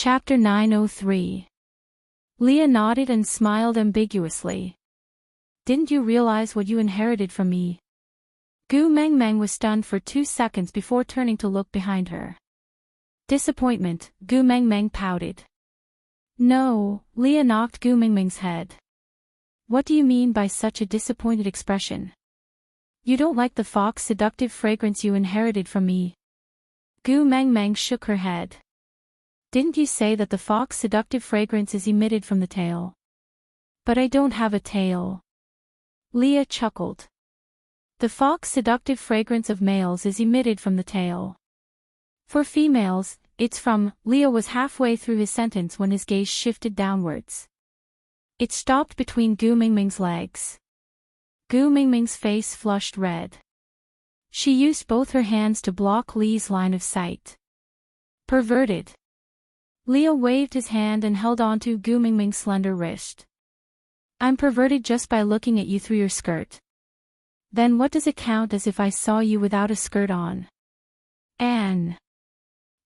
Chapter 903. Leah nodded and smiled ambiguously. Didn't you realize what you inherited from me? Gu Mengmeng was stunned for 2 seconds before turning to look behind her. Disappointment, Gu Mengmeng pouted. No, Leah knocked Gu Mengmeng's head. What do you mean by such a disappointed expression? You don't like the fox seductive fragrance you inherited from me? Gu Mengmeng shook her head. Didn't you say that the fox seductive fragrance is emitted from the tail? But I don't have a tail. Leah chuckled. The fox seductive fragrance of males is emitted from the tail. For females, it's from. Leah was halfway through his sentence when his gaze shifted downwards. It stopped between Gu Mengmeng's legs. Gu Mengmeng's face flushed red. She used both her hands to block Lee's line of sight. Perverted. Leah waved his hand and held onto Gu Mengmeng's slender wrist. I'm perverted just by looking at you through your skirt. Then what does it count as if I saw you without a skirt on? Anne.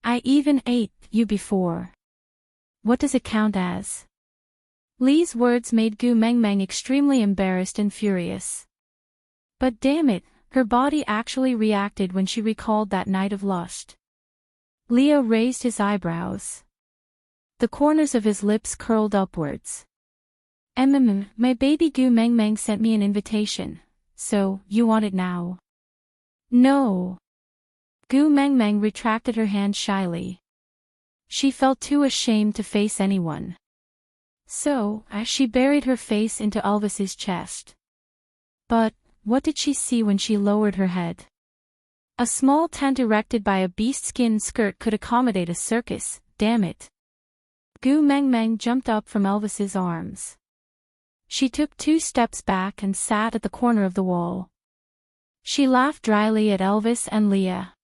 I even ate you before. What does it count as? Lee's words made Gu Mengmeng extremely embarrassed and furious. But damn it, her body actually reacted when she recalled that night of lust. Leah raised his eyebrows. The corners of his lips curled upwards. My baby Gu Mengmeng sent me an invitation, so, you want it now? No. Gu Mengmeng retracted her hand shyly. She felt too ashamed to face anyone. So, she buried her face into Elvis's chest. But, what did she see when she lowered her head? A small tent erected by a beast-skin skirt could accommodate a circus, damn it. Gu Mengmeng jumped up from Elvis's arms. She took 2 steps back and sat at the corner of the wall. She laughed dryly at Elvis and Leah.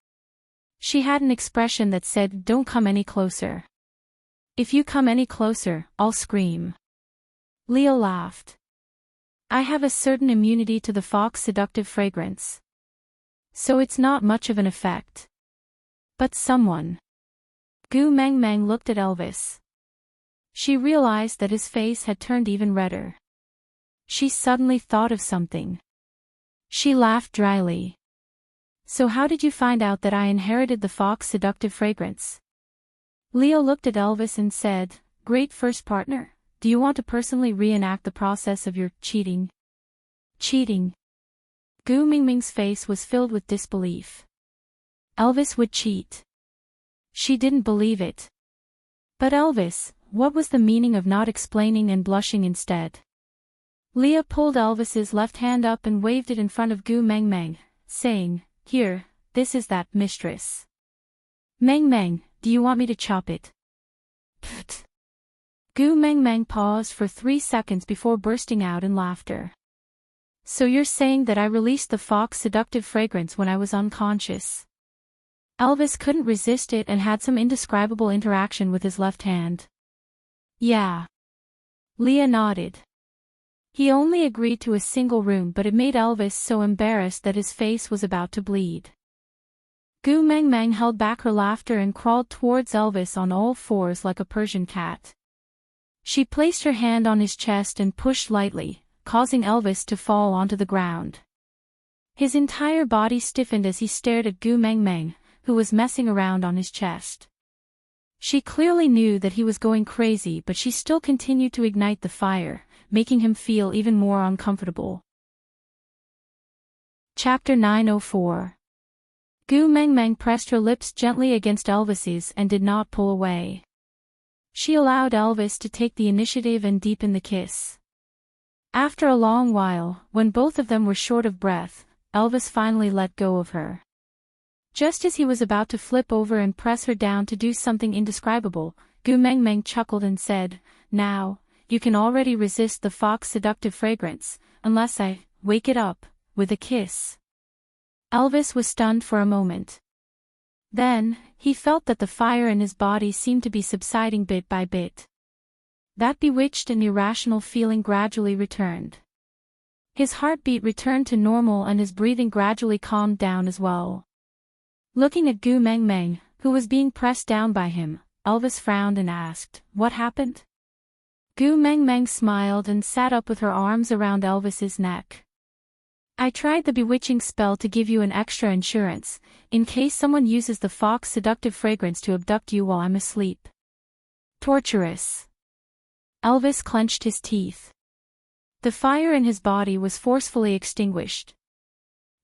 She had an expression that said, "Don't come any closer. If you come any closer, I'll scream." Leah laughed. I have a certain immunity to the fox seductive fragrance. So it's not much of an effect. But someone. Gu Mengmeng looked at Elvis. She realized that his face had turned even redder. She suddenly thought of something. She laughed dryly. So how did you find out that I inherited the fox seductive fragrance? Leah looked at Elvis and said, Great first partner, do you want to personally reenact the process of your cheating? Cheating? Gu Mengmeng's face was filled with disbelief. Elvis would cheat. She didn't believe it. But Elvis, what was the meaning of not explaining and blushing instead? Leah pulled Elvis's left hand up and waved it in front of Gu Mengmeng, saying, Here, this is that, mistress. Mengmeng, do you want me to chop it? Pfft. Gu Mengmeng paused for 3 seconds before bursting out in laughter. So you're saying that I released the fox seductive fragrance when I was unconscious? Elvis couldn't resist it and had some indescribable interaction with his left hand. Yeah. Leah nodded. He only agreed to a single room, but it made Elvis so embarrassed that his face was about to bleed. Gu Mengmeng held back her laughter and crawled towards Elvis on all fours like a Persian cat. She placed her hand on his chest and pushed lightly, causing Elvis to fall onto the ground. His entire body stiffened as he stared at Gu Mengmeng, who was messing around on his chest. She clearly knew that he was going crazy, but she still continued to ignite the fire, making him feel even more uncomfortable. Chapter 904. Gu Mengmeng pressed her lips gently against Elvis's and did not pull away. She allowed Elvis to take the initiative and deepen the kiss. After a long while, when both of them were short of breath, Elvis finally let go of her. Just as he was about to flip over and press her down to do something indescribable, Gu Mengmeng chuckled and said, Now, you can already resist the fox seductive fragrance, unless I wake it up with a kiss. Elvis was stunned for a moment. Then, he felt that the fire in his body seemed to be subsiding bit by bit. That bewitched and irrational feeling gradually returned. His heartbeat returned to normal and his breathing gradually calmed down as well. Looking at Gu Mengmeng, who was being pressed down by him, Elvis frowned and asked, "What happened?" Gu Meng Meng smiled and sat up with her arms around Elvis's neck. "I tried the bewitching spell to give you an extra insurance, in case someone uses the fox seductive fragrance to abduct you while I'm asleep." Torturous. Elvis clenched his teeth. The fire in his body was forcefully extinguished.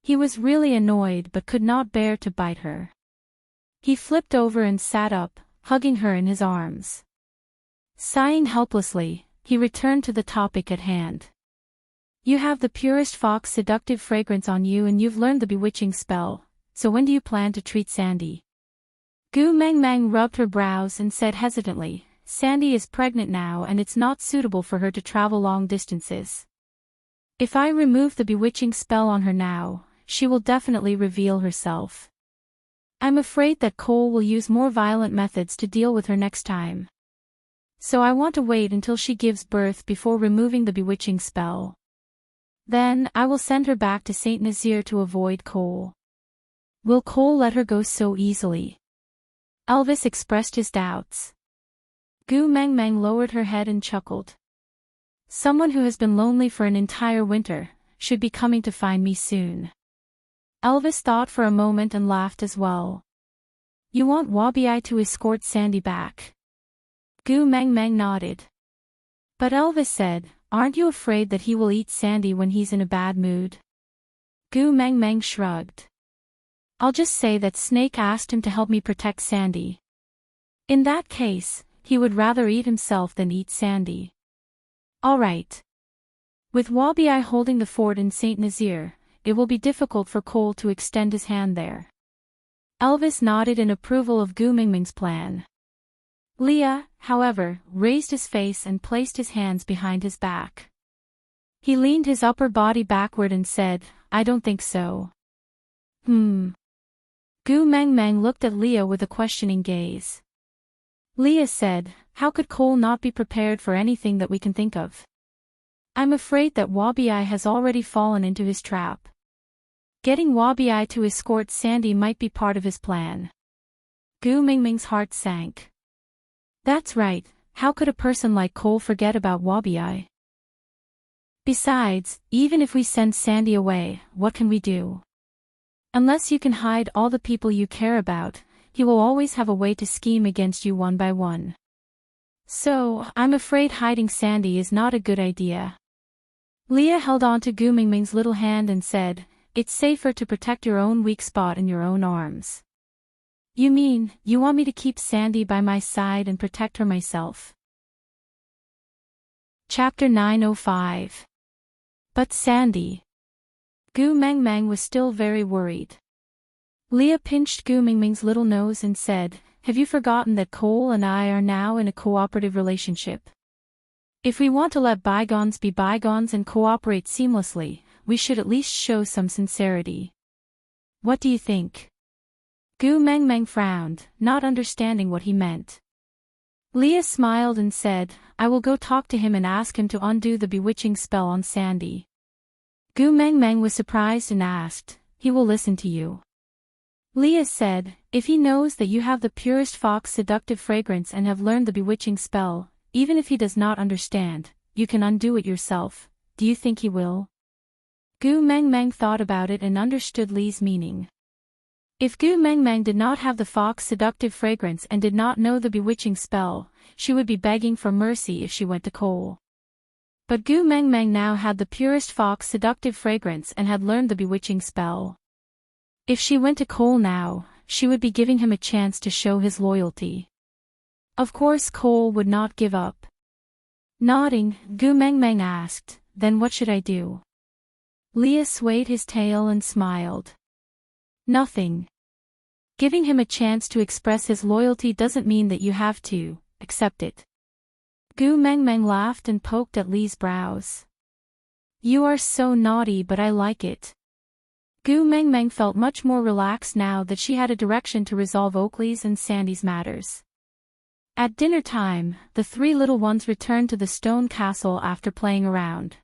He was really annoyed but could not bear to bite her. He flipped over and sat up, hugging her in his arms. Sighing helplessly, he returned to the topic at hand. "You have the purest fox seductive fragrance on you and you've learned the bewitching spell, so when do you plan to treat Sandy?" Gu Meng Meng rubbed her brows and said hesitantly, "Sandy is pregnant now and it's not suitable for her to travel long distances. If I remove the bewitching spell on her now, she will definitely reveal herself. I'm afraid that Cole will use more violent methods to deal with her next time. So I want to wait until she gives birth before removing the bewitching spell. Then, I will send her back to Saint Nazaire to avoid Cole." "Will Cole let her go so easily?" Elvis expressed his doubts. Gu Meng Meng lowered her head and chuckled. "Someone who has been lonely for an entire winter should be coming to find me soon." Elvis thought for a moment and laughed as well. "You want Wabi to escort Sandy back?" Gu Meng Meng nodded. But Elvis said, "Aren't you afraid that he will eat Sandy when he's in a bad mood?" Gu Meng Meng shrugged. "I'll just say that Snake asked him to help me protect Sandy. In that case, he would rather eat himself than eat Sandy." "All right. With Wabi holding the fort in Saint Nazaire, it will be difficult for Cole to extend his hand there." Elvis nodded in approval of Gu Meng Meng's plan. Leah, however, raised his face and placed his hands behind his back. He leaned his upper body backward and said, "I don't think so." Gu Meng Meng looked at Leah with a questioning gaze. Leah said, "How could Cole not be prepared for anything that we can think of? I'm afraid that Wabi has already fallen into his trap. Getting Wabi to escort Sandy might be part of his plan." Gu Meng Meng's heart sank. "That's right, how could a person like Cole forget about Wabi? Besides, even if we send Sandy away, what can we do? Unless you can hide all the people you care about, he will always have a way to scheme against you one by one. So, I'm afraid hiding Sandy is not a good idea." Leah held on to Gu Meng Meng's little hand and said, "It's safer to protect your own weak spot in your own arms." "You mean, you want me to keep Sandy by my side and protect her myself?" Chapter 905. But Sandy. Gu Meng Meng was still very worried. Leah pinched Gu Meng Meng's little nose and said, "Have you forgotten that Cole and I are now in a cooperative relationship? If we want to let bygones be bygones and cooperate seamlessly, we should at least show some sincerity. What do you think?" Gu Meng Meng frowned, not understanding what he meant. Leah smiled and said, "I will go talk to him and ask him to undo the bewitching spell on Sandy." Gu Meng Meng was surprised and asked, "He will listen to you?" Leah said, "If he knows that you have the purest fox seductive fragrance and have learned the bewitching spell, even if he does not understand, you can undo it yourself. Do you think he will?" Gu Meng Meng thought about it and understood Lee's meaning. If Gu Meng Meng did not have the fox seductive fragrance and did not know the bewitching spell, she would be begging for mercy if she went to Cole. But Gu Meng Meng now had the purest fox seductive fragrance and had learned the bewitching spell. If she went to Cole now, she would be giving him a chance to show his loyalty. Of course Cole would not give up. Nodding, Gu Meng Meng asked, "Then what should I do?" Leah swayed his tail and smiled. "Nothing. Giving him a chance to express his loyalty doesn't mean that you have to accept it." Gu Meng Meng laughed and poked at Lee's brows. "You are so naughty, but I like it." Gu Meng Meng felt much more relaxed now that she had a direction to resolve Oakley's and Sandy's matters. At dinner time, the three little ones returned to the stone castle after playing around.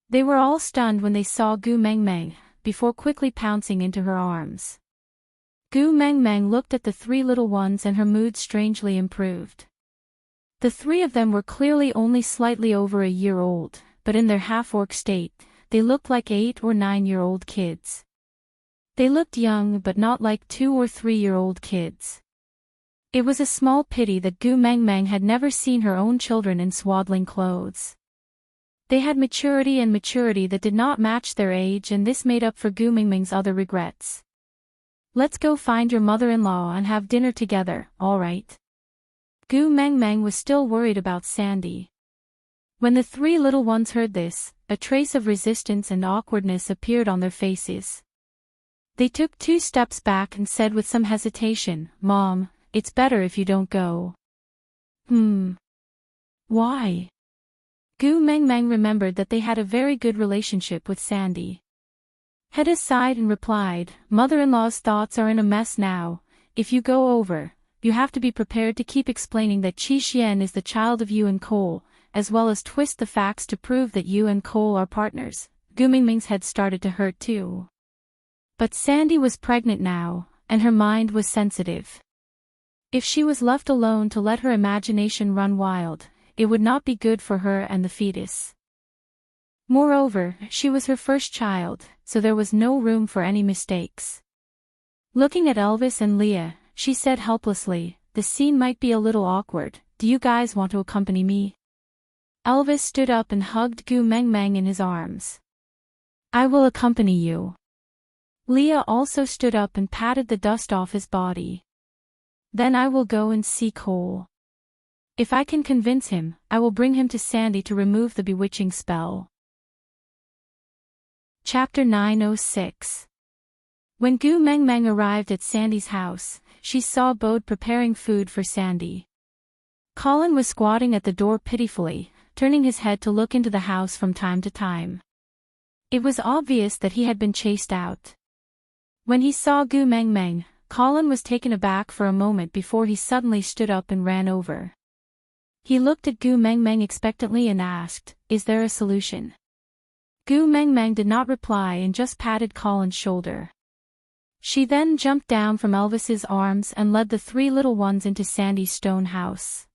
They were all stunned when they saw Gu Meng Meng, before quickly pouncing into her arms. Gu Mengmeng looked at the three little ones and her mood strangely improved. The three of them were clearly only slightly over a year old, but in their half-orc state, they looked like 8 or 9-year-old kids. They looked young but not like 2 or 3-year-old kids. It was a small pity that Gu Mengmeng had never seen her own children in swaddling clothes. They had maturity that did not match their age, and this made up for Gu Mengmeng's other regrets. "Let's go find your mother-in-law and have dinner together, all right?" Gu Mengmeng was still worried about Sandy. When the three little ones heard this, a trace of resistance and awkwardness appeared on their faces. They took 2 steps back and said with some hesitation, "Mom, it's better if you don't go." Why? Gu Mengmeng remembered that they had a very good relationship with Sandy. Hedda sighed and replied, "Mother-in-law's thoughts are in a mess now. If you go over, you have to be prepared to keep explaining that Qi Xian is the child of you and Cole, as well as twist the facts to prove that you and Cole are partners." Gu Mengmeng's head started to hurt too. But Sandy was pregnant now, and her mind was sensitive. If she was left alone to let her imagination run wild, it would not be good for her and the fetus. Moreover, she was her first child, so there was no room for any mistakes. Looking at Elvis and Leah, she said helplessly, "The scene might be a little awkward. Do you guys want to accompany me?" Elvis stood up and hugged Gu Mengmeng in his arms. "I will accompany you." Leah also stood up and patted the dust off his body. "Then I will go and see Cole. If I can convince him, I will bring him to Sandy to remove the bewitching spell." Chapter 906. When Gu Mengmeng arrived at Sandy's house, she saw Bode preparing food for Sandy. Colin was squatting at the door pitifully, turning his head to look into the house from time to time. It was obvious that he had been chased out. When he saw Gu Mengmeng, Colin was taken aback for a moment before he suddenly stood up and ran over. He looked at Gu Mengmeng expectantly and asked, "Is there a solution?" Gu Mengmeng did not reply and just patted Colin's shoulder. She then jumped down from Elvis's arms and led the three little ones into Sandy's stone house.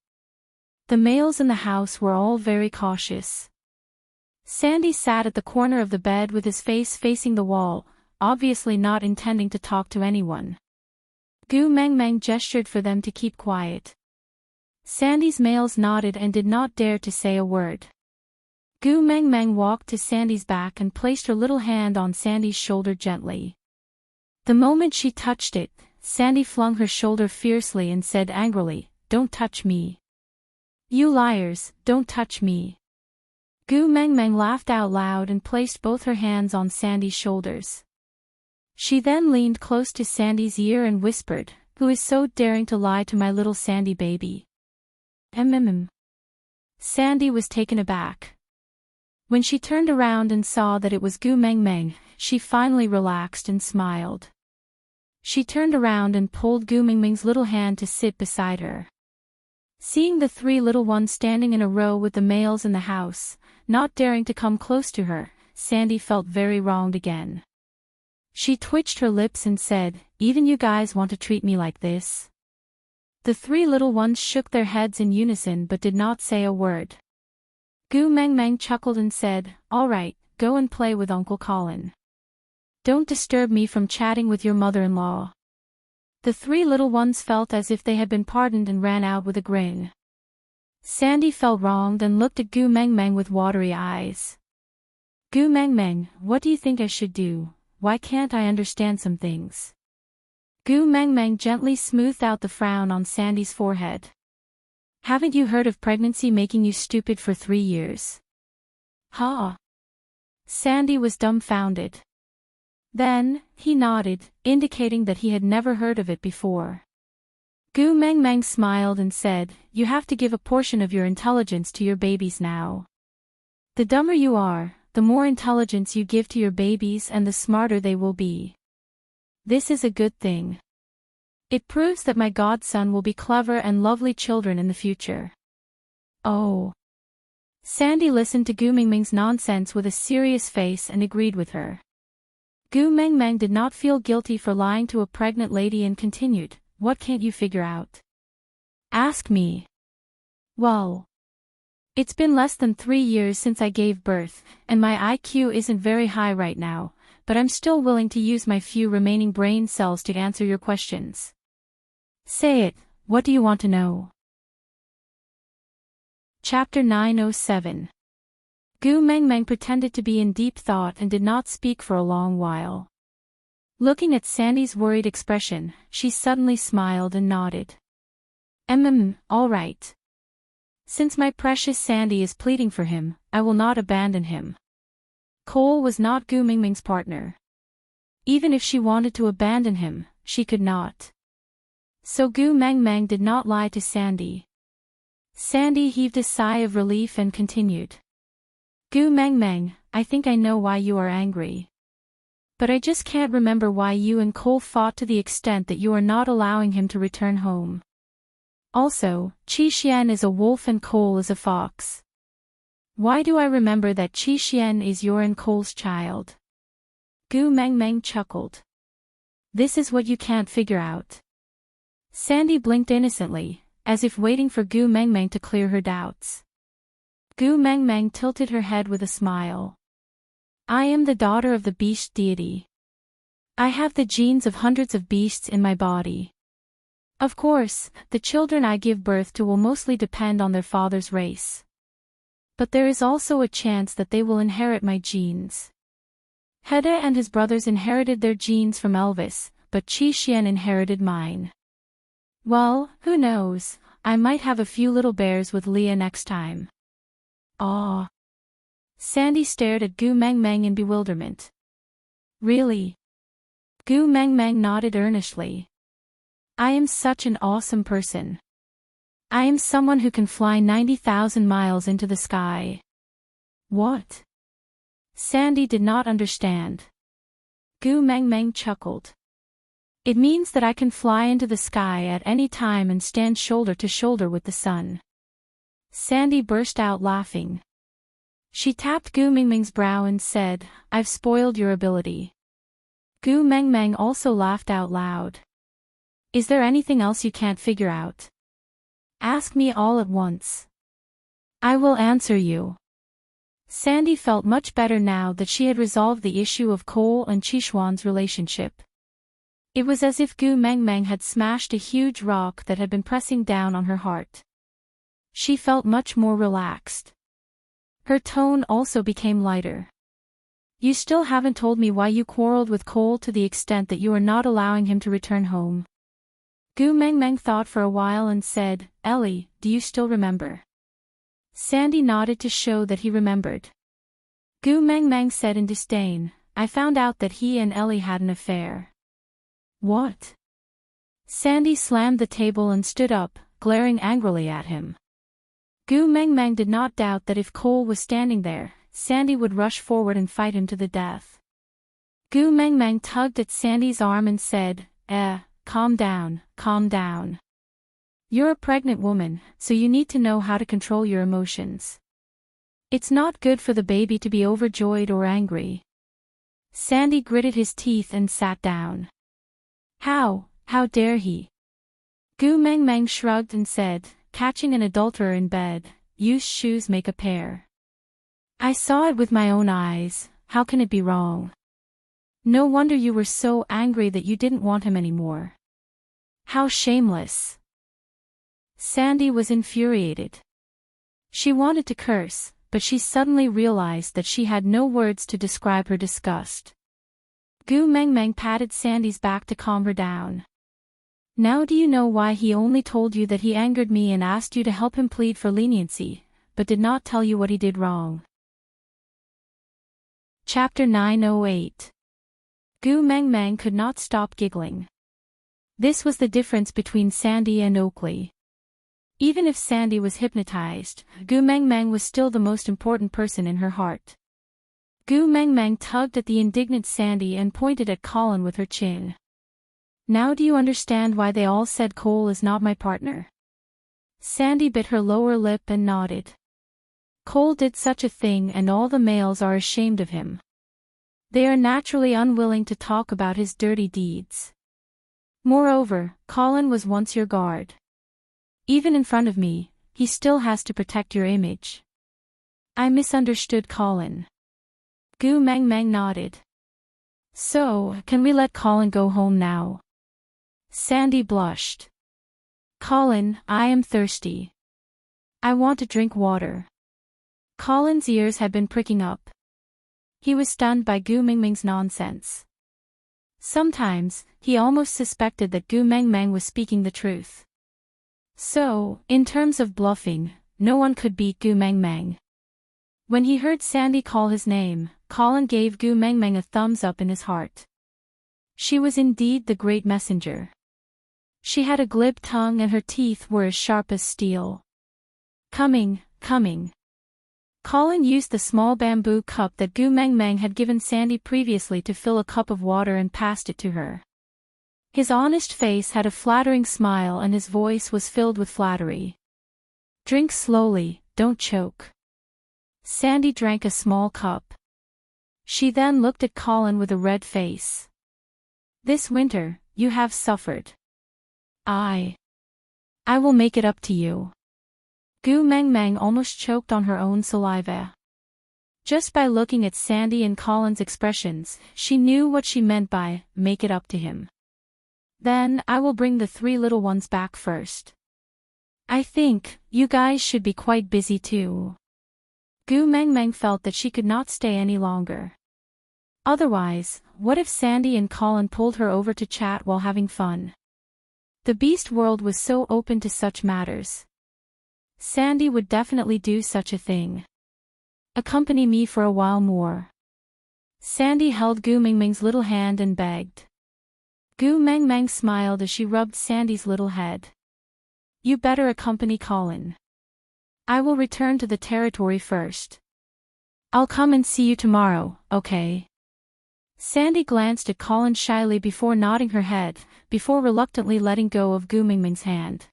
The males in the house were all very cautious. Sandy sat at the corner of the bed with his face facing the wall, obviously not intending to talk to anyone. Gu Mengmeng gestured for them to keep quiet. Sandy's males nodded and did not dare to say a word. Gu Mengmeng walked to Sandy's back and placed her little hand on Sandy's shoulder gently. The moment she touched it, Sandy flung her shoulder fiercely and said angrily, "Don't touch me. You liars, don't touch me." Gu Mengmeng laughed out loud and placed both her hands on Sandy's shoulders. She then leaned close to Sandy's ear and whispered, "Who is so daring to lie to my little Sandy baby?" Sandy was taken aback. When she turned around and saw that it was Gu Mengmeng, she finally relaxed and smiled. She turned around and pulled Gu Mengmeng's little hand to sit beside her. Seeing the three little ones standing in a row with the males in the house, not daring to come close to her, Sandy felt very wronged again. She twitched her lips and said, "Even you guys want to treat me like this?" The three little ones shook their heads in unison but did not say a word. Gu Mengmeng chuckled and said, "All right, go and play with Uncle Colin. Don't disturb me from chatting with your mother-in-law." The three little ones felt as if they had been pardoned and ran out with a grin. Sandy felt wronged and looked at Gu Mengmeng with watery eyes. "Gu Mengmeng, what do you think I should do? Why can't I understand some things?" Gu Mengmeng gently smoothed out the frown on Sandy's forehead. "Haven't you heard of pregnancy making you stupid for 3 years?" "Huh?" Sandy was dumbfounded. Then, he nodded, indicating that he had never heard of it before. Gu Mengmeng smiled and said, "You have to give a portion of your intelligence to your babies now. The dumber you are, the more intelligence you give to your babies and the smarter they will be. This is a good thing. It proves that my godson will be clever and lovely children in the future." "Oh." Sandy listened to Gu Mengmeng's nonsense with a serious face and agreed with her. Gu Mengmeng did not feel guilty for lying to a pregnant lady and continued, "What can't you figure out? Ask me." "Well, it's been less than 3 years since I gave birth, and my IQ isn't very high right now, but I'm still willing to use my few remaining brain cells to answer your questions." "Say it, what do you want to know?" Chapter 907. Gu Mengmeng pretended to be in deep thought and did not speak for a long while. Looking at Sandy's worried expression, she suddenly smiled and nodded. All right. Since my precious Sandy is pleading for him, I will not abandon him." Cole was not Gu Mengmeng's partner. Even if she wanted to abandon him, she could not. So Gu Mengmeng did not lie to Sandy. Sandy heaved a sigh of relief and continued. "Gu Mengmeng, I think I know why you are angry. But I just can't remember why you and Cole fought to the extent that you are not allowing him to return home. Also, Qi Xian is a wolf and Cole is a fox. Why do I remember that Qi Xian is your and Cole's child?" Gu Mengmeng chuckled. "This is what you can't figure out." Sandy blinked innocently, as if waiting for Gu Mengmeng to clear her doubts. Gu Mengmeng tilted her head with a smile. "I am the daughter of the beast deity. I have the genes of hundreds of beasts in my body. Of course, the children I give birth to will mostly depend on their father's race. But there is also a chance that they will inherit my genes. Hede and his brothers inherited their genes from Elvis, but Qi Xian inherited mine. Well, who knows, I might have a few little bears with Leah next time." "Aw." Sandy stared at Gu Mengmeng in bewilderment. "Really?" Gu Mengmeng nodded earnestly. "I am such an awesome person. I am someone who can fly 90,000 miles into the sky." "What?" Sandy did not understand. Gu Mengmeng chuckled. "It means that I can fly into the sky at any time and stand shoulder to shoulder with the sun." Sandy burst out laughing. She tapped Gu Mengmeng's brow and said, "I've spoiled your ability." Gu Mengmeng also laughed out loud. "Is there anything else you can't figure out? Ask me all at once. I will answer you." Sandy felt much better now that she had resolved the issue of Cole and Qishuan's relationship. It was as if Gu Mengmeng had smashed a huge rock that had been pressing down on her heart. She felt much more relaxed. Her tone also became lighter. "You still haven't told me why you quarreled with Cole to the extent that you are not allowing him to return home." Gu Mengmeng thought for a while and said, "Ellie, do you still remember?" Sandy nodded to show that he remembered. Gu Mengmeng said in disdain, "I found out that he and Ellie had an affair." "What?" Sandy slammed the table and stood up, glaring angrily at him. Gu Mengmeng did not doubt that if Cole was standing there, Sandy would rush forward and fight him to the death. Gu Mengmeng tugged at Sandy's arm and said, calm down, calm down. You're a pregnant woman, so you need to know how to control your emotions. It's not good for the baby to be overjoyed or angry." Sandy gritted his teeth and sat down. How dare he?" Gu Mengmeng shrugged and said, "Catching an adulterer in bed, used shoes make a pair. I saw it with my own eyes, how can it be wrong? No wonder you were so angry that you didn't want him anymore. How shameless." Sandy was infuriated. She wanted to curse, but she suddenly realized that she had no words to describe her disgust. Gu Mengmeng patted Sandy's back to calm her down. "Now do you know why he only told you that he angered me and asked you to help him plead for leniency, but did not tell you what he did wrong?" Chapter 908. Gu Mengmeng could not stop giggling. This was the difference between Sandy and Oakley. Even if Sandy was hypnotized, Gu Mengmeng was still the most important person in her heart. Gu Mengmeng tugged at the indignant Sandy and pointed at Colin with her chin. "Now do you understand why they all said Cole is not my partner?" Sandy bit her lower lip and nodded. "Cole did such a thing and all the males are ashamed of him. They are naturally unwilling to talk about his dirty deeds. Moreover, Colin was once your guard. Even in front of me, he still has to protect your image. I misunderstood Colin. Gu Mang Mang nodded. So, can we let Colin go home now? Sandy blushed. Colin, I am thirsty. I want to drink water. Colin's ears had been pricking up. He was stunned by Gu Mingming's nonsense. Sometimes, he almost suspected that Gu Mang Mang was speaking the truth. So, in terms of bluffing, no one could beat Gu Mang Mang. When he heard Sandy call his name, Colin gave Gu Mang Mang a thumbs up in his heart. She was indeed the great messenger. She had a glib tongue and her teeth were as sharp as steel. Coming. Colin used the small bamboo cup that Gu Mang Mang had given Sandy previously to fill a cup of water and passed it to her. His honest face had a flattering smile and his voice was filled with flattery. Drink slowly, don't choke. Sandy drank a small cup. She then looked at Colin with a red face. This winter, you have suffered. I will make it up to you. Gu Mang Mang almost choked on her own saliva. Just by looking at Sandy and Colin's expressions, she knew what she meant by, make it up to him. Then, I will bring the 3 little ones back first. I think, you guys should be quite busy too. Gu Mang Mang felt that she could not stay any longer. Otherwise, what if Sandy and Colin pulled her over to chat while having fun? The beast world was so open to such matters. Sandy would definitely do such a thing. Accompany me for a while more. Sandy held Gu Mingming's little hand and begged. Gu Mang Mang smiled as she rubbed Sandy's little head. You better accompany Colin. I will return to the territory first. I'll come and see you tomorrow, okay? Sandy glanced at Colin shyly before nodding her head, before reluctantly letting go of Gu Mingming's hand.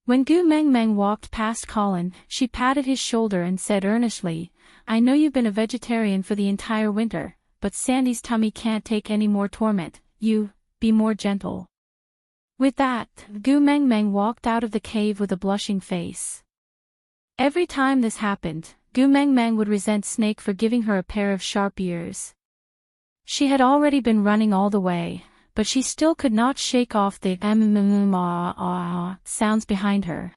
When Gu Mang Mang walked past Colin, she patted his shoulder and said earnestly, I know you've been a vegetarian for the entire winter, but Sandy's tummy can't take any more torment. Be more gentle. With that, Gu Mang Mang walked out of the cave with a blushing face. Every time this happened, Gu Mang Mang would resent Snake for giving her a pair of sharp ears. She had already been running all the way, but she still could not shake off the sounds behind her.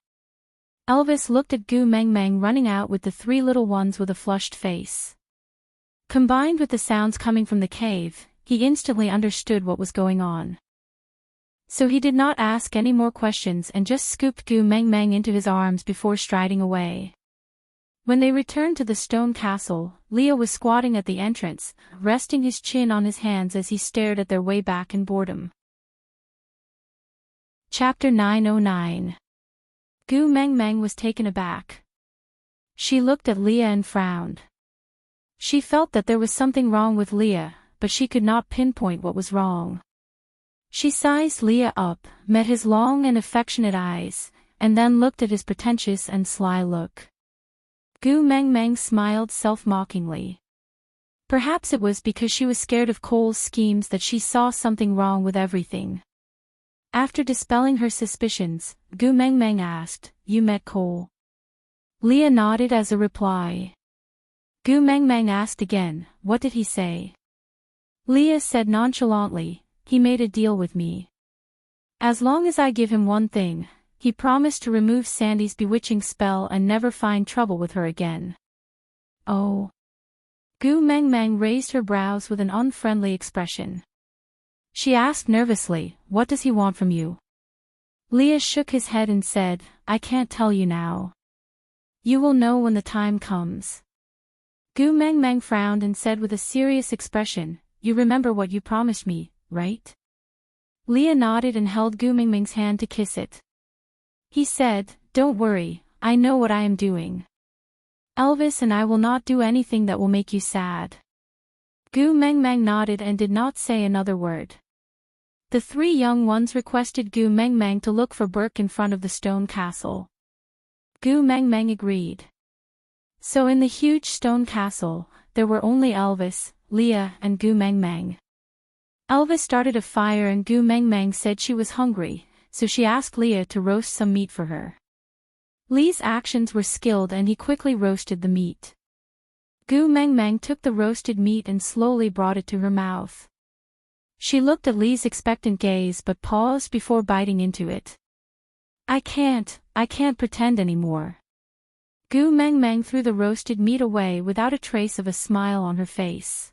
Elvis looked at Gu Mang Mang running out with the 3 little ones with a flushed face. Combined with the sounds coming from the cave, he instantly understood what was going on. So he did not ask any more questions and just scooped Gu Mang Mang into his arms before striding away. When they returned to the stone castle, Leo was squatting at the entrance, resting his chin on his hands as he stared at their way back in boredom. Chapter 909. Gu Mang Mang was taken aback. She looked at Leah and frowned. She felt that there was something wrong with Leah, but she could not pinpoint what was wrong. She sized Leah up, met his long and affectionate eyes, and then looked at his pretentious and sly look. Gu Mang Mang smiled self-mockingly. Perhaps it was because she was scared of Cole's schemes that she saw something wrong with everything. After dispelling her suspicions, Gu Mang Mang asked, You met Cole? Leah nodded as a reply. Gu Mang Mang asked again, What did he say? Leah said nonchalantly, He made a deal with me. As long as I give him one thing, he promised to remove Sandy's bewitching spell and never find trouble with her again. Oh. Gu Mang Mang raised her brows with an unfriendly expression. She asked nervously, What does he want from you? Leah shook his head and said, I can't tell you now. You will know when the time comes. Gu Mang Mang frowned and said with a serious expression, You remember what you promised me, right? Leah nodded and held Gu Mang Ming's hand to kiss it. He said, Don't worry, I know what I am doing. Elvis and I will not do anything that will make you sad. Gu Mang Mang nodded and did not say another word. The 3 young ones requested Gu Mang Mang to look for Burke in front of the stone castle. Gu Mang Mang agreed. So in the huge stone castle, there were only Elvis, Leah, and Gu Meng Meng. Elvis started a fire and Gu Meng Meng said she was hungry, so she asked Leah to roast some meat for her. Lee's actions were skilled and he quickly roasted the meat. Gu Meng Meng took the roasted meat and slowly brought it to her mouth. She looked at Lee's expectant gaze but paused before biting into it. I can't pretend anymore. Gu Meng Meng threw the roasted meat away without a trace of a smile on her face.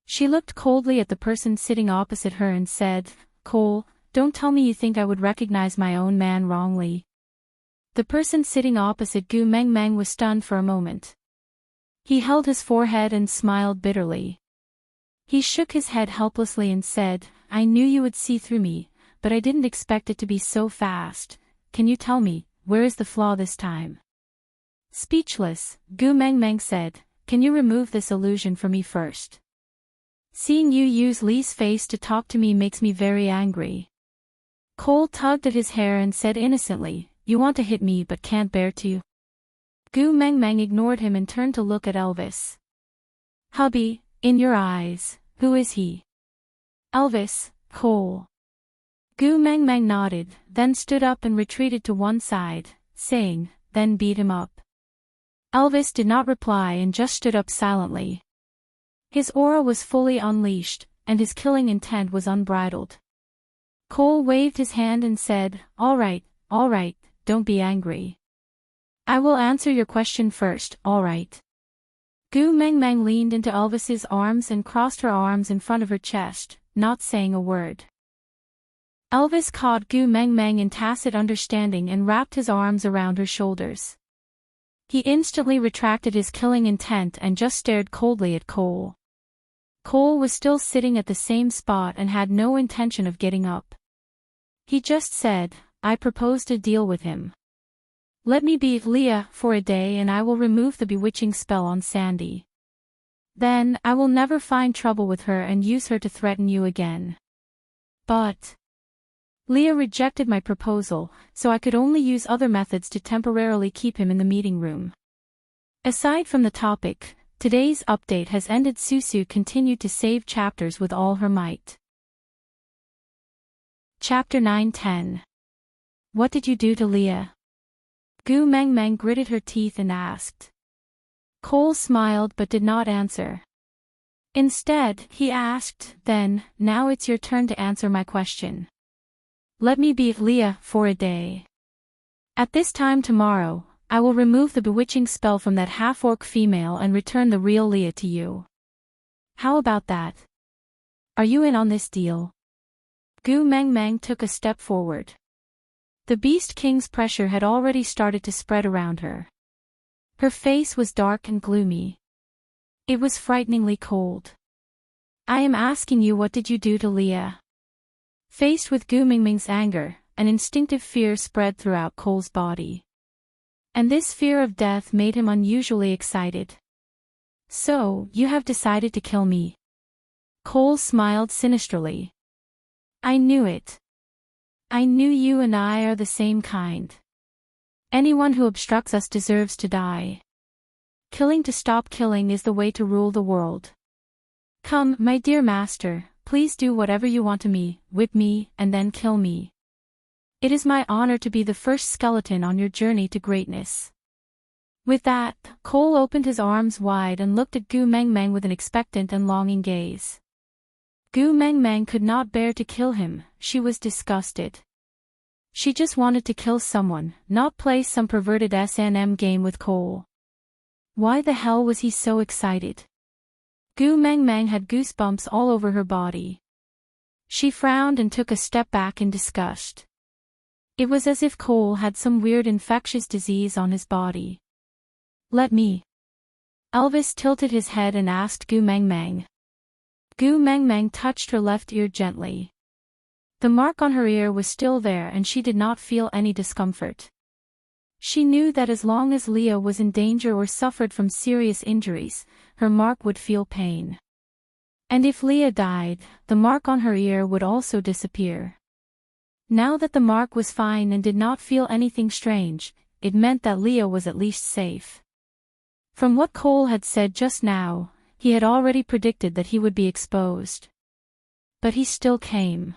She looked coldly at the person sitting opposite her and said, Cole, don't tell me you think I would recognize my own man wrongly. The person sitting opposite Gu Meng Meng was stunned for a moment. He held his forehead and smiled bitterly. He shook his head helplessly and said, I knew you would see through me, but I didn't expect it to be so fast. Can you tell me, where is the flaw this time? Speechless, Gu Meng Meng said, Can you remove this illusion for me first? Seeing you use Lee's face to talk to me makes me very angry. Cole tugged at his hair and said innocently, You want to hit me but can't bear to. Gu Meng Meng ignored him and turned to look at Elvis. Hubby, in your eyes, who is he? Elvis, Cole. Gu Meng Meng nodded, then stood up and retreated to one side, saying, Then beat him up. Elvis did not reply and just stood up silently. His aura was fully unleashed, and his killing intent was unbridled. Cole waved his hand and said, all right, don't be angry. I will answer your question first, all right. Gu Meng Meng leaned into Elvis's arms and crossed her arms in front of her chest, not saying a word. Elvis caught Gu Meng Meng in tacit understanding and wrapped his arms around her shoulders. He instantly retracted his killing intent and just stared coldly at Cole. Cole was still sitting at the same spot and had no intention of getting up. He just said, I proposed a deal with him. Let me be Leah for a day and I will remove the bewitching spell on Sandy. Then, I will never find trouble with her and use her to threaten you again. But Leah rejected my proposal, so I could only use other methods to temporarily keep him in the meeting room. Aside from the topic, today's update has ended. Susu continued to save chapters with all her might. Chapter 9-10. What did you do to Leah? Gu Meng Meng gritted her teeth and asked. Cole smiled but did not answer. Instead, he asked, Then, now it's your turn to answer my question. Let me be Leah for a day. At this time tomorrow, I will remove the bewitching spell from that half-orc female and return the real Leah to you. How about that? Are you in on this deal? Gu Meng Meng took a step forward. The Beast King's pressure had already started to spread around her. Her face was dark and gloomy. It was frighteningly cold. I am asking you, what did you do to Leah? Faced with Gu Meng Meng's anger, an instinctive fear spread throughout Cole's body. And this fear of death made him unusually excited. So, you have decided to kill me? Cole smiled sinisterly. I knew it. I knew you and I are the same kind. Anyone who obstructs us deserves to die. Killing to stop killing is the way to rule the world. Come, my dear master, please do whatever you want to me, whip me, and then kill me. It is my honor to be the first skeleton on your journey to greatness. With that, Cole opened his arms wide and looked at Gu Meng Meng with an expectant and longing gaze. Gu Meng Meng could not bear to kill him, she was disgusted. She just wanted to kill someone, not play some perverted S&M game with Cole. Why the hell was he so excited? Gu Meng Meng had goosebumps all over her body. She frowned and took a step back in disgust. It was as if Cole had some weird infectious disease on his body. Let me. Elvis tilted his head and asked Gu Meng Meng. Gu Meng Meng touched her left ear gently. The mark on her ear was still there and she did not feel any discomfort. She knew that as long as Leah was in danger or suffered from serious injuries, her mark would feel pain. And if Leah died, the mark on her ear would also disappear. Now that the mark was fine and did not feel anything strange, it meant that Leah was at least safe. From what Cole had said just now, he had already predicted that he would be exposed. But he still came.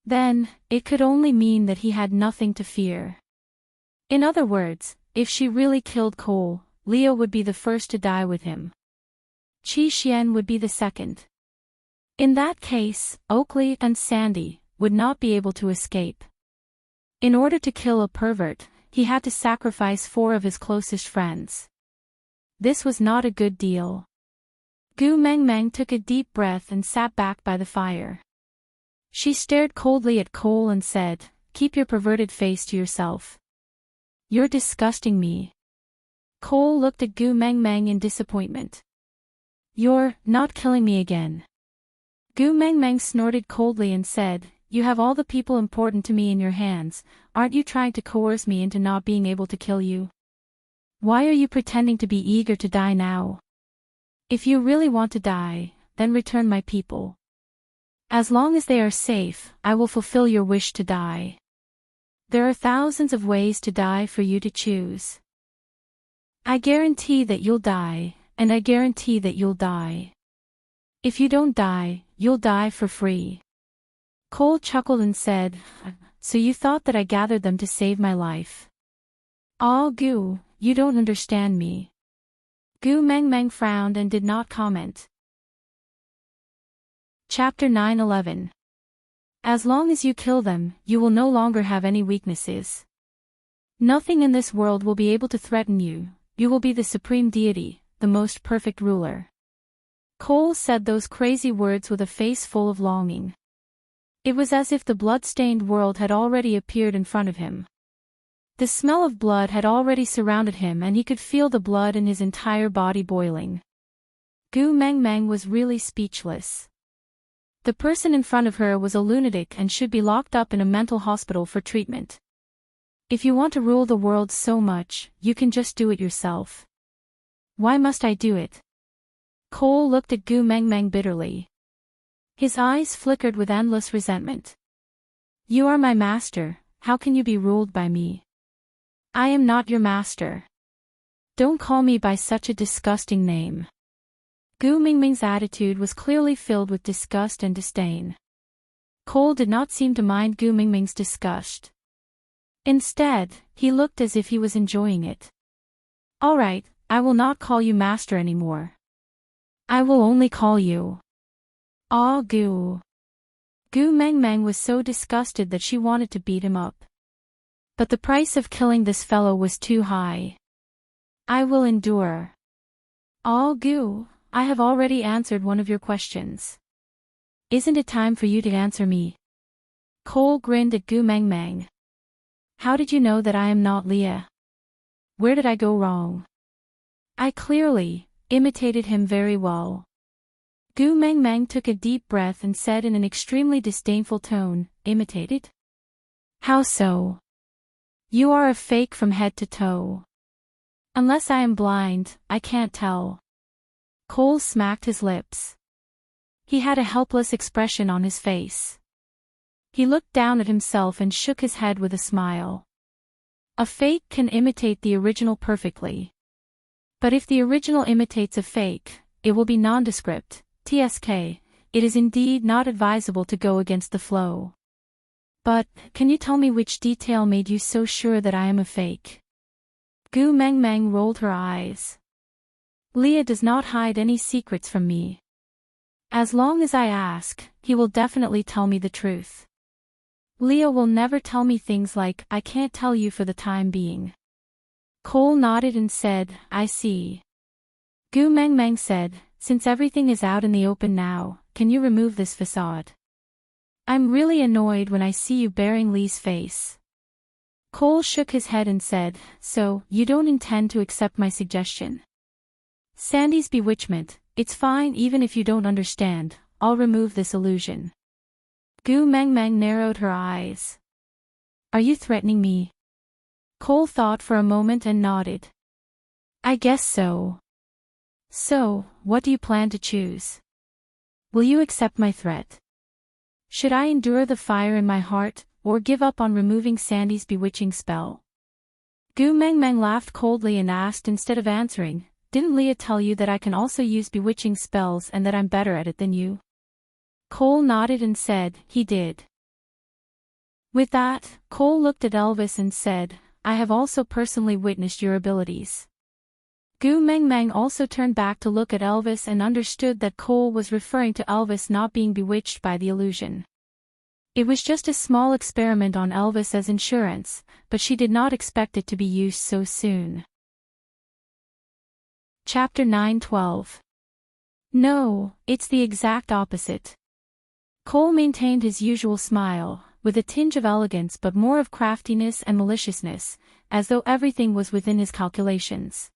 Then, it could only mean that he had nothing to fear. In other words, if she really killed Cole, Leo would be the first to die with him. Qi Xian would be the second. In that case, Oakley and Sandy would not be able to escape. In order to kill a pervert, he had to sacrifice 4 of his closest friends. This was not a good deal. Gu Mengmeng took a deep breath and sat back by the fire. She stared coldly at Cole and said, "Keep your perverted face to yourself. You're disgusting me." Cole looked at Gu Mengmeng in disappointment. "You're not killing me again." Gu Mengmeng snorted coldly and said, "You have all the people important to me in your hands, aren't you trying to coerce me into not being able to kill you? Why are you pretending to be eager to die now? If you really want to die, then return my people. As long as they are safe, I will fulfill your wish to die. There are thousands of ways to die for you to choose. I guarantee that you'll die, and I guarantee that you'll die. If you don't die, you'll die for free." Cole chuckled and said, "So you thought that I gathered them to save my life? Ah, Gu, you don't understand me." Gu Mengmeng frowned and did not comment. Chapter 9:11. As long as you kill them, you will no longer have any weaknesses. Nothing in this world will be able to threaten you, you will be the supreme deity, the most perfect ruler. Cole said those crazy words with a face full of longing. It was as if the blood-stained world had already appeared in front of him. The smell of blood had already surrounded him and he could feel the blood in his entire body boiling. Gu Mengmeng was really speechless. The person in front of her was a lunatic and should be locked up in a mental hospital for treatment. If you want to rule the world so much, you can just do it yourself. Why must I do it? Cole looked at Gu Mengmeng bitterly. His eyes flickered with endless resentment. You are my master, how can you be ruled by me? I am not your master. Don't call me by such a disgusting name. Gu Mengmeng's attitude was clearly filled with disgust and disdain. Cole did not seem to mind Gu Mengmeng's disgust. Instead, he looked as if he was enjoying it. All right, I will not call you master anymore. I will only call you Ah Gu. Gu Mengmeng was so disgusted that she wanted to beat him up. But the price of killing this fellow was too high. I will endure. Ah Gu, I have already answered one of your questions. Isn't it time for you to answer me? Cole grinned at Gu Mengmeng. How did you know that I am not Leah? Where did I go wrong? I clearly imitated him very well. Gu Mengmeng took a deep breath and said in an extremely disdainful tone, imitated? How so? You are a fake from head to toe. Unless I am blind, I can't tell. Cole smacked his lips. He had a helpless expression on his face. He looked down at himself and shook his head with a smile. A fake can imitate the original perfectly. But if the original imitates a fake, it will be nondescript. TSK, it is indeed not advisable to go against the flow. But, can you tell me which detail made you so sure that I am a fake? Gu Mengmeng rolled her eyes. Leah does not hide any secrets from me. As long as I ask, he will definitely tell me the truth. Leah will never tell me things like, I can't tell you for the time being. Cole nodded and said, I see. Gu Mengmeng said, since everything is out in the open now, can you remove this facade? I'm really annoyed when I see you bearing Lee's face. Cole shook his head and said, so, you don't intend to accept my suggestion? Sandy's bewitchment, it's fine even if you don't understand, I'll remove this illusion. Gu Mengmeng narrowed her eyes. Are you threatening me? Cole thought for a moment and nodded. I guess so. So, what do you plan to choose? Will you accept my threat? Should I endure the fire in my heart, or give up on removing Sandy's bewitching spell? Gu Mengmeng laughed coldly and asked instead of answering, didn't Leah tell you that I can also use bewitching spells and that I'm better at it than you? Cole nodded and said, he did. With that, Cole looked at Elvis and said, I have also personally witnessed your abilities. Gu Meng Meng also turned back to look at Elvis and understood that Cole was referring to Elvis not being bewitched by the illusion. It was just a small experiment on Elvis as insurance, but she did not expect it to be used so soon. Chapter 9:12. No, it's the exact opposite. Cole maintained his usual smile, with a tinge of elegance but more of craftiness and maliciousness, as though everything was within his calculations.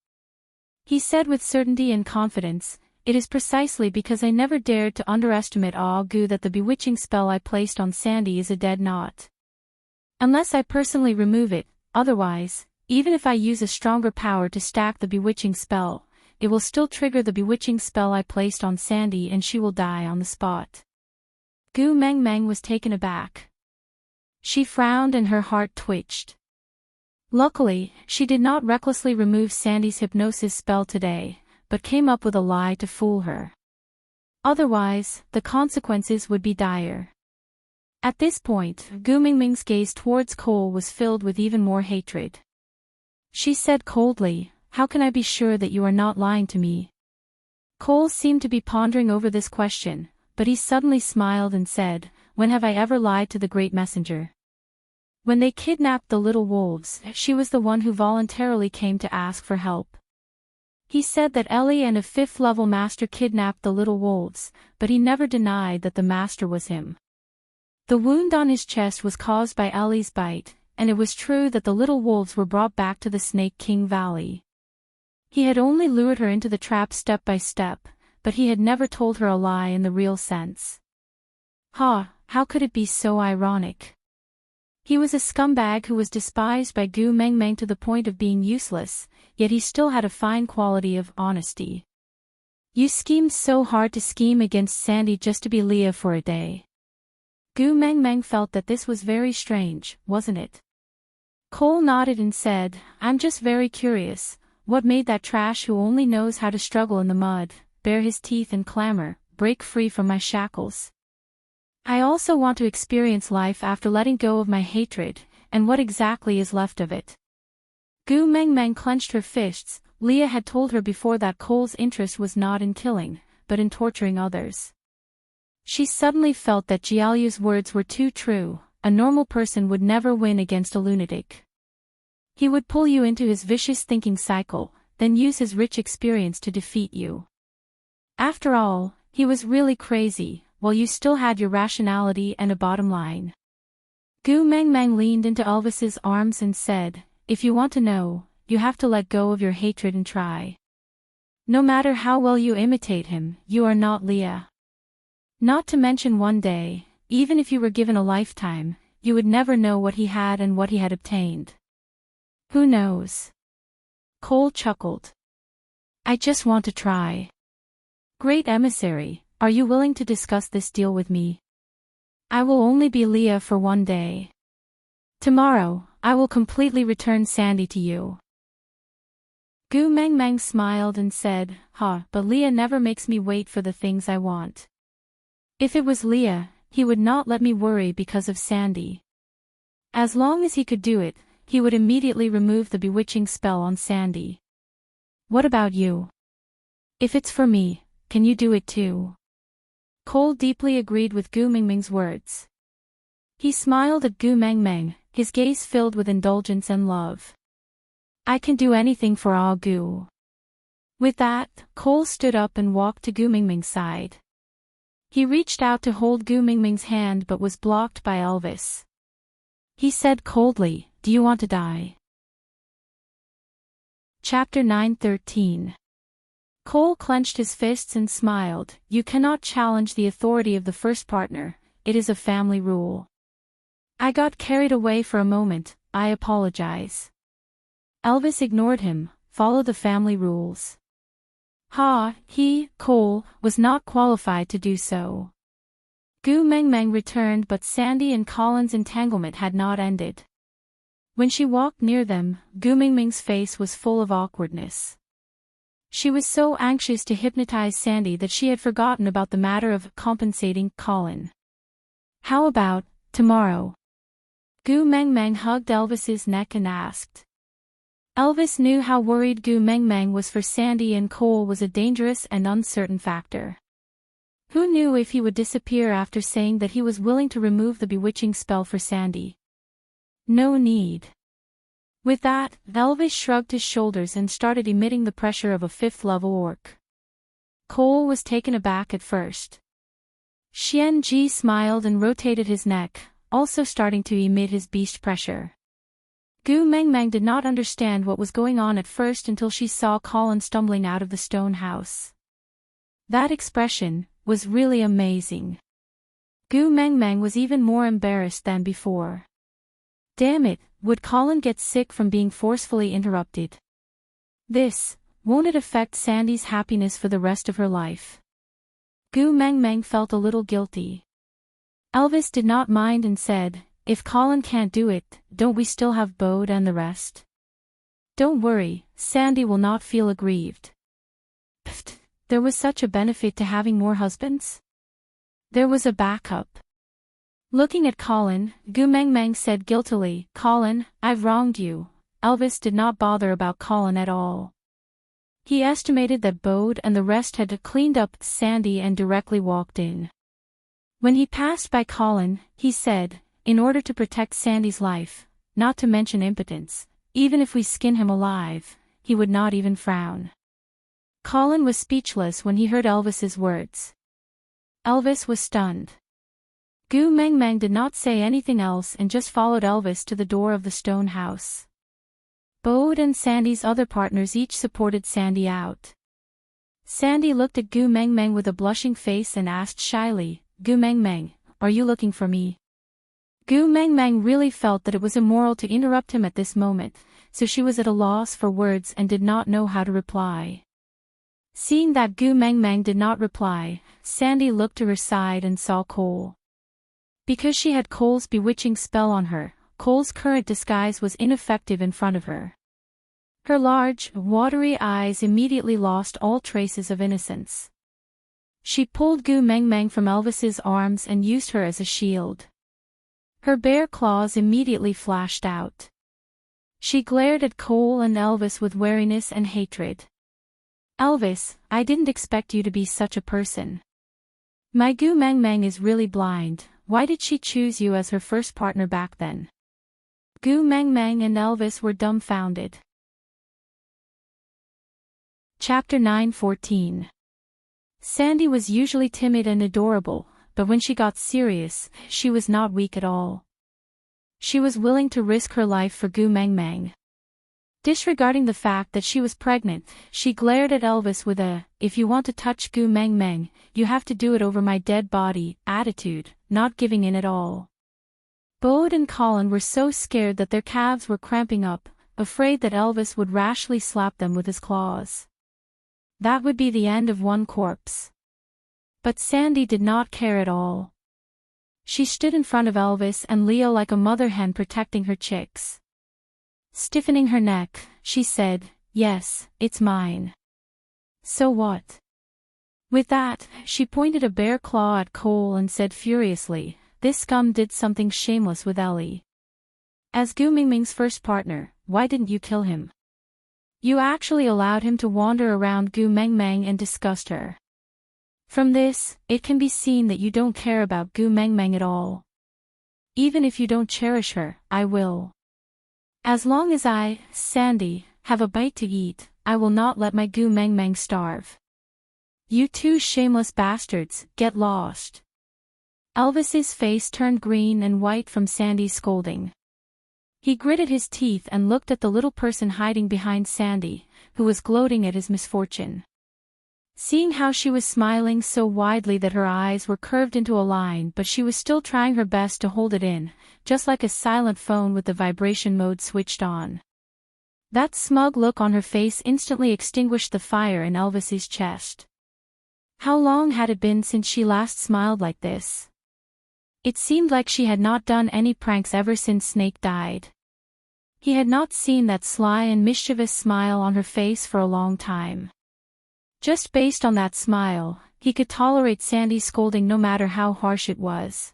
He said with certainty and confidence, it is precisely because I never dared to underestimate Gu that the bewitching spell I placed on Sandy is a dead knot. Unless I personally remove it, otherwise, even if I use a stronger power to stack the bewitching spell, it will still trigger the bewitching spell I placed on Sandy and she will die on the spot. Gu Meng Meng was taken aback. She frowned and her heart twitched. Luckily, she did not recklessly remove Sandy's hypnosis spell today, but came up with a lie to fool her. Otherwise, the consequences would be dire. At this point, Gu Mingming's gaze towards Cole was filled with even more hatred. She said coldly, how can I be sure that you are not lying to me? Cole seemed to be pondering over this question, but he suddenly smiled and said, when have I ever lied to the great messenger? When they kidnapped the little wolves, she was the one who voluntarily came to ask for help. He said that Ellie and a fifth-level master kidnapped the little wolves, but he never denied that the master was him. The wound on his chest was caused by Ellie's bite, and it was true that the little wolves were brought back to the Snake King Valley. He had only lured her into the trap step by step, but he had never told her a lie in the real sense. How could it be so ironic? He was a scumbag who was despised by Gu Meng Meng to the point of being useless, yet he still had a fine quality of honesty. You schemed so hard to scheme against Sandy just to be Leah for a day. Gu Meng Meng felt that this was very strange, wasn't it? Cole nodded and said, I'm just very curious, what made that trash who only knows how to struggle in the mud, bare his teeth and clamor, break free from my shackles? I also want to experience life after letting go of my hatred, and what exactly is left of it. Gu Meng Meng clenched her fists. Leah had told her before that Cole's interest was not in killing, but in torturing others. She suddenly felt that Jiaoyu's words were too true, a normal person would never win against a lunatic. He would pull you into his vicious thinking cycle, then use his rich experience to defeat you. After all, he was really crazy, while you still had your rationality and a bottom line. Gu Meng Meng leaned into Elvis's arms and said, if you want to know, you have to let go of your hatred and try. No matter how well you imitate him, you are not Leah. Not to mention one day, even if you were given a lifetime, you would never know what he had and what he had obtained. Who knows? Cole chuckled. I just want to try. Great emissary, are you willing to discuss this deal with me? I will only be Leah for one day. Tomorrow, I will completely return Sandy to you. Gu Meng Meng smiled and said, but Leah never makes me wait for the things I want. If it was Leah, he would not let me worry because of Sandy. As long as he could do it, he would immediately remove the bewitching spell on Sandy. What about you? If it's for me, can you do it too? Cole deeply agreed with Gu Mingming's words. He smiled at Gu Meng Meng, his gaze filled with indulgence and love. I can do anything for Gu. With that, Cole stood up and walked to Gu Mingming's side. He reached out to hold Gu Mingming's hand but was blocked by Elvis. He said coldly, do you want to die? Chapter 9:13. Cole clenched his fists and smiled, you cannot challenge the authority of the first partner, it is a family rule. I got carried away for a moment, I apologize. Elvis ignored him, follow the family rules. Cole, was not qualified to do so. Gu Meng Meng returned but Sandy and Colin's entanglement had not ended. When she walked near them, Gu Mingming's face was full of awkwardness. She was so anxious to hypnotize Sandy that she had forgotten about the matter of compensating Colin. "How about tomorrow?" Gu Meng Meng hugged Elvis's neck and asked. Elvis knew how worried Gu Meng Meng was for Sandy, and Cole was a dangerous and uncertain factor. Who knew if he would disappear after saying that he was willing to remove the bewitching spell for Sandy? No need. With that, Elvis shrugged his shoulders and started emitting the pressure of a fifth-level orc. Cole was taken aback at first. Xian Ji smiled and rotated his neck, also starting to emit his beast pressure. Gu Meng Meng did not understand what was going on at first until she saw Colin stumbling out of the stone house. That expression was really amazing. Gu Meng Meng was even more embarrassed than before. Damn it, would Colin get sick from being forcefully interrupted? Won't it affect Sandy's happiness for the rest of her life? Gu Meng Meng felt a little guilty. Elvis did not mind and said, "If Colin can't do it, don't we still have Bode and the rest? Don't worry, Sandy will not feel aggrieved." Pfft, there was such a benefit to having more husbands? There was a backup. Looking at Colin, Gu Meng Meng said guiltily, "Colin, I've wronged you." Elvis did not bother about Colin at all. He estimated that Bode and the rest had cleaned up Sandy and directly walked in. When he passed by Colin, he said, "In order to protect Sandy's life, not to mention impotence, even if we skin him alive," he would not even frown. Colin was speechless when he heard Elvis's words. Elvis was stunned. Gu Meng Meng did not say anything else and just followed Elvis to the door of the stone house. Bode and Sandy's other partners each supported Sandy out. Sandy looked at Gu Meng Meng with a blushing face and asked shyly, "Gu Meng Meng, are you looking for me?" Gu Meng Meng really felt that it was immoral to interrupt him at this moment, so she was at a loss for words and did not know how to reply. Seeing that Gu Meng Meng did not reply, Sandy looked to her side and saw Cole. Because she had Cole's bewitching spell on her, Cole's current disguise was ineffective in front of her. Her large, watery eyes immediately lost all traces of innocence. She pulled Gu Meng Meng from Elvis's arms and used her as a shield. Her bare claws immediately flashed out. She glared at Cole and Elvis with wariness and hatred. "Elvis, I didn't expect you to be such a person. My Gu Meng Meng is really blind. Why did she choose you as her first partner back then?" Gu Meng Meng and Elvis were dumbfounded. Chapter 9:14. Sandy was usually timid and adorable, but when she got serious, she was not weak at all. She was willing to risk her life for Gu Meng Meng. Disregarding the fact that she was pregnant, she glared at Elvis with a, "If you want to touch Gu Meng Meng, you have to do it over my dead body," attitude, not giving in at all. Bode and Colin were so scared that their calves were cramping up, afraid that Elvis would rashly slap them with his claws. That would be the end of one corpse. But Sandy did not care at all. She stood in front of Elvis and Leo like a mother hen protecting her chicks. Stiffening her neck, she said, "Yes, it's mine. So what?" With that, she pointed a bare claw at Cole and said furiously, "This scum did something shameless with Ellie. As Gu Meng Meng's first partner, why didn't you kill him? You actually allowed him to wander around Gu Meng Meng and disgust her. From this, it can be seen that you don't care about Gu Meng Meng at all. Even if you don't cherish her, I will. As long as I, Sandy, have a bite to eat, I will not let my Gu Meng Meng starve. You two shameless bastards, get lost." Elvis's face turned green and white from Sandy's scolding. He gritted his teeth and looked at the little person hiding behind Sandy, who was gloating at his misfortune. Seeing how she was smiling so widely that her eyes were curved into a line, but she was still trying her best to hold it in, just like a silent phone with the vibration mode switched on. That smug look on her face instantly extinguished the fire in Elvis's chest. How long had it been since she last smiled like this? It seemed like she had not done any pranks ever since Snake died. He had not seen that sly and mischievous smile on her face for a long time. Just based on that smile, he could tolerate Sandy's scolding no matter how harsh it was.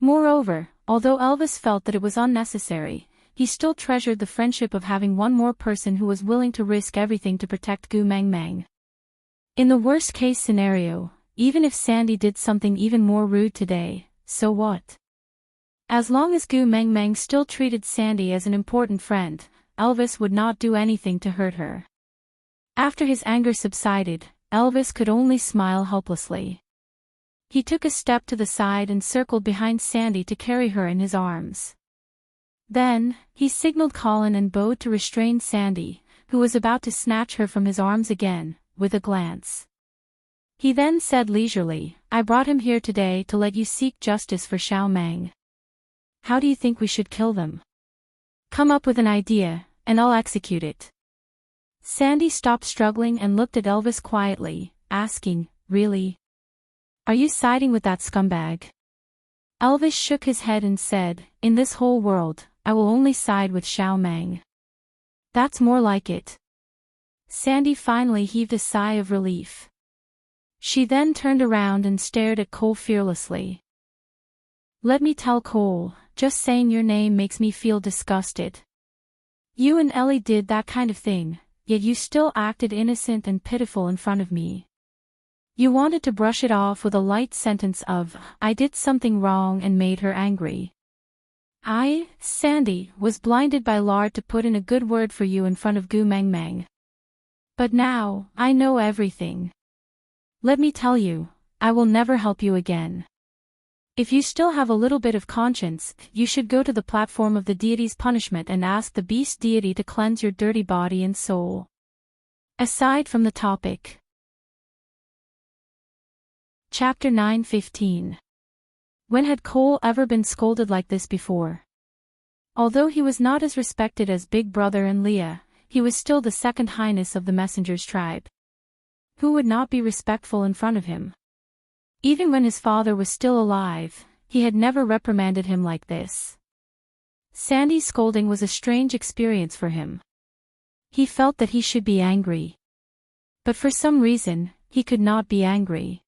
Moreover, although Elvis felt that it was unnecessary, he still treasured the friendship of having one more person who was willing to risk everything to protect Gu Mang Mang. In the worst-case scenario, even if Sandy did something even more rude today, so what? As long as Gu Mang Mang still treated Sandy as an important friend, Elvis would not do anything to hurt her. After his anger subsided, Elvis could only smile helplessly. He took a step to the side and circled behind Sandy to carry her in his arms. Then, he signaled Colin and bowed to restrain Sandy, who was about to snatch her from his arms again, with a glance. He then said leisurely, "I brought him here today to let you seek justice for Xiao Mang. How do you think we should kill them? Come up with an idea, and I'll execute it." Sandy stopped struggling and looked at Elvis quietly, asking, "Really? Are you siding with that scumbag?" Elvis shook his head and said, "In this whole world, I will only side with Xiao Mang." "That's more like it." Sandy finally heaved a sigh of relief. She then turned around and stared at Cole fearlessly. "Let me tell Cole, just saying your name makes me feel disgusted. You and Ellie did that kind of thing, yet you still acted innocent and pitiful in front of me. You wanted to brush it off with a light sentence of, 'I did something wrong,' and made her angry. I, Sandy, was blinded by lard to put in a good word for you in front of Gu Mang Mang. But now, I know everything. Let me tell you, I will never help you again. If you still have a little bit of conscience, you should go to the platform of the deity's punishment and ask the beast deity to cleanse your dirty body and soul." Aside from the topic. Chapter 9:15. When had Cole ever been scolded like this before? Although he was not as respected as Big Brother and Leah, he was still the second highness of the Messenger's tribe. Who would not be respectful in front of him? Even when his father was still alive, he had never reprimanded him like this. Sandy's scolding was a strange experience for him. He felt that he should be angry. But for some reason, he could not be angry.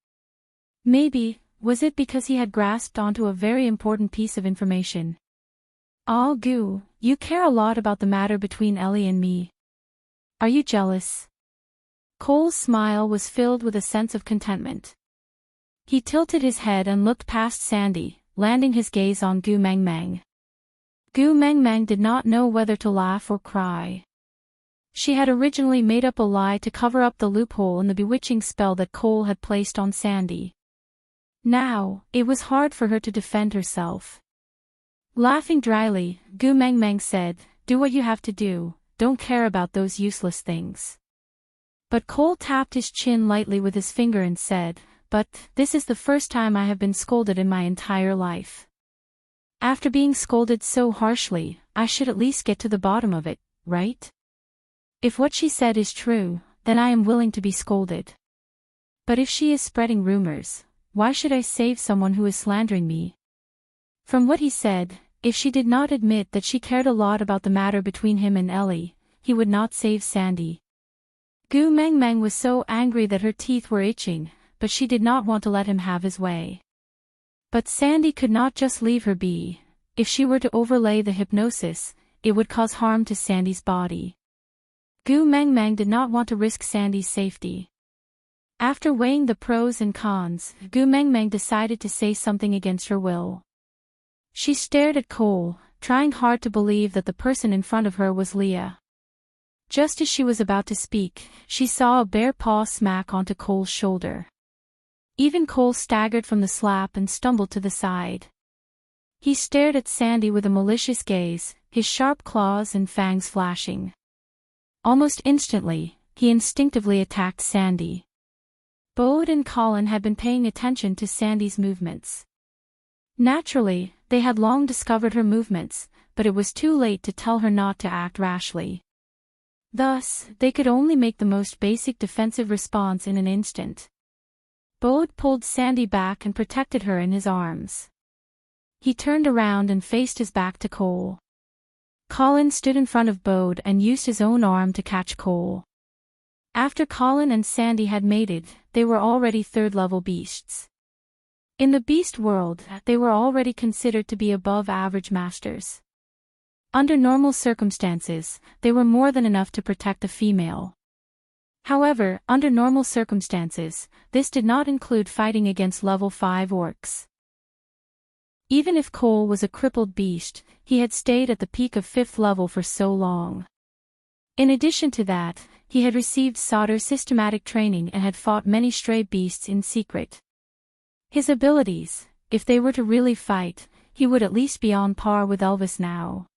Maybe, was it because he had grasped onto a very important piece of information? "Ah, Gu, you care a lot about the matter between Ellie and me. Are you jealous?" Cole's smile was filled with a sense of contentment. He tilted his head and looked past Sandy, landing his gaze on Gu Mang Mang. Gu Mang Mang did not know whether to laugh or cry. She had originally made up a lie to cover up the loophole in the bewitching spell that Cole had placed on Sandy. Now, it was hard for her to defend herself. Laughing dryly, Gu Mang Mang said, "Do what you have to do, don't care about those useless things." But Cole tapped his chin lightly with his finger and said, "But, this is the first time I have been scolded in my entire life. After being scolded so harshly, I should at least get to the bottom of it, right? If what she said is true, then I am willing to be scolded. But if she is spreading rumors, why should I save someone who is slandering me?" From what he said, if she did not admit that she cared a lot about the matter between him and Ellie, he would not save Sandy. Gu Mang Mang was so angry that her teeth were itching, but she did not want to let him have his way. But Sandy could not just leave her be. If she were to overlay the hypnosis, it would cause harm to Sandy's body. Gu Mang Mang did not want to risk Sandy's safety. After weighing the pros and cons, Gu Mang Mang decided to say something against her will. She stared at Cole, trying hard to believe that the person in front of her was Leah. Just as she was about to speak, she saw a bare paw smack onto Cole's shoulder. Even Cole staggered from the slap and stumbled to the side. He stared at Sandy with a malicious gaze, his sharp claws and fangs flashing. Almost instantly, he instinctively attacked Sandy. Bode and Colin had been paying attention to Sandy's movements. Naturally, they had long discovered her movements, but it was too late to tell her not to act rashly. Thus, they could only make the most basic defensive response in an instant. Bode pulled Sandy back and protected her in his arms. He turned around and faced his back to Cole. Colin stood in front of Bode and used his own arm to catch Cole. After Colin and Sandy had mated, they were already third-level beasts. In the beast world, they were already considered to be above-average masters. Under normal circumstances, they were more than enough to protect a female. However, under normal circumstances, this did not include fighting against level 5 orcs. Even if Cole was a crippled beast, he had stayed at the peak of 5th level for so long. In addition to that, he had received solder systematic training and had fought many stray beasts in secret. His abilities, if they were to really fight, he would at least be on par with Elvis now.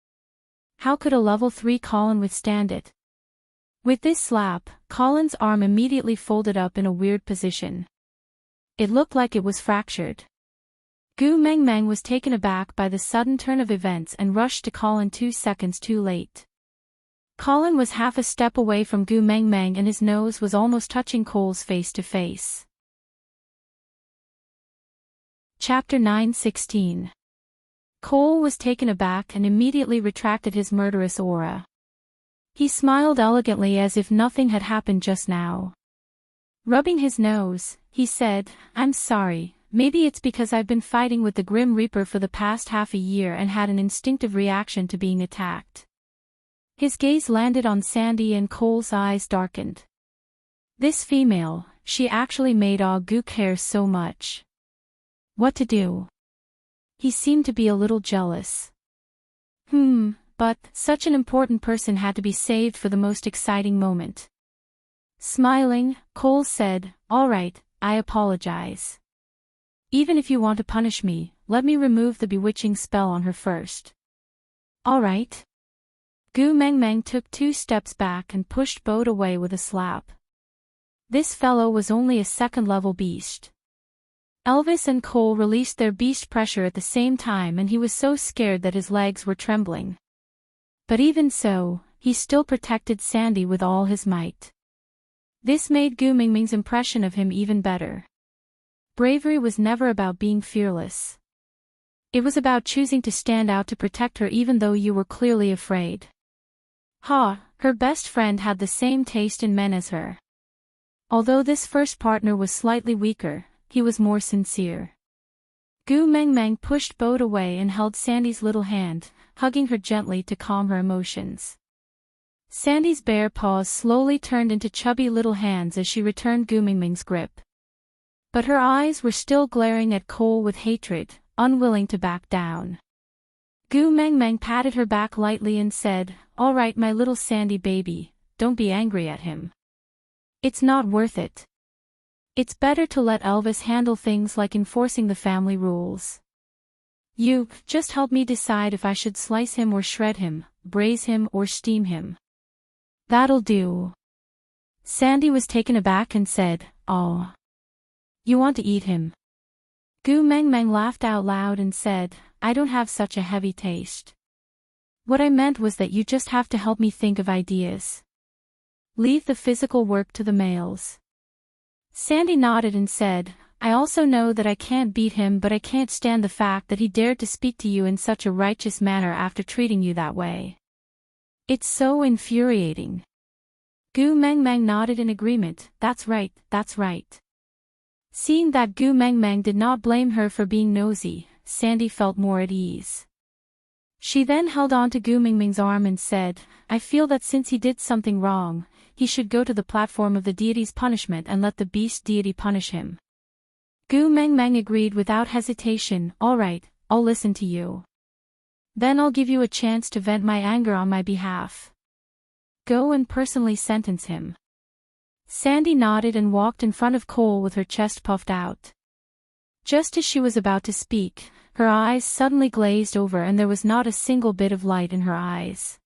How could a level 3 Colin withstand it? With this slap, Colin's arm immediately folded up in a weird position. It looked like it was fractured. Gu Meng Meng was taken aback by the sudden turn of events and rushed to Colin 2 seconds too late. Colin was half a step away from Gu Meng Meng and his nose was almost touching Cole's face to face. Chapter 9:16. Cole was taken aback and immediately retracted his murderous aura. He smiled elegantly as if nothing had happened just now. Rubbing his nose, he said, "I'm sorry, maybe it's because I've been fighting with the Grim Reaper for the past half a year and had an instinctive reaction to being attacked." His gaze landed on Sandy and Cole's eyes darkened. This female, she actually made Gu care so much. What to do? He seemed to be a little jealous. But such an important person had to be saved for the most exciting moment. Smiling, Cole said, "All right, I apologize. Even if you want to punish me, let me remove the bewitching spell on her first." "All right." Gu Meng Meng took 2 steps back and pushed Bode away with a slap. This fellow was only a 2nd-level beast. Elvis and Cole released their beast pressure at the same time and he was so scared that his legs were trembling. But even so, he still protected Sandy with all his might. This made Gu Meng Meng's impression of him even better. Bravery was never about being fearless. It was about choosing to stand out to protect her even though you were clearly afraid. Her best friend had the same taste in men as her. Although this first partner was slightly weaker, he was more sincere. Gu Meng Meng pushed Bode away and held Sandy's little hand, hugging her gently to calm her emotions. Sandy's bare paws slowly turned into chubby little hands as she returned Gu Meng Meng's grip. But her eyes were still glaring at Cole with hatred, unwilling to back down. Gu Meng Meng patted her back lightly and said, "All right, my little Sandy baby, don't be angry at him. It's not worth it. It's better to let Elvis handle things like enforcing the family rules. You just help me decide if I should slice him or shred him, braise him or steam him." "That'll do." Sandy was taken aback and said, "Oh. You want to eat him?" Gu Meng Meng laughed out loud and said, "I don't have such a heavy taste. What I meant was that you just have to help me think of ideas. Leave the physical work to the males." Sandy nodded and said, "I also know that I can't beat him, but I can't stand the fact that he dared to speak to you in such a righteous manner after treating you that way. It's so infuriating." Gu Meng Meng nodded in agreement. That's right, that's right." Seeing that Gu Meng Meng did not blame her for being nosy, Sandy felt more at ease. She then held on to Gu Meng Meng's arm and said, "I feel that since he did something wrong, he should go to the platform of the deity's punishment and let the beast deity punish him." Gu Meng Meng agreed without hesitation. "All right, I'll listen to you. Then I'll give you a chance to vent my anger on my behalf. Go and personally sentence him." Sandy nodded and walked in front of Cole with her chest puffed out. Just as she was about to speak, her eyes suddenly glazed over and there was not a single bit of light in her eyes.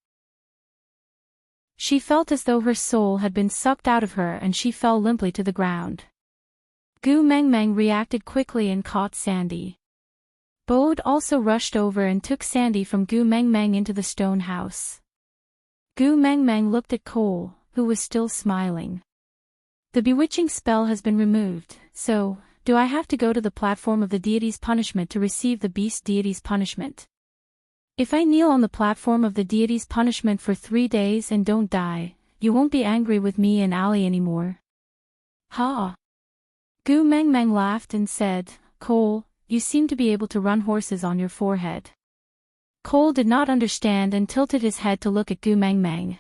She felt as though her soul had been sucked out of her and she fell limply to the ground. Gu Meng Meng reacted quickly and caught Sandy. Bode also rushed over and took Sandy from Gu Meng Meng into the stone house. Gu Meng Meng looked at Cole, who was still smiling. "The bewitching spell has been removed, so, do I have to go to the platform of the deity's punishment to receive the beast deity's punishment? If I kneel on the platform of the deity's punishment for 3 days and don't die, you won't be angry with me and Ali anymore. Ha! Gu Mengmeng laughed and said, Cole, you seem to be able to run horses on your forehead. Cole did not understand and tilted his head to look at Gu Mengmeng.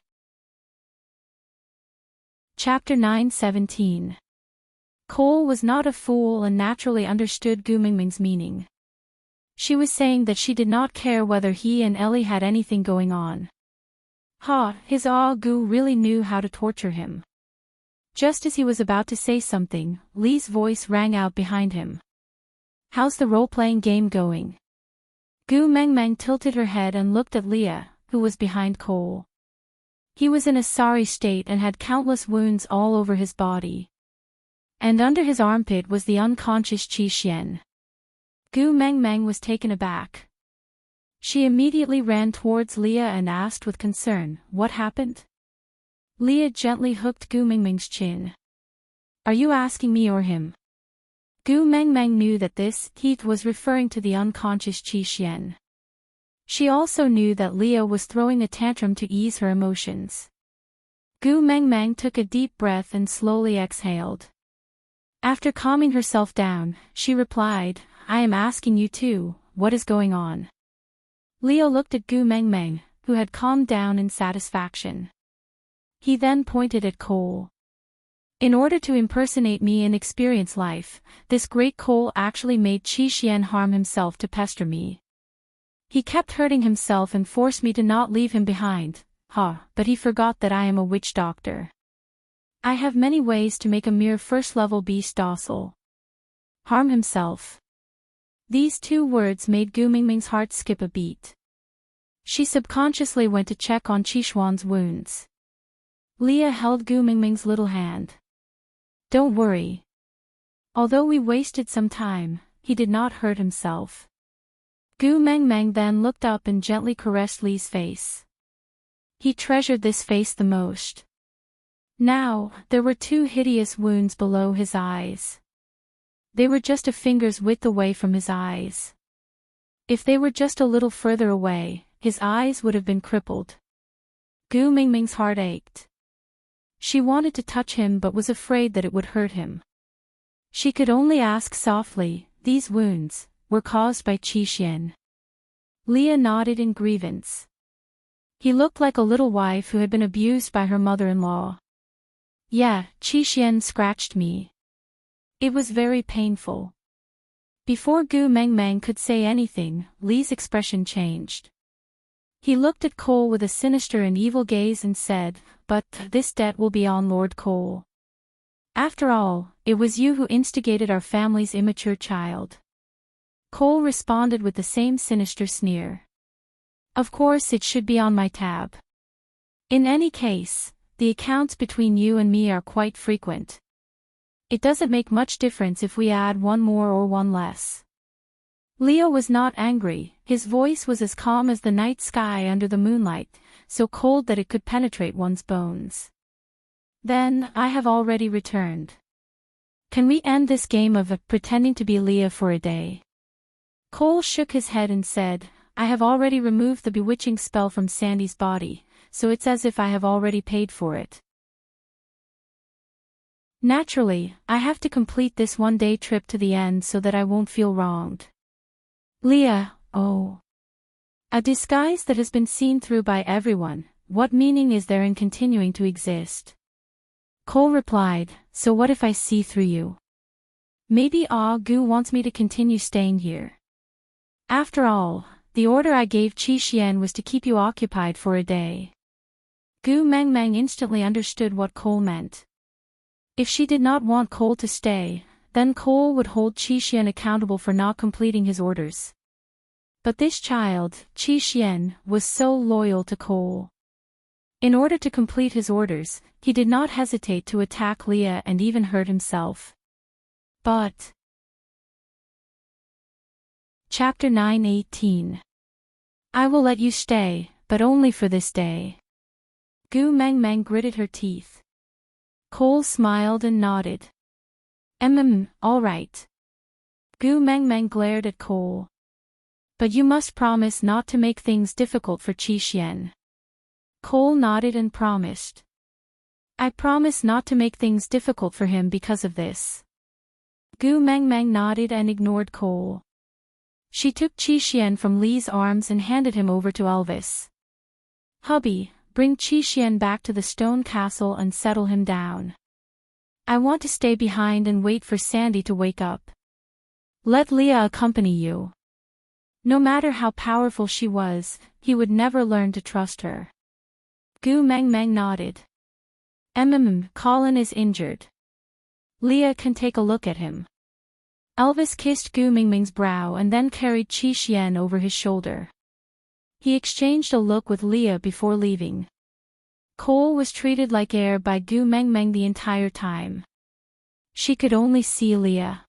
Chapter 9:17. Cole was not a fool and naturally understood Gu Mengmeng's meaning. She was saying that she did not care whether he and Ellie had anything going on. His Gu really knew how to torture him. Just as he was about to say something, Lee's voice rang out behind him. How's the role-playing game going? Gu Mengmeng tilted her head and looked at Leah, who was behind Cole. He was in a sorry state and had countless wounds all over his body. And under his armpit was the unconscious Qi Xian. Gu Mengmeng was taken aback. She immediately ran towards Leah and asked with concern, what happened? Leah gently hooked Gu Mengmeng's chin. Are you asking me or him? Gu Mengmeng knew that this heat was referring to the unconscious Qi Xian. She also knew that Leah was throwing a tantrum to ease her emotions. Gu Mengmeng took a deep breath and slowly exhaled. After calming herself down, she replied, I am asking you too, what is going on? Leah looked at Gu Mengmeng, who had calmed down in satisfaction. He then pointed at Cole. In order to impersonate me and experience life, this great Cole actually made Qi Xian harm himself to pester me. He kept hurting himself and forced me to not leave him behind, but he forgot that I am a witch doctor. I have many ways to make a mere first-level beast docile. Harm himself. These two words made Gu Mengmeng's heart skip a beat. She subconsciously went to check on Qi Xuan's wounds. Leah held Gu Mengmeng's little hand. Don't worry. Although we wasted some time, he did not hurt himself. Gu Mengmeng then looked up and gently caressed Li's face. He treasured this face the most. Now, there were two hideous wounds below his eyes. They were just a finger's width away from his eyes. If they were just a little further away, his eyes would have been crippled. Gu Mengmeng's heart ached. She wanted to touch him but was afraid that it would hurt him. She could only ask softly, these wounds were caused by Qi Xian. Leah nodded in grievance. He looked like a little wife who had been abused by her mother-in-law. Yeah, Qi Xian scratched me. It was very painful. Before Gu Mengmeng could say anything, Li's expression changed. He looked at Cole with a sinister and evil gaze and said, but this debt will be on Lord Cole. After all, it was you who instigated our family's immature child. Cole responded with the same sinister sneer. Of course it should be on my tab. In any case, the accounts between you and me are quite frequent. It doesn't make much difference if we add one more or one less. Leo was not angry, his voice was as calm as the night sky under the moonlight, so cold that it could penetrate one's bones. Then, I have already returned. Can we end this game of pretending to be Leah for a day? Cole shook his head and said, I have already removed the bewitching spell from Sandy's body, so it's as if I have already paid for it. Naturally, I have to complete this one-day trip to the end so that I won't feel wronged. Leah, oh. A disguise that has been seen through by everyone, what meaning is there in continuing to exist? Cole replied, so what if I see through you? Maybe Gu wants me to continue staying here. After all, the order I gave Qi Xian was to keep you occupied for a day. Gu Mengmeng instantly understood what Cole meant. If she did not want Cole to stay, then Cole would hold Qi Xian accountable for not completing his orders. But this child, Qi Xian, was so loyal to Cole. In order to complete his orders, he did not hesitate to attack Leah and even hurt himself. But Chapter 9:18. I will let you stay, but only for this day. Gu Mengmeng gritted her teeth. Cole smiled and nodded. All right. Gu Mengmeng glared at Cole. But you must promise not to make things difficult for Qi Xian. Cole nodded and promised. I promise not to make things difficult for him because of this. Gu Mengmeng nodded and ignored Cole. She took Qi from Li's arms and handed him over to Elvis. Hubby, bring Qi back to the stone castle and settle him down. I want to stay behind and wait for Sandy to wake up. Let Leah accompany you. No matter how powerful she was, he would never learn to trust her. Gu Mengmeng nodded. Colin is injured. Leah can take a look at him. Elvis kissed Gu Mingming's brow and then carried Qi over his shoulder. He exchanged a look with Leah before leaving. Cole was treated like air by Gu Mengmeng the entire time. She could only see Leah.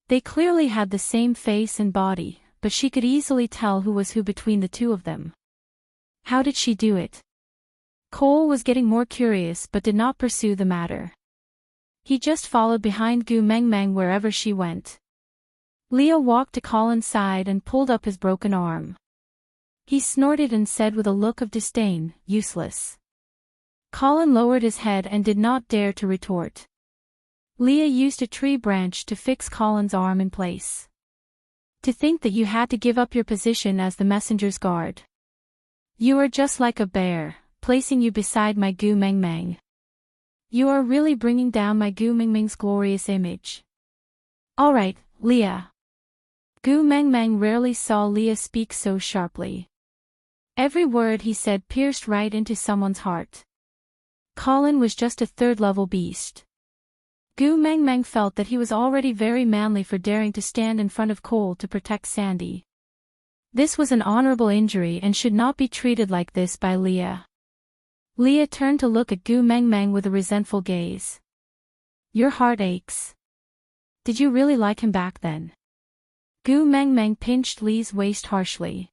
They clearly had the same face and body, but she could easily tell who was who between the two of them. How did she do it? Cole was getting more curious but did not pursue the matter. He just followed behind Gu Mengmeng wherever she went. Leah walked to Colin's side and pulled up his broken arm. He snorted and said with a look of disdain, "Useless." Colin lowered his head and did not dare to retort. Leah used a tree branch to fix Colin's arm in place. To think that you had to give up your position as the messenger's guard. You are just like a bear, placing you beside my Gu Mengmeng. You are really bringing down my Gu Mengmeng's glorious image. All right, Leah. Gu Mengmeng rarely saw Leah speak so sharply. Every word he said pierced right into someone's heart. Colin was just a third-level beast. Gu Mengmeng felt that he was already very manly for daring to stand in front of Cole to protect Sandy. This was an honorable injury and should not be treated like this by Leah. Leah turned to look at Gu Mengmeng with a resentful gaze. Your heart aches. Did you really like him back then? Gu Mengmeng pinched Li's waist harshly.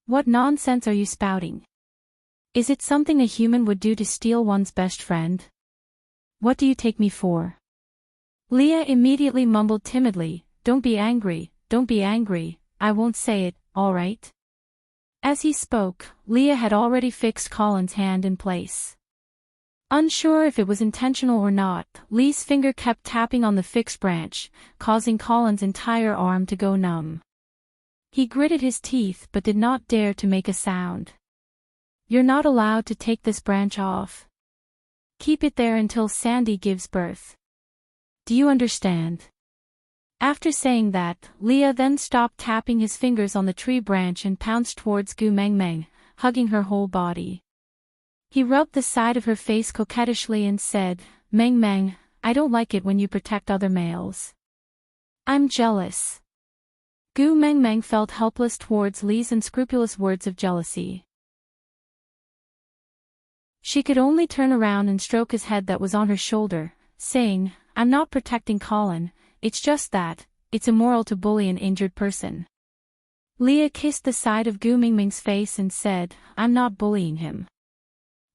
What nonsense are you spouting? Is it something a human would do to steal one's best friend? What do you take me for? Leah immediately mumbled timidly, don't be angry, I won't say it, all right? As he spoke, Leah had already fixed Colin's hand in place. Unsure if it was intentional or not, Li's finger kept tapping on the fixed branch, causing Colin's entire arm to go numb. He gritted his teeth but did not dare to make a sound. You're not allowed to take this branch off. Keep it there until Sandy gives birth. Do you understand? After saying that, Leah then stopped tapping his fingers on the tree branch and pounced towards Gu Mengmeng, hugging her whole body. He rubbed the side of her face coquettishly and said, Mengmeng, I don't like it when you protect other males. I'm jealous. Gu Mengmeng felt helpless towards Li's unscrupulous words of jealousy. She could only turn around and stroke his head that was on her shoulder, saying, I'm not protecting Colin, it's just that, it's immoral to bully an injured person. Leah kissed the side of Gu Mengmeng's face and said, I'm not bullying him.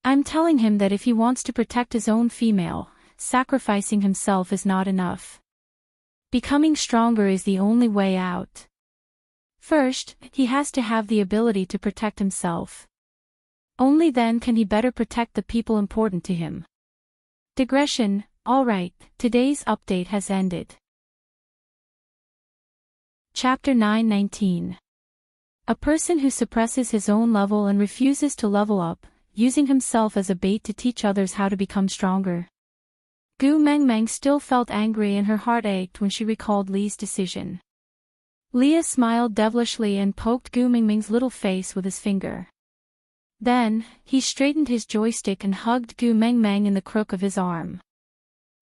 I'm telling him that if he wants to protect his own female, sacrificing himself is not enough. Becoming stronger is the only way out. First, he has to have the ability to protect himself. Only then can he better protect the people important to him. Digression, alright, today's update has ended. Chapter 9:19. A person who suppresses his own level and refuses to level up, using himself as a bait to teach others how to become stronger. Gu Mengmeng still felt angry and her heart ached when she recalled Li's decision. Leah smiled devilishly and poked Gu Mengmeng's little face with his finger. Then, he straightened his joystick and hugged Gu Mengmeng in the crook of his arm.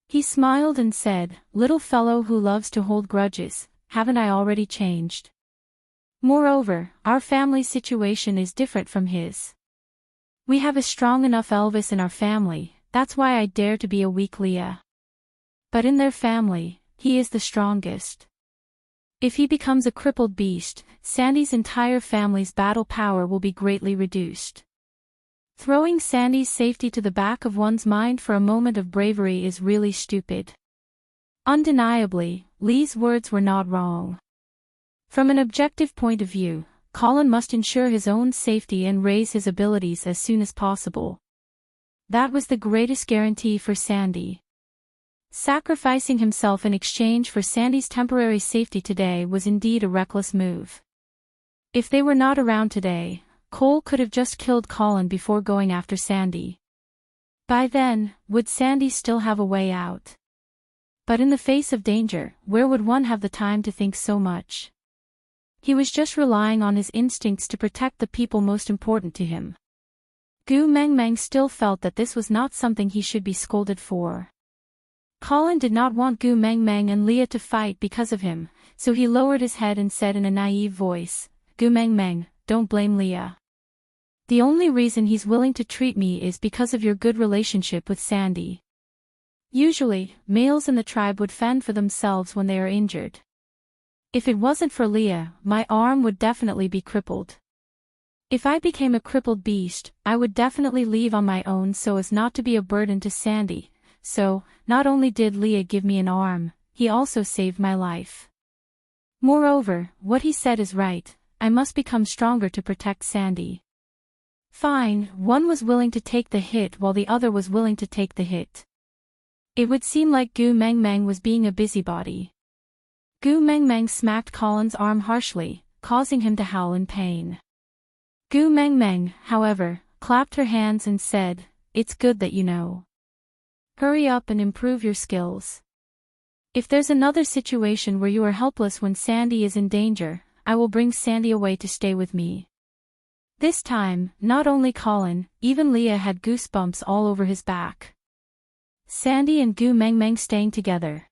He smiled and said, little fellow who loves to hold grudges, haven't I already changed? Moreover, our family situation is different from his. We have a strong enough Elvis in our family, that's why I dare to be a weak Leah. But in their family, he is the strongest. If he becomes a crippled beast, Sandy's entire family's battle power will be greatly reduced. Throwing Sandy's safety to the back of one's mind for a moment of bravery is really stupid. Undeniably, Li's words were not wrong. From an objective point of view, Colin must ensure his own safety and raise his abilities as soon as possible. That was the greatest guarantee for Sandy. Sacrificing himself in exchange for Sandy's temporary safety today was indeed a reckless move. If they were not around today, Cole could have just killed Colin before going after Sandy. By then, would Sandy still have a way out? But in the face of danger, where would one have the time to think so much? He was just relying on his instincts to protect the people most important to him. Gu Mengmeng still felt that this was not something he should be scolded for. Colin did not want Gu Mengmeng and Leah to fight because of him, so he lowered his head and said in a naive voice, "Gu Mengmeng, don't blame Leah. The only reason he's willing to treat me is because of your good relationship with Sandy." Usually, males in the tribe would fend for themselves when they are injured. If it wasn't for Leah, my arm would definitely be crippled. If I became a crippled beast, I would definitely leave on my own so as not to be a burden to Sandy. So, not only did Leah give me an arm, he also saved my life. Moreover, what he said is right, I must become stronger to protect Sandy. Fine, one was willing to take the hit while the other was willing to take the hit. It would seem like Gu Mengmeng was being a busybody. Gu Mengmeng smacked Colin's arm harshly, causing him to howl in pain. Gu Mengmeng, however, clapped her hands and said, "It's good that you know. Hurry up and improve your skills. If there's another situation where you are helpless when Sandy is in danger, I will bring Sandy away to stay with me." This time, not only Colin, even Leah had goosebumps all over his back. Sandy and Gu Mengmeng staying together.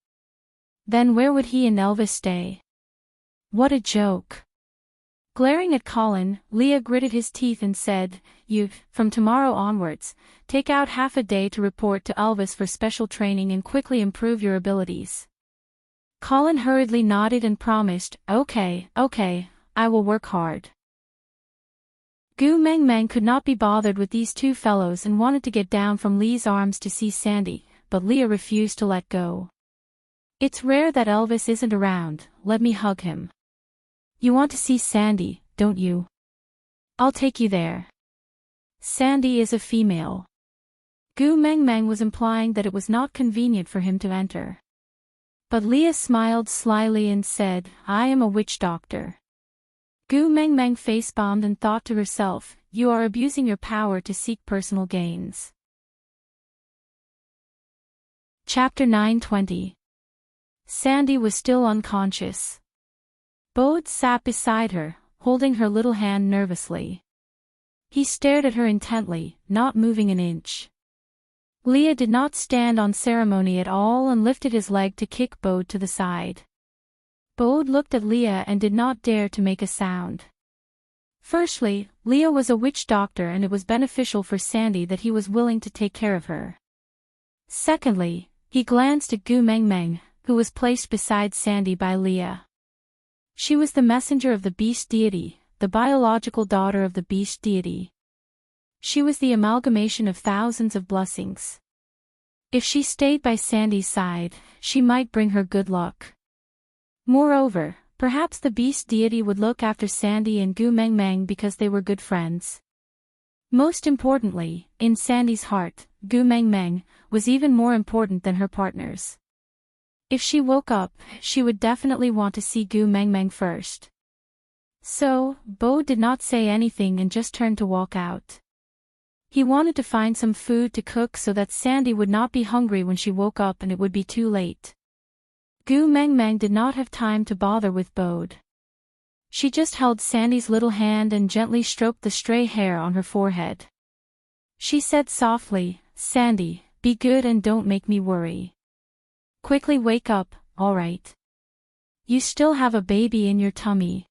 Then where would he and Elvis stay? What a joke. Glaring at Colin, Leah gritted his teeth and said, "You, from tomorrow onwards, take out half a day to report to Elvis for special training and quickly improve your abilities." Colin hurriedly nodded and promised, Okay, I will work hard." Gu Mengmeng could not be bothered with these two fellows and wanted to get down from Lee's arms to see Sandy, but Leah refused to let go. "It's rare that Elvis isn't around, let me hug him." "You want to see Sandy, don't you? I'll take you there." Sandy is a female. Gu Mengmeng was implying that it was not convenient for him to enter. But Leah smiled slyly and said, "I am a witch doctor." Gu Mengmeng face-bombed and thought to herself, "You are abusing your power to seek personal gains." Chapter 9:20. Sandy was still unconscious. Bode sat beside her, holding her little hand nervously. He stared at her intently, not moving an inch. Leah did not stand on ceremony at all and lifted his leg to kick Bode to the side. Bode looked at Leah and did not dare to make a sound. Firstly, Leah was a witch doctor and it was beneficial for Sandy that he was willing to take care of her. Secondly, he glanced at Gu Mengmeng, who was placed beside Sandy by Leah. She was the messenger of the beast deity, the biological daughter of the beast deity. She was the amalgamation of thousands of blessings. If she stayed by Sandy's side, she might bring her good luck. Moreover, perhaps the beast deity would look after Sandy and Gu Mengmeng because they were good friends. Most importantly, in Sandy's heart, Gu Mengmeng was even more important than her partners. If she woke up, she would definitely want to see Gu Mengmeng first. So, Bode did not say anything and just turned to walk out. He wanted to find some food to cook so that Sandy would not be hungry when she woke up and it would be too late. Gu Mengmeng did not have time to bother with Bode. She just held Sandy's little hand and gently stroked the stray hair on her forehead. She said softly, "Sandy, be good and don't make me worry. Quickly wake up, alright? You still have a baby in your tummy.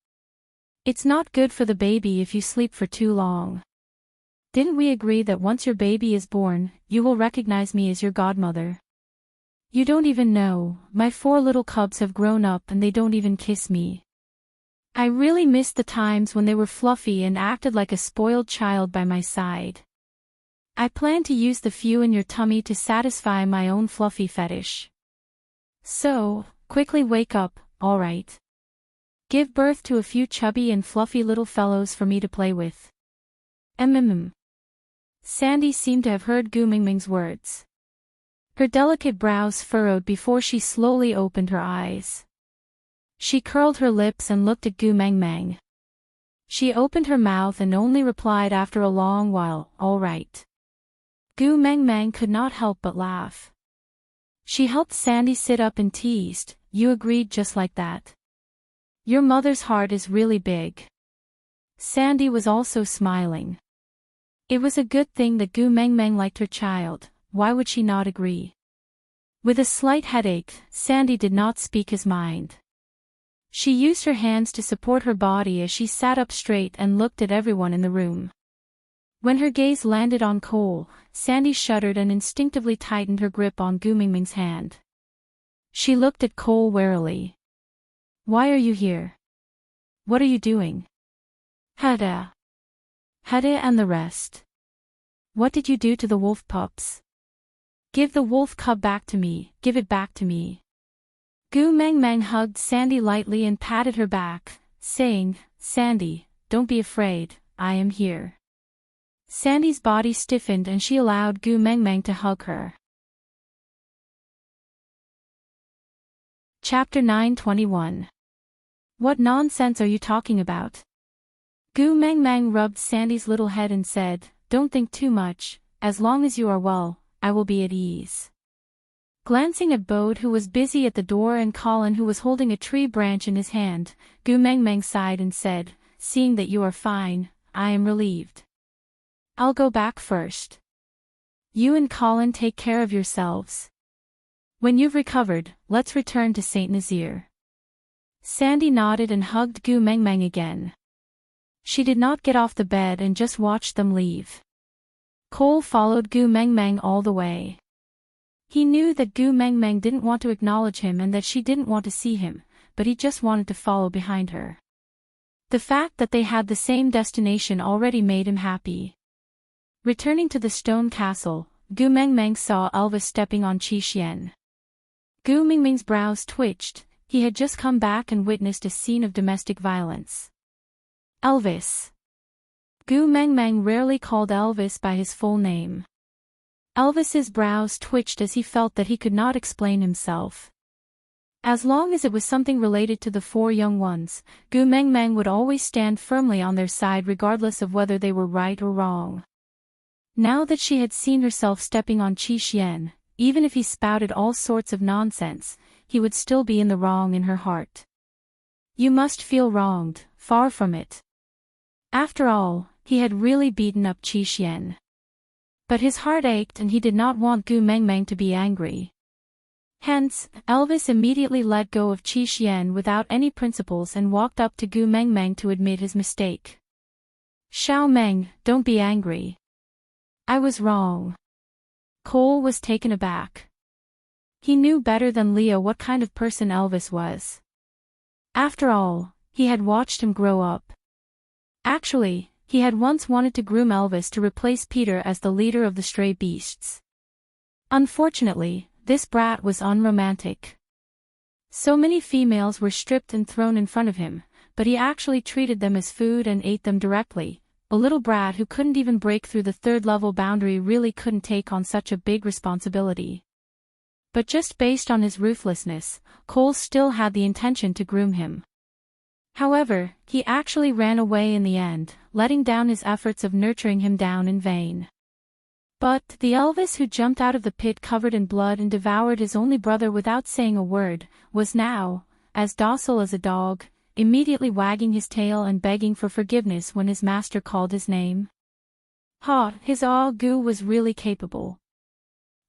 It's not good for the baby if you sleep for too long. Didn't we agree that once your baby is born, you will recognize me as your godmother? You don't even know, my 4 little cubs have grown up and they don't even kiss me. I really miss the times when they were fluffy and acted like a spoiled child by my side. I plan to use the few in your tummy to satisfy my own fluffy fetish. So, quickly wake up, alright? Give birth to a few chubby and fluffy little fellows for me to play with. Sandy seemed to have heard Gu Mingming's words. Her delicate brows furrowed before she slowly opened her eyes. She curled her lips and looked at Gu Mengmeng. She opened her mouth and only replied after a long while, "All right." Gu Mengmeng could not help but laugh. She helped Sandy sit up and teased, "You agreed just like that. Your mother's heart is really big." Sandy was also smiling. It was a good thing that Gu Mengmeng liked her child. Why would she not agree? With a slight headache, Sandy did not speak his mind. She used her hands to support her body as she sat up straight and looked at everyone in the room. When her gaze landed on Cole, Sandy shuddered and instinctively tightened her grip on Gu Mingming's hand. She looked at Cole warily. "Why are you here? What are you doing?" "Hada. Hada and the rest. What did you do to the wolf pups?" "Give the wolf cub back to me, give it back to me." Gu Mengmeng hugged Sandy lightly and patted her back, saying, "Sandy, don't be afraid, I am here." Sandy's body stiffened and she allowed Gu Mengmeng to hug her. Chapter 921. What nonsense are you talking about? Gu Mengmeng rubbed Sandy's little head and said, "Don't think too much, as long as you are well, I will be at ease." Glancing at Bode who was busy at the door and Colin who was holding a tree branch in his hand, Gu Mengmeng sighed and said, "Seeing that you are fine, I am relieved. I'll go back first. You and Colin take care of yourselves. When you've recovered, let's return to St. Nazaire." Sandy nodded and hugged Gu Mengmeng again. She did not get off the bed and just watched them leave. Cole followed Gu Mengmeng all the way. He knew that Gu Mengmeng didn't want to acknowledge him and that she didn't want to see him, but he just wanted to follow behind her. The fact that they had the same destination already made him happy. Returning to the stone castle, Gu Mengmeng saw Elvis stepping on Qi Xian. Gu Mingming's brows twitched. He had just come back and witnessed a scene of domestic violence. Elvis. Gu Mengmeng rarely called Elvis by his full name. Elvis's brows twitched as he felt that he could not explain himself. As long as it was something related to the four young ones, Gu Mengmeng would always stand firmly on their side regardless of whether they were right or wrong. Now that she had seen herself stepping on Qi Xian, even if he spouted all sorts of nonsense, he would still be in the wrong in her heart. You must feel wronged, far from it. After all, he had really beaten up Qi Xian. But his heart ached and he did not want Gu Mengmeng to be angry. Hence, Elvis immediately let go of Qi Xian without any principles and walked up to Gu Mengmeng to admit his mistake. "Xiao Meng, don't be angry. I was wrong." Cole was taken aback. He knew better than Leah what kind of person Elvis was. After all, he had watched him grow up. Actually, he had once wanted to groom Elvis to replace Peter as the leader of the stray beasts. Unfortunately, this brat was unromantic. So many females were stripped and thrown in front of him, but he actually treated them as food and ate them directly. A little brat who couldn't even break through the third-level boundary really couldn't take on such a big responsibility. But just based on his ruthlessness, Cole still had the intention to groom him. However, he actually ran away in the end, letting down his efforts of nurturing him down in vain. But the Elvis who jumped out of the pit covered in blood and devoured his only brother without saying a word, was now, as docile as a dog, immediately wagging his tail and begging for forgiveness when his master called his name. His Gu was really capable.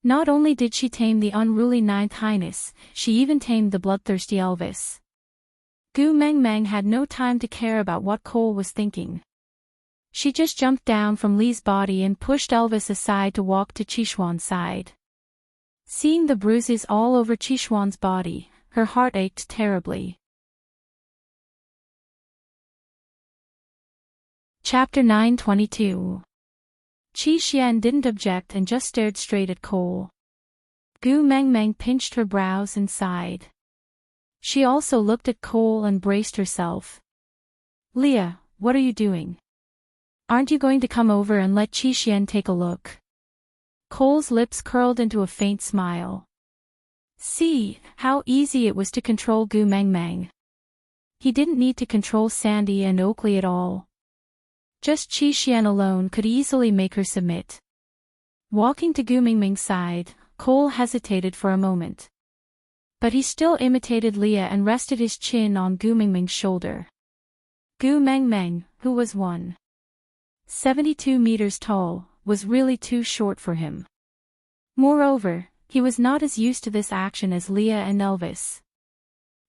Not only did she tame the unruly Ninth Highness, she even tamed the bloodthirsty Elvis. Gu Mengmeng had no time to care about what Cole was thinking. She just jumped down from Li's body and pushed Elvis aside to walk to Qishuan's side. Seeing the bruises all over Qishuan's body, her heart ached terribly. Chapter 922. Qi Xian didn't object and just stared straight at Cole. Gu Mengmeng pinched her brows and sighed. She also looked at Cole and braced herself. "Leah, what are you doing? Aren't you going to come over and let Qi Xian take a look? Cole's lips curled into a faint smile. See how easy it was to control Gu Mengmeng. He didn't need to control Sandy and Oakley at all. Just Qi Xian alone could easily make her submit. Walking to Gu Mengmeng's side, Cole hesitated for a moment. But he still imitated Leah and rested his chin on Gu Mengmeng's shoulder. Gu Mengmeng, who was 1.72 meters tall, was really too short for him. Moreover, he was not as used to this action as Leah and Elvis.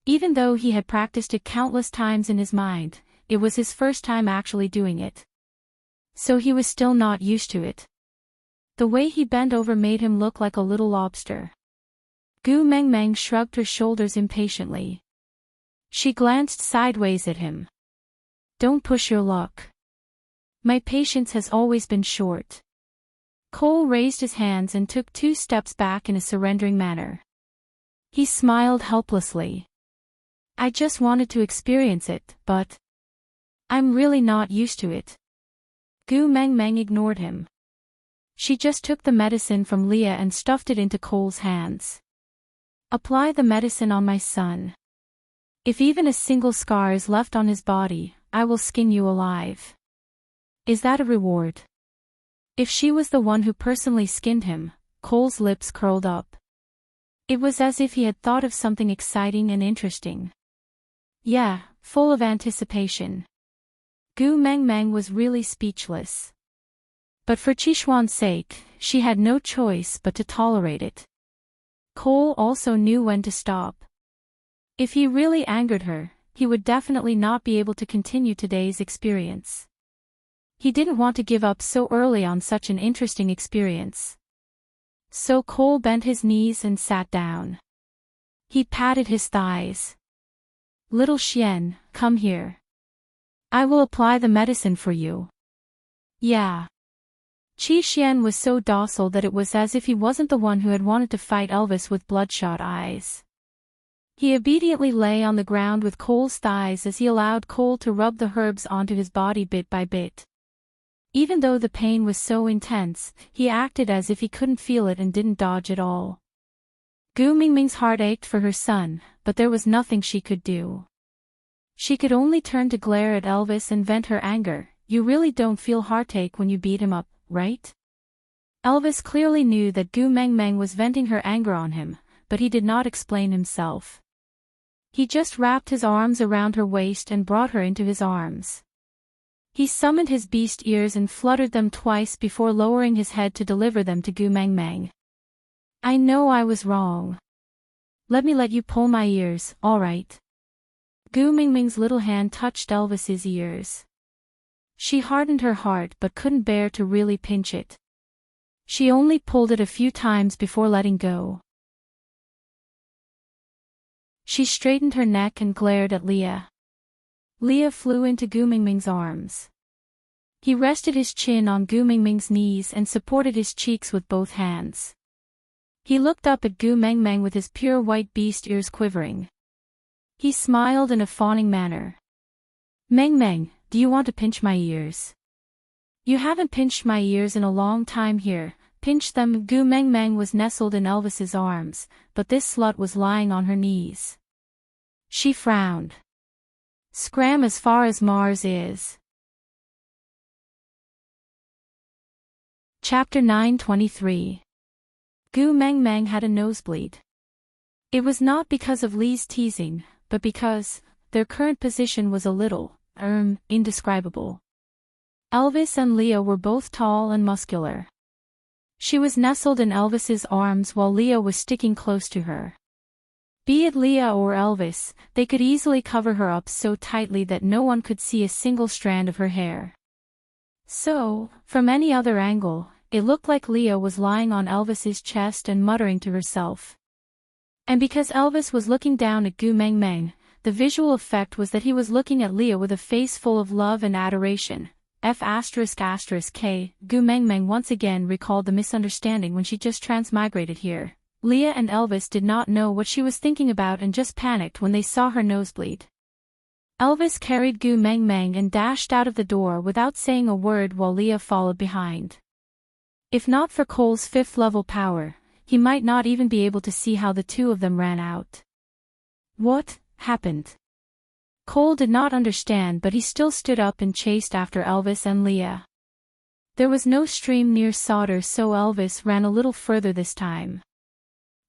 Even though he had practiced it countless times in his mind, it was his first time actually doing it. So he was still not used to it. The way he bent over made him look like a little lobster. Gu Mengmeng shrugged her shoulders impatiently. She glanced sideways at him. Don't push your luck. My patience has always been short. Cole raised his hands and took 2 steps back in a surrendering manner. He smiled helplessly. I just wanted to experience it, but I'm really not used to it. Gu Mengmeng ignored him. She just took the medicine from Leah and stuffed it into Cole's hands. Apply the medicine on my son. If even a single scar is left on his body, I will skin you alive. Is that a reward? If she was the one who personally skinned him, Cole's lips curled up. It was as if he had thought of something exciting and interesting. Yeah, full of anticipation. Gu Mengmeng was really speechless. But for Qishuan's sake, she had no choice but to tolerate it. Cole also knew when to stop. If he really angered her, he would definitely not be able to continue today's experience. He didn't want to give up so early on such an interesting experience. So Cole bent his knees and sat down. He patted his thighs. Little Xian, come here. I will apply the medicine for you. Yeah. Qi Xian was so docile that it was as if he wasn't the one who had wanted to fight Elvis with bloodshot eyes. He obediently lay on the ground with Cole's thighs as he allowed Cole to rub the herbs onto his body bit by bit. Even though the pain was so intense, he acted as if he couldn't feel it and didn't dodge at all. Gu Mingming's heart ached for her son, but there was nothing she could do. She could only turn to glare at Elvis and vent her anger. You really don't feel heartache when you beat him up, right? Elvis clearly knew that Gu Mengmeng was venting her anger on him, but he did not explain himself. He just wrapped his arms around her waist and brought her into his arms. He summoned his beast ears and fluttered them twice before lowering his head to deliver them to Gu Mengmeng. I know I was wrong. Let me let you pull my ears, all right? Gu Mingming's little hand touched Elvis's ears. She hardened her heart but couldn't bear to really pinch it. She only pulled it a few times before letting go. She straightened her neck and glared at Leah. Leah flew into Gu Mingming's arms. He rested his chin on Gu Mingming's knees and supported his cheeks with both hands. He looked up at Gu Mengmeng with his pure white beast ears quivering. He smiled in a fawning manner. Mengmeng, do you want to pinch my ears? You haven't pinched my ears in a long time here. Pinch them. Gu Mengmeng was nestled in Elvis's arms, but this slut was lying on her knees. She frowned. Scram as far as Mars is. Chapter 923. Gu Mengmeng had a nosebleed. It was not because of Li's teasing, but because their current position was a little, indescribable. Elvis and Leah were both tall and muscular. She was nestled in Elvis's arms while Leah was sticking close to her. Be it Leah or Elvis, they could easily cover her up so tightly that no one could see a single strand of her hair. So, from any other angle, it looked like Leah was lying on Elvis's chest and muttering to herself. And because Elvis was looking down at Gu Mengmeng, the visual effect was that he was looking at Leah with a face full of love and adoration. K. Gu Mengmeng once again recalled the misunderstanding when she just transmigrated here. Leah and Elvis did not know what she was thinking about and just panicked when they saw her nosebleed. Elvis carried Gu Meng Meng and dashed out of the door without saying a word while Leah followed behind. If not for Cole's fifth-level power, he might not even be able to see how the two of them ran out. What happened? Cole did not understand, but he still stood up and chased after Elvis and Leah. There was no stream near Solder, so Elvis ran a little further this time.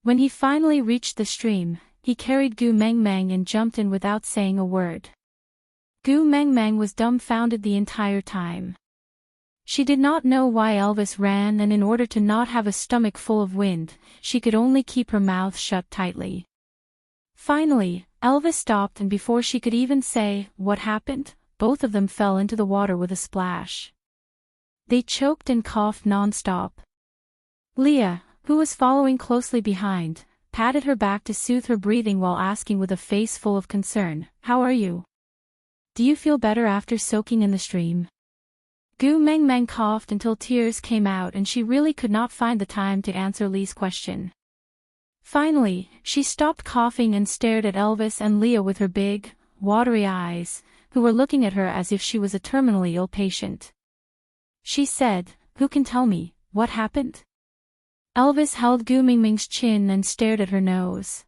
When he finally reached the stream, he carried Gu Meng Meng and jumped in without saying a word. Gu Meng Meng was dumbfounded the entire time. She did not know why Elvis ran, and in order to not have a stomach full of wind, she could only keep her mouth shut tightly. Finally, Elvis stopped, and before she could even say, "What happened?" both of them fell into the water with a splash. They choked and coughed non-stop. Leah, who was following closely behind, patted her back to soothe her breathing while asking with a face full of concern, "How are you? Do you feel better after soaking in the stream?" Gu Meng Meng coughed until tears came out, and she really could not find the time to answer Lee's question. Finally, she stopped coughing and stared at Elvis and Leah with her big, watery eyes, who were looking at her as if she was a terminally ill patient. She said, "Who can tell me, what happened?" Elvis held Gu Meng Meng's chin and stared at her nose.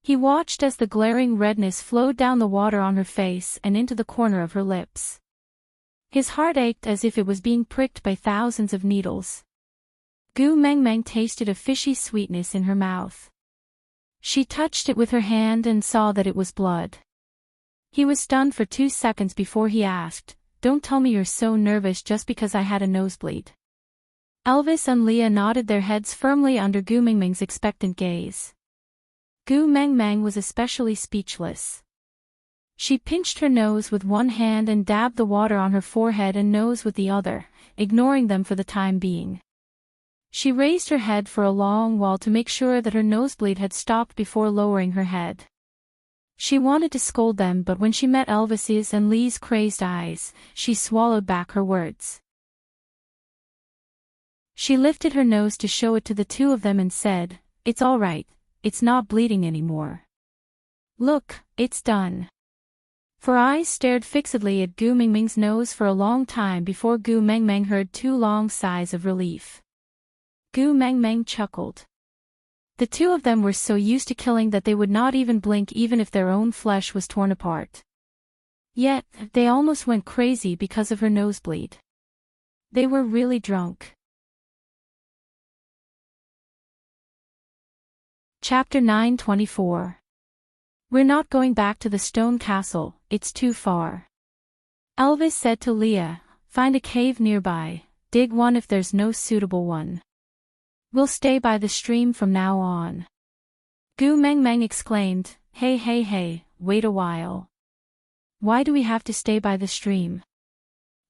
He watched as the glaring redness flowed down the water on her face and into the corner of her lips. His heart ached as if it was being pricked by thousands of needles. Gu Meng Meng tasted a fishy sweetness in her mouth. She touched it with her hand and saw that it was blood. He was stunned for 2 seconds before he asked, "Don't tell me you're so nervous just because I had a nosebleed." Elvis and Leah nodded their heads firmly under Gu Meng Meng's expectant gaze. Gu Meng Meng was especially speechless. She pinched her nose with one hand and dabbed the water on her forehead and nose with the other, ignoring them for the time being. She raised her head for a long while to make sure that her nosebleed had stopped before lowering her head. She wanted to scold them, but when she met Elvis's and Lee's crazed eyes, she swallowed back her words. She lifted her nose to show it to the two of them and said, "It's all right, it's not bleeding anymore. Look, it's done." Her eyes stared fixedly at Gu Meng Meng's nose for a long time before Gu Meng Meng heard 2 long sighs of relief. Gu Meng Meng chuckled. The two of them were so used to killing that they would not even blink even if their own flesh was torn apart. Yet, they almost went crazy because of her nosebleed. They were really drunk. Chapter 9:24. "We're not going back to the stone castle, it's too far." Elvis said to Leah, "Find a cave nearby, dig one if there's no suitable one. We'll stay by the stream from now on." Gu Meng Meng exclaimed, Hey, wait a while. Why do we have to stay by the stream?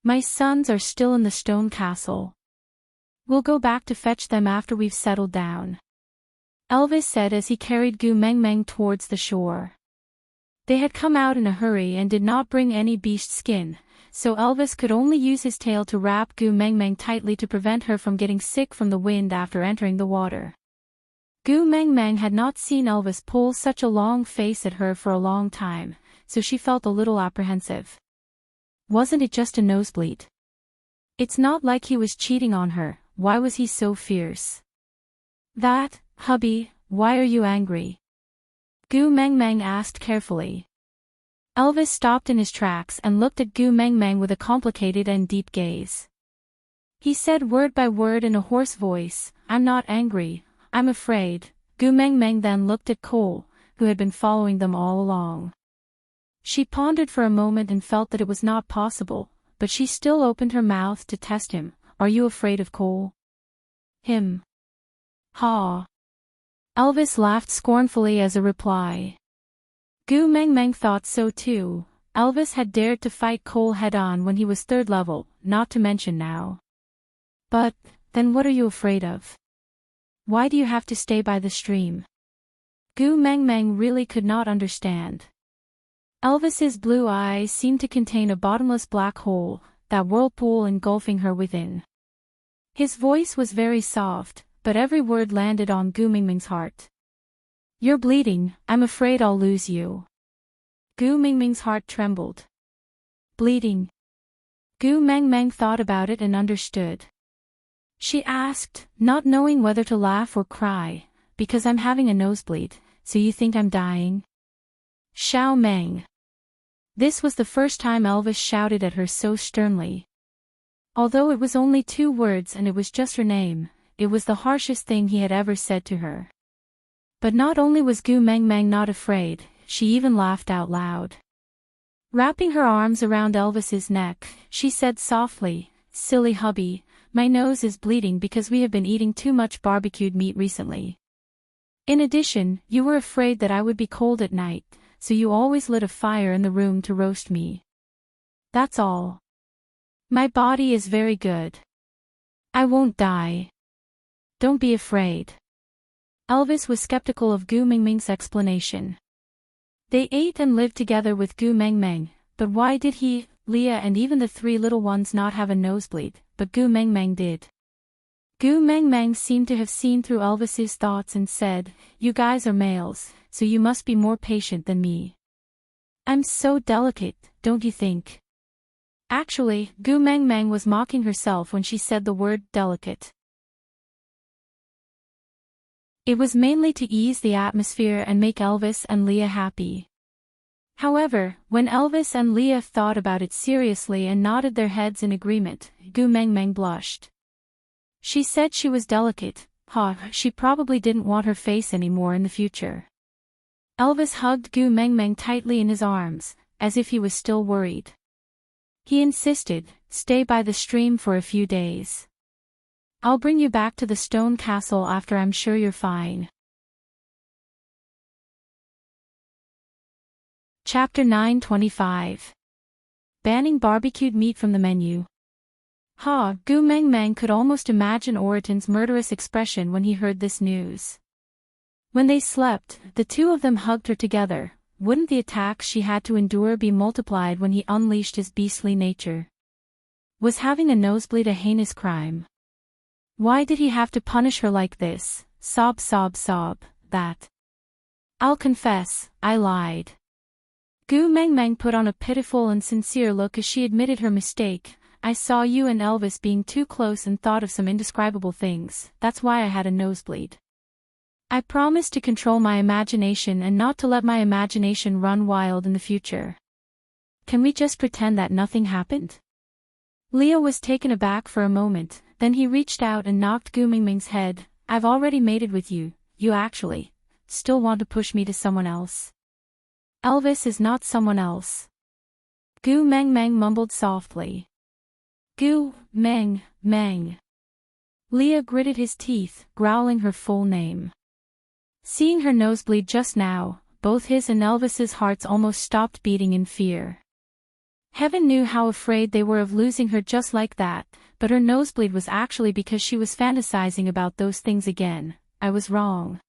My sons are still in the stone castle. We'll go back to fetch them after we've settled down," Elvis said as he carried Gu Meng Meng towards the shore. They had come out in a hurry and did not bring any beast skin, so Elvis could only use his tail to wrap Gu Meng Meng tightly to prevent her from getting sick from the wind after entering the water. Gu Meng Meng had not seen Elvis pull such a long face at her for a long time, so she felt a little apprehensive. Wasn't it just a nosebleed? It's not like he was cheating on her, why was he so fierce? "That, hubby, why are you angry?" Gu Meng Meng asked carefully. Elvis stopped in his tracks and looked at Gu Meng Meng with a complicated and deep gaze. He said word by word in a hoarse voice, "I'm not angry, I'm afraid." Gu Meng Meng then looked at Cole, who had been following them all along. She pondered for a moment and felt that it was not possible, but she still opened her mouth to test him. "Are you afraid of Cole?" "Him? Ha!" Elvis laughed scornfully as a reply. Gu Meng Meng thought so too. Elvis had dared to fight Cole head-on when he was 3rd level, not to mention now. "But, then what are you afraid of? Why do you have to stay by the stream?" Gu Meng Meng really could not understand. Elvis's blue eyes seemed to contain a bottomless black hole, that whirlpool engulfing her within. His voice was very soft, but every word landed on Gu Meng Meng's heart. "You're bleeding, I'm afraid I'll lose you." Gu Mingming's heart trembled. Bleeding. Gu Mengmeng thought about it and understood. She asked, not knowing whether to laugh or cry, because I'm having a nosebleed, so you think I'm dying? Xiao Meng. This was the first time Elvis shouted at her so sternly. Although it was only 2 words and it was just her name, it was the harshest thing he had ever said to her. But not only was Gu Mengmeng not afraid, she even laughed out loud. Wrapping her arms around Elvis's neck, she said softly, "Silly hubby, my nose is bleeding because we have been eating too much barbecued meat recently. In addition, you were afraid that I would be cold at night, so you always lit a fire in the room to roast me. That's all. My body is very good. I won't die. Don't be afraid." Elvis was skeptical of Gu Mingming's explanation. They ate and lived together with Gu Mengmeng, but why did he, Leah and even the 3 little ones not have a nosebleed, but Gu Mengmeng did? Gu Mengmeng seemed to have seen through Elvis's thoughts and said, "You guys are males, so you must be more patient than me. I'm so delicate, don't you think?" Actually, Gu Mengmeng was mocking herself when she said the word delicate. It was mainly to ease the atmosphere and make Elvis and Leah happy. However, when Elvis and Leah thought about it seriously and nodded their heads in agreement, Gu Mengmeng blushed. She said she was delicate, she probably didn't want her face anymore in the future. Elvis hugged Gu Mengmeng tightly in his arms, as if he was still worried. He insisted, "Stay by the stream for a few days. I'll bring you back to the stone castle after I'm sure you're fine." Chapter 9:25. Banning barbecued meat from the menu. Gu Mengmeng could almost imagine Oraton's murderous expression when he heard this news. When they slept, the 2 of them hugged her together. Wouldn't the attacks she had to endure be multiplied when he unleashed his beastly nature? Was having a nosebleed a heinous crime? Why did he have to punish her like this? Sob, sob, sob, that. I'll confess, I lied. Gu Mengmeng put on a pitiful and sincere look as she admitted her mistake. "I saw you and Elvis being too close and thought of some indescribable things, that's why I had a nosebleed. I promised to control my imagination and not to let my imagination run wild in the future. Can we just pretend that nothing happened?" Leo was taken aback for a moment, then he reached out and knocked Gu Mingming's head. "I've already mated with you, you actually still want to push me to someone else?" "Elvis is not someone else." Gu Mengmeng mumbled softly. "Gu Meng. Leah gritted his teeth, growling her full name. Seeing her nosebleed just now, both his and Elvis's hearts almost stopped beating in fear. Heaven knew how afraid they were of losing her just like that, but her nosebleed was actually because she was fantasizing about those things again. "I was wrong."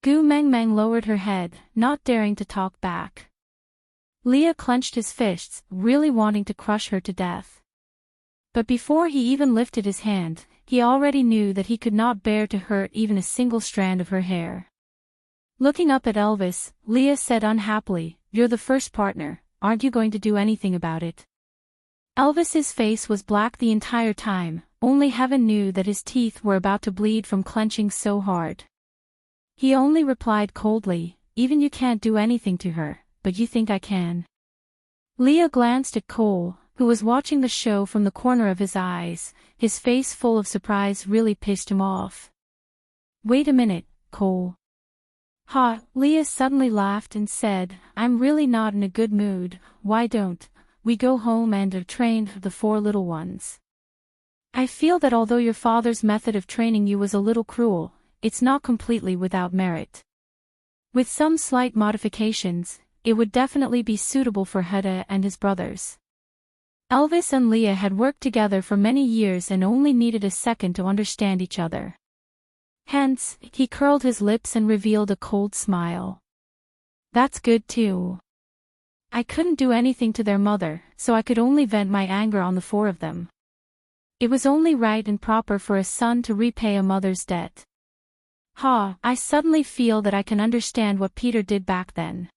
Gu Mengmeng lowered her head, not daring to talk back. Leah clenched his fists, really wanting to crush her to death. But before he even lifted his hand, he already knew that he could not bear to hurt even a single strand of her hair. Looking up at Elvis, Leah said unhappily, "You're the first partner, aren't you going to do anything about it?" Elvis's face was black the entire time, only heaven knew that his teeth were about to bleed from clenching so hard. He only replied coldly, "Even you can't do anything to her, but you think I can?" Leah glanced at Cole, who was watching the show from the corner of his eyes. His face full of surprise really pissed him off. "Wait a minute, Cole." Leah suddenly laughed and said, "I'm really not in a good mood. Why don't we go home and train the 4 little ones? I feel that although your father's method of training you was a little cruel, it's not completely without merit. With some slight modifications, it would definitely be suitable for Hedda and his brothers." Elvis and Leah had worked together for many years and only needed a second to understand each other. Hence, he curled his lips and revealed a cold smile. "That's good too. I couldn't do anything to their mother, so I could only vent my anger on the 4 of them. It was only right and proper for a son to repay a mother's debt. I suddenly feel that I can understand what Peter did back then.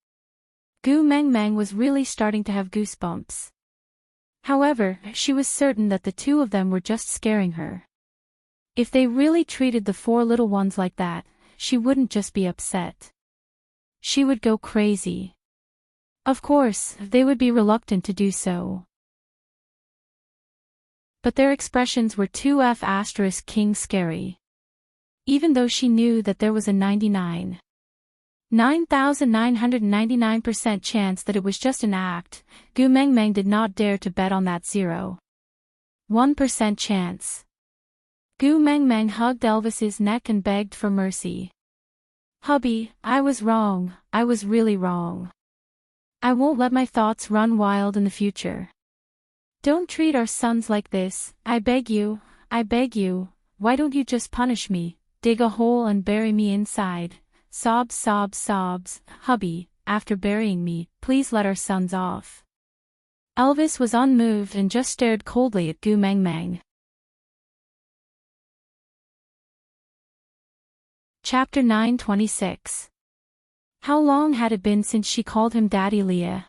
Gu Mengmeng was really starting to have goosebumps. However, she was certain that the two of them were just scaring her. If they really treated the four little ones like that, she wouldn't just be upset. She would go crazy. Of course, they would be reluctant to do so. But their expressions were too king scary. Even though she knew that there was a 9,999% chance that it was just an act, Gu Mengmeng did not dare to bet on that 0.1% chance. Gu Mengmeng hugged Elvis's neck and begged for mercy. "Hubby, I was wrong, I was really wrong. I won't let my thoughts run wild in the future. Don't treat our sons like this, I beg you, why don't you just punish me, dig a hole and bury me inside, sobs, hubby, after burying me, please let our sons off." Elvis was unmoved and just stared coldly at Gu Mengmeng. Chapter 926. How long had it been since she called him Daddy Leah?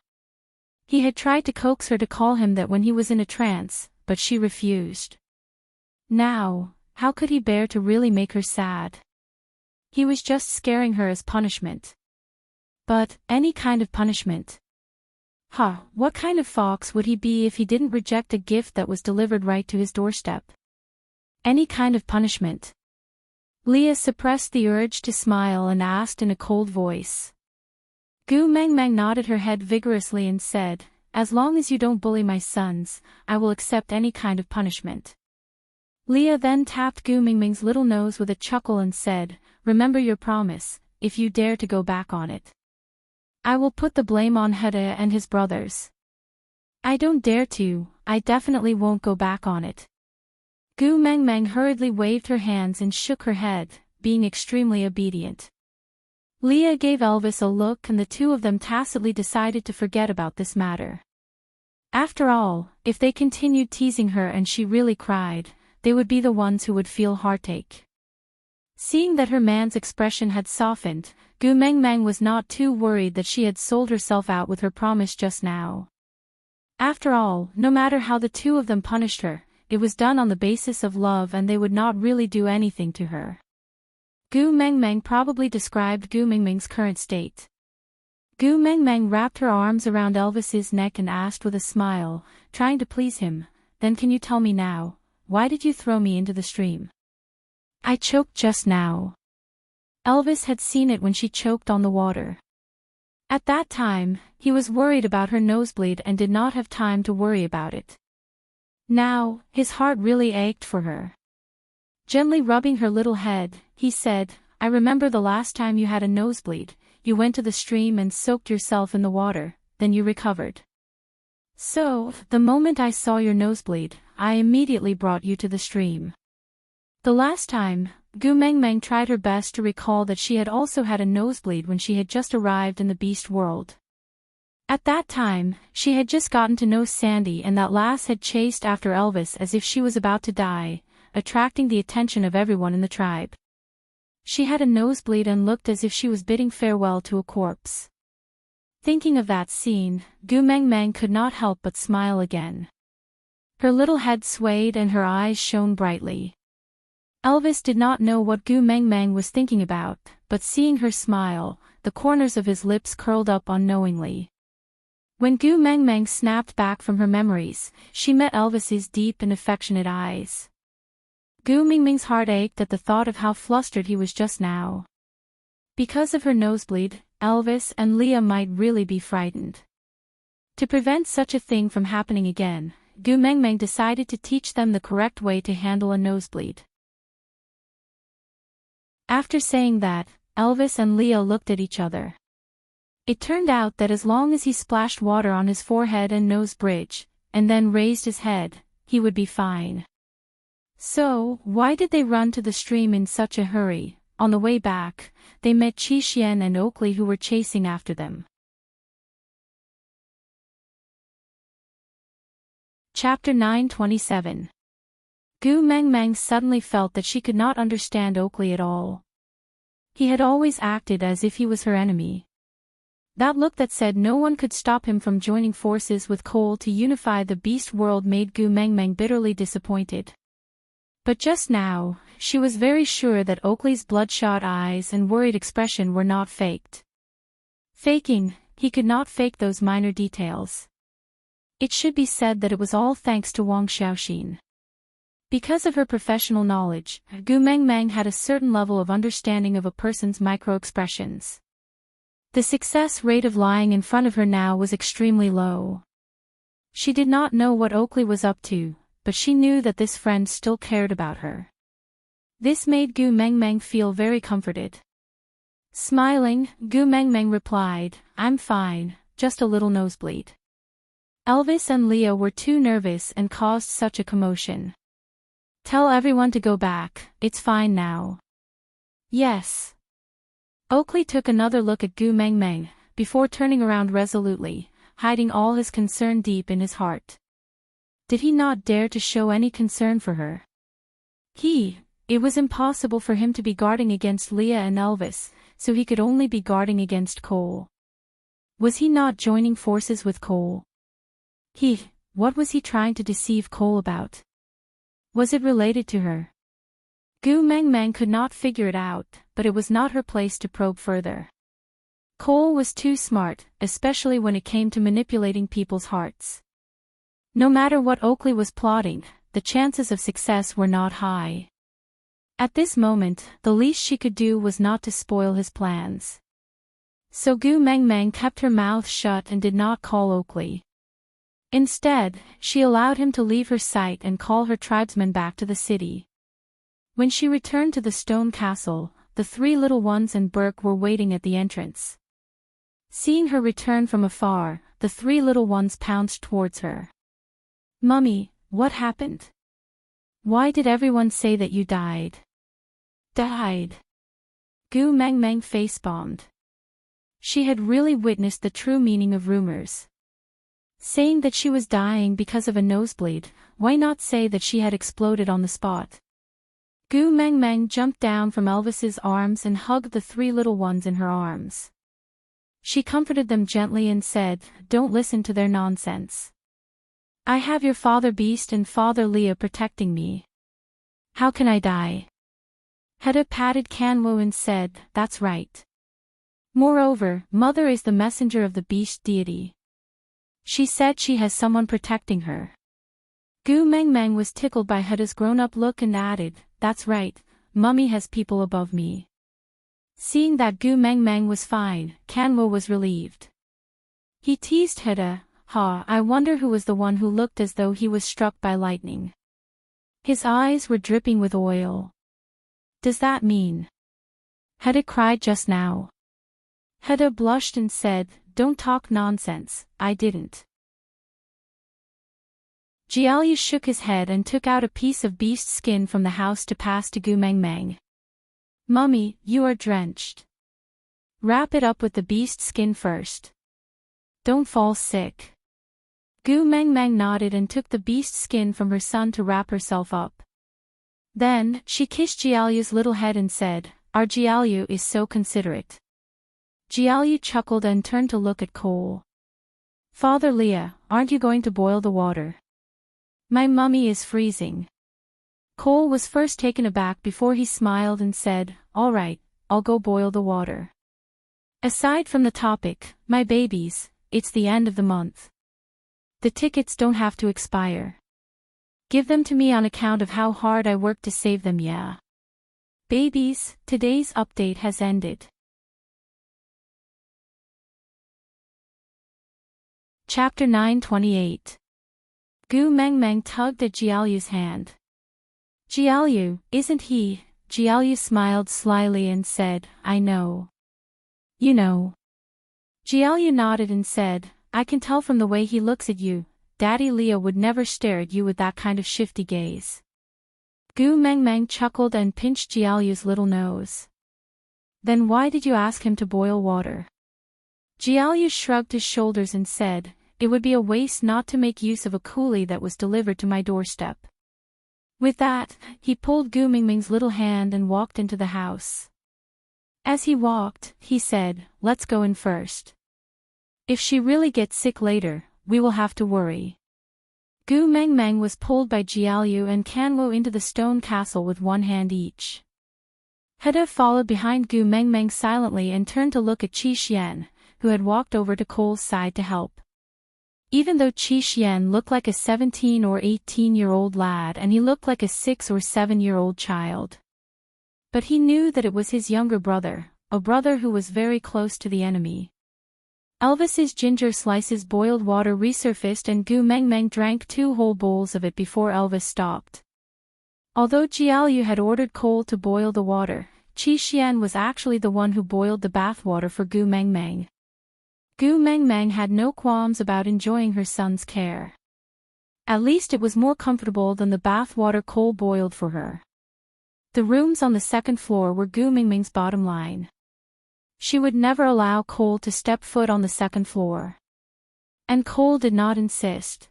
He had tried to coax her to call him that when he was in a trance, but she refused. Now, how could he bear to really make her sad? He was just scaring her as punishment. But, any kind of punishment. What kind of fox would he be if he didn't reject a gift that was delivered right to his doorstep? Any kind of punishment. Leah suppressed the urge to smile and asked in a cold voice. Gu Mengmeng nodded her head vigorously and said, "As long as you don't bully my sons, I will accept any kind of punishment." Leah then tapped Gu Mengmeng's little nose with a chuckle and said, "Remember your promise, if you dare to go back on it. I will put the blame on Hede and his brothers." "I don't dare to, I definitely won't go back on it." Gu Mengmeng hurriedly waved her hands and shook her head, being extremely obedient. Leah gave Elvis a look and the two of them tacitly decided to forget about this matter. After all, if they continued teasing her and she really cried, they would be the ones who would feel heartache. Seeing that her man's expression had softened, Gu Mengmeng was not too worried that she had sold herself out with her promise just now. After all, no matter how the two of them punished her, it was done on the basis of love and they would not really do anything to her. Gu Mengmeng probably described Gu Mengmeng's current state. Gu Mengmeng wrapped her arms around Elvis's neck and asked with a smile, trying to please him, "Then can you tell me now, why did you throw me into the stream?" "I choked just now." Elvis had seen it when she choked on the water. At that time, he was worried about her nosebleed and did not have time to worry about it. Now, his heart really ached for her. Gently rubbing her little head, he said, "I remember the last time you had a nosebleed, you went to the stream and soaked yourself in the water, then you recovered. So, the moment I saw your nosebleed, I immediately brought you to the stream." The last time, Gu Mengmeng tried her best to recall that she had also had a nosebleed when she had just arrived in the beast world. At that time, she had just gotten to know Sandy and that lass had chased after Elvis as if she was about to die, attracting the attention of everyone in the tribe. She had a nosebleed and looked as if she was bidding farewell to a corpse. Thinking of that scene, Gu Mengmeng could not help but smile again. Her little head swayed and her eyes shone brightly. Elvis did not know what Gu Mengmeng was thinking about, but seeing her smile, the corners of his lips curled up unknowingly. When Gu Mengmeng snapped back from her memories, she met Elvis's deep and affectionate eyes. Gu Mengmeng's heart ached at the thought of how flustered he was just now. Because of her nosebleed, Elvis and Leah might really be frightened. To prevent such a thing from happening again, Gu Mengmeng decided to teach them the correct way to handle a nosebleed. After saying that, Elvis and Leah looked at each other. It turned out that as long as he splashed water on his forehead and nose bridge, and then raised his head, he would be fine. So, why did they run to the stream in such a hurry? On the way back, they met Qi Xian and Oakley who were chasing after them. Chapter 927. Gu Mengmeng suddenly felt that she could not understand Oakley at all. He had always acted as if he was her enemy. That look that said no one could stop him from joining forces with Cole to unify the beast world made Gu Mengmeng bitterly disappointed. But just now, she was very sure that Oakley's bloodshot eyes and worried expression were not faked. Faking, he could not fake those minor details. It should be said that it was all thanks to Wang Xiaoxin. Because of her professional knowledge, Gu Mengmeng had a certain level of understanding of a person's micro-expressions. The success rate of lying in front of her now was extremely low. She did not know what Oakley was up to, but she knew that this friend still cared about her. This made Gu Mengmeng feel very comforted. Smiling, Gu Mengmeng replied, "I'm fine, just a little nosebleed." Elvis and Leah were too nervous and caused such a commotion. "Tell everyone to go back, it's fine now." "Yes." Oakley took another look at Gu Mengmeng, before turning around resolutely, hiding all his concern deep in his heart. Did he not dare to show any concern for her? It was impossible for him to be guarding against Leah and Elvis, so he could only be guarding against Cole. Was he not joining forces with Cole? What was he trying to deceive Cole about? Was it related to her? Gu Mengmeng could not figure it out, but it was not her place to probe further. Cole was too smart, especially when it came to manipulating people's hearts. No matter what Oakley was plotting, the chances of success were not high. At this moment, the least she could do was not to spoil his plans. So Gu Mengmeng kept her mouth shut and did not call Oakley. Instead, she allowed him to leave her sight and call her tribesmen back to the city. When she returned to the stone castle, the three little ones and Burke were waiting at the entrance. Seeing her return from afar, the three little ones pounced towards her. "Mummy, what happened? Why did everyone say that you died?" "Died?" Gu Mengmeng face-bombed. She had really witnessed the true meaning of rumors. Saying that she was dying because of a nosebleed, why not say that she had exploded on the spot? Gu Mengmeng jumped down from Elvis's arms and hugged the three little ones in her arms. She comforted them gently and said, "Don't listen to their nonsense. I have your father Beast and father Leah protecting me. How can I die?" Hedda patted Kanwo and said, "That's right. Moreover, Mother is the messenger of the Beast deity. She said she has someone protecting her." Gu Mengmeng was tickled by Hedda's grown-up look and added, "That's right, Mummy has people above me." Seeing that Gu Mengmeng was fine, Kanwo was relieved. He teased Hedda, I wonder who was the one who looked as though he was struck by lightning. His eyes were dripping with oil. Does that mean Hedda cried just now? Hedda blushed and said, "Don't talk nonsense, I didn't." Jiaoyu shook his head and took out a piece of beast skin from the house to pass to Gu Mengmeng. "Mummy, you are drenched. Wrap it up with the beast skin first. Don't fall sick." Gu Mengmeng nodded and took the beast skin from her son to wrap herself up. Then, she kissed Jiaoyu's little head and said, "Our Jiaoyu is so considerate." Jiaoyu chuckled and turned to look at Cole. "Father Leah, aren't you going to boil the water? My mummy is freezing." Cole was first taken aback before he smiled and said, "All right, I'll go boil the water. Aside from the topic, my babies, it's the end of the month. The tickets don't have to expire. Give them to me on account of how hard I worked to save them, yeah. Babies, today's update has ended." Chapter 928. Gu Mengmeng tugged at Jiaoyu's hand. "Jiaoyu, isn't he?" Jiaoyu smiled slyly and said, "I know. You know." Jiaoyu nodded and said, "I can tell from the way he looks at you, Daddy Leah would never stare at you with that kind of shifty gaze." Gu Mengmeng chuckled and pinched Jiaoyu's little nose. "Then why did you ask him to boil water?" Jiaoyu shrugged his shoulders and said, "It would be a waste not to make use of a coolie that was delivered to my doorstep." With that, he pulled Gu Mengmeng's little hand and walked into the house. As he walked, he said, "Let's go in first. If she really gets sick later, we will have to worry. Gu Mengmeng was pulled by Jiaoyu and Kanwo into the stone castle with one hand each. Heda followed behind Gu Mengmeng silently and turned to look at Qi Xian, who had walked over to Cole's side to help. Even though Qi Xian looked like a 17 or 18-year-old lad and he looked like a 6 or 7-year-old child. But he knew that it was his younger brother, a brother who was very close to the enemy. Elvis's ginger slices boiled water resurfaced and Gu Mengmeng drank 2 whole bowls of it before Elvis stopped. Although Jiaoyu had ordered Cole to boil the water, Qi Xian was actually the one who boiled the bathwater for Gu Mengmeng. Gu Mengmeng had no qualms about enjoying her son's care. At least it was more comfortable than the bathwater Cole boiled for her. The rooms on the second floor were Gu Mengmeng's bottom line. She would never allow Cole to step foot on the second floor. And Cole did not insist.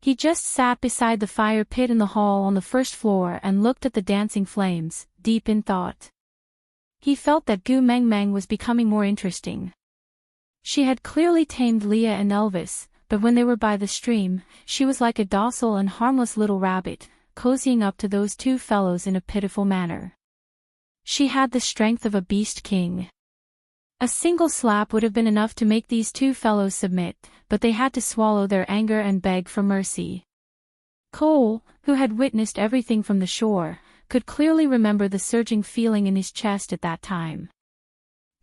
He just sat beside the fire pit in the hall on the first floor and looked at the dancing flames, deep in thought. He felt that Gu Mengmeng was becoming more interesting. She had clearly tamed Leah and Elvis, but when they were by the stream, she was like a docile and harmless little rabbit, cozying up to those 2 fellows in a pitiful manner. She had the strength of a beast king. A single slap would have been enough to make these 2 fellows submit, but they had to swallow their anger and beg for mercy. Cole, who had witnessed everything from the shore, could clearly remember the surging feeling in his chest at that time.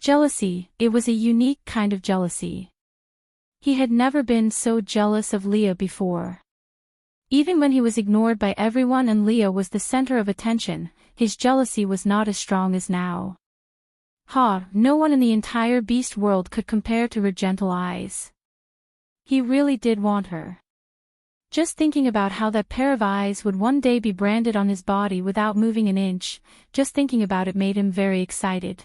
Jealousy, it was a unique kind of jealousy. He had never been so jealous of Leah before. Even when he was ignored by everyone and Leah was the center of attention, his jealousy was not as strong as now. No one in the entire beast world could compare to her gentle eyes. He really did want her. Just thinking about how that pair of eyes would one day be branded on his body without moving an inch, just thinking about it made him very excited.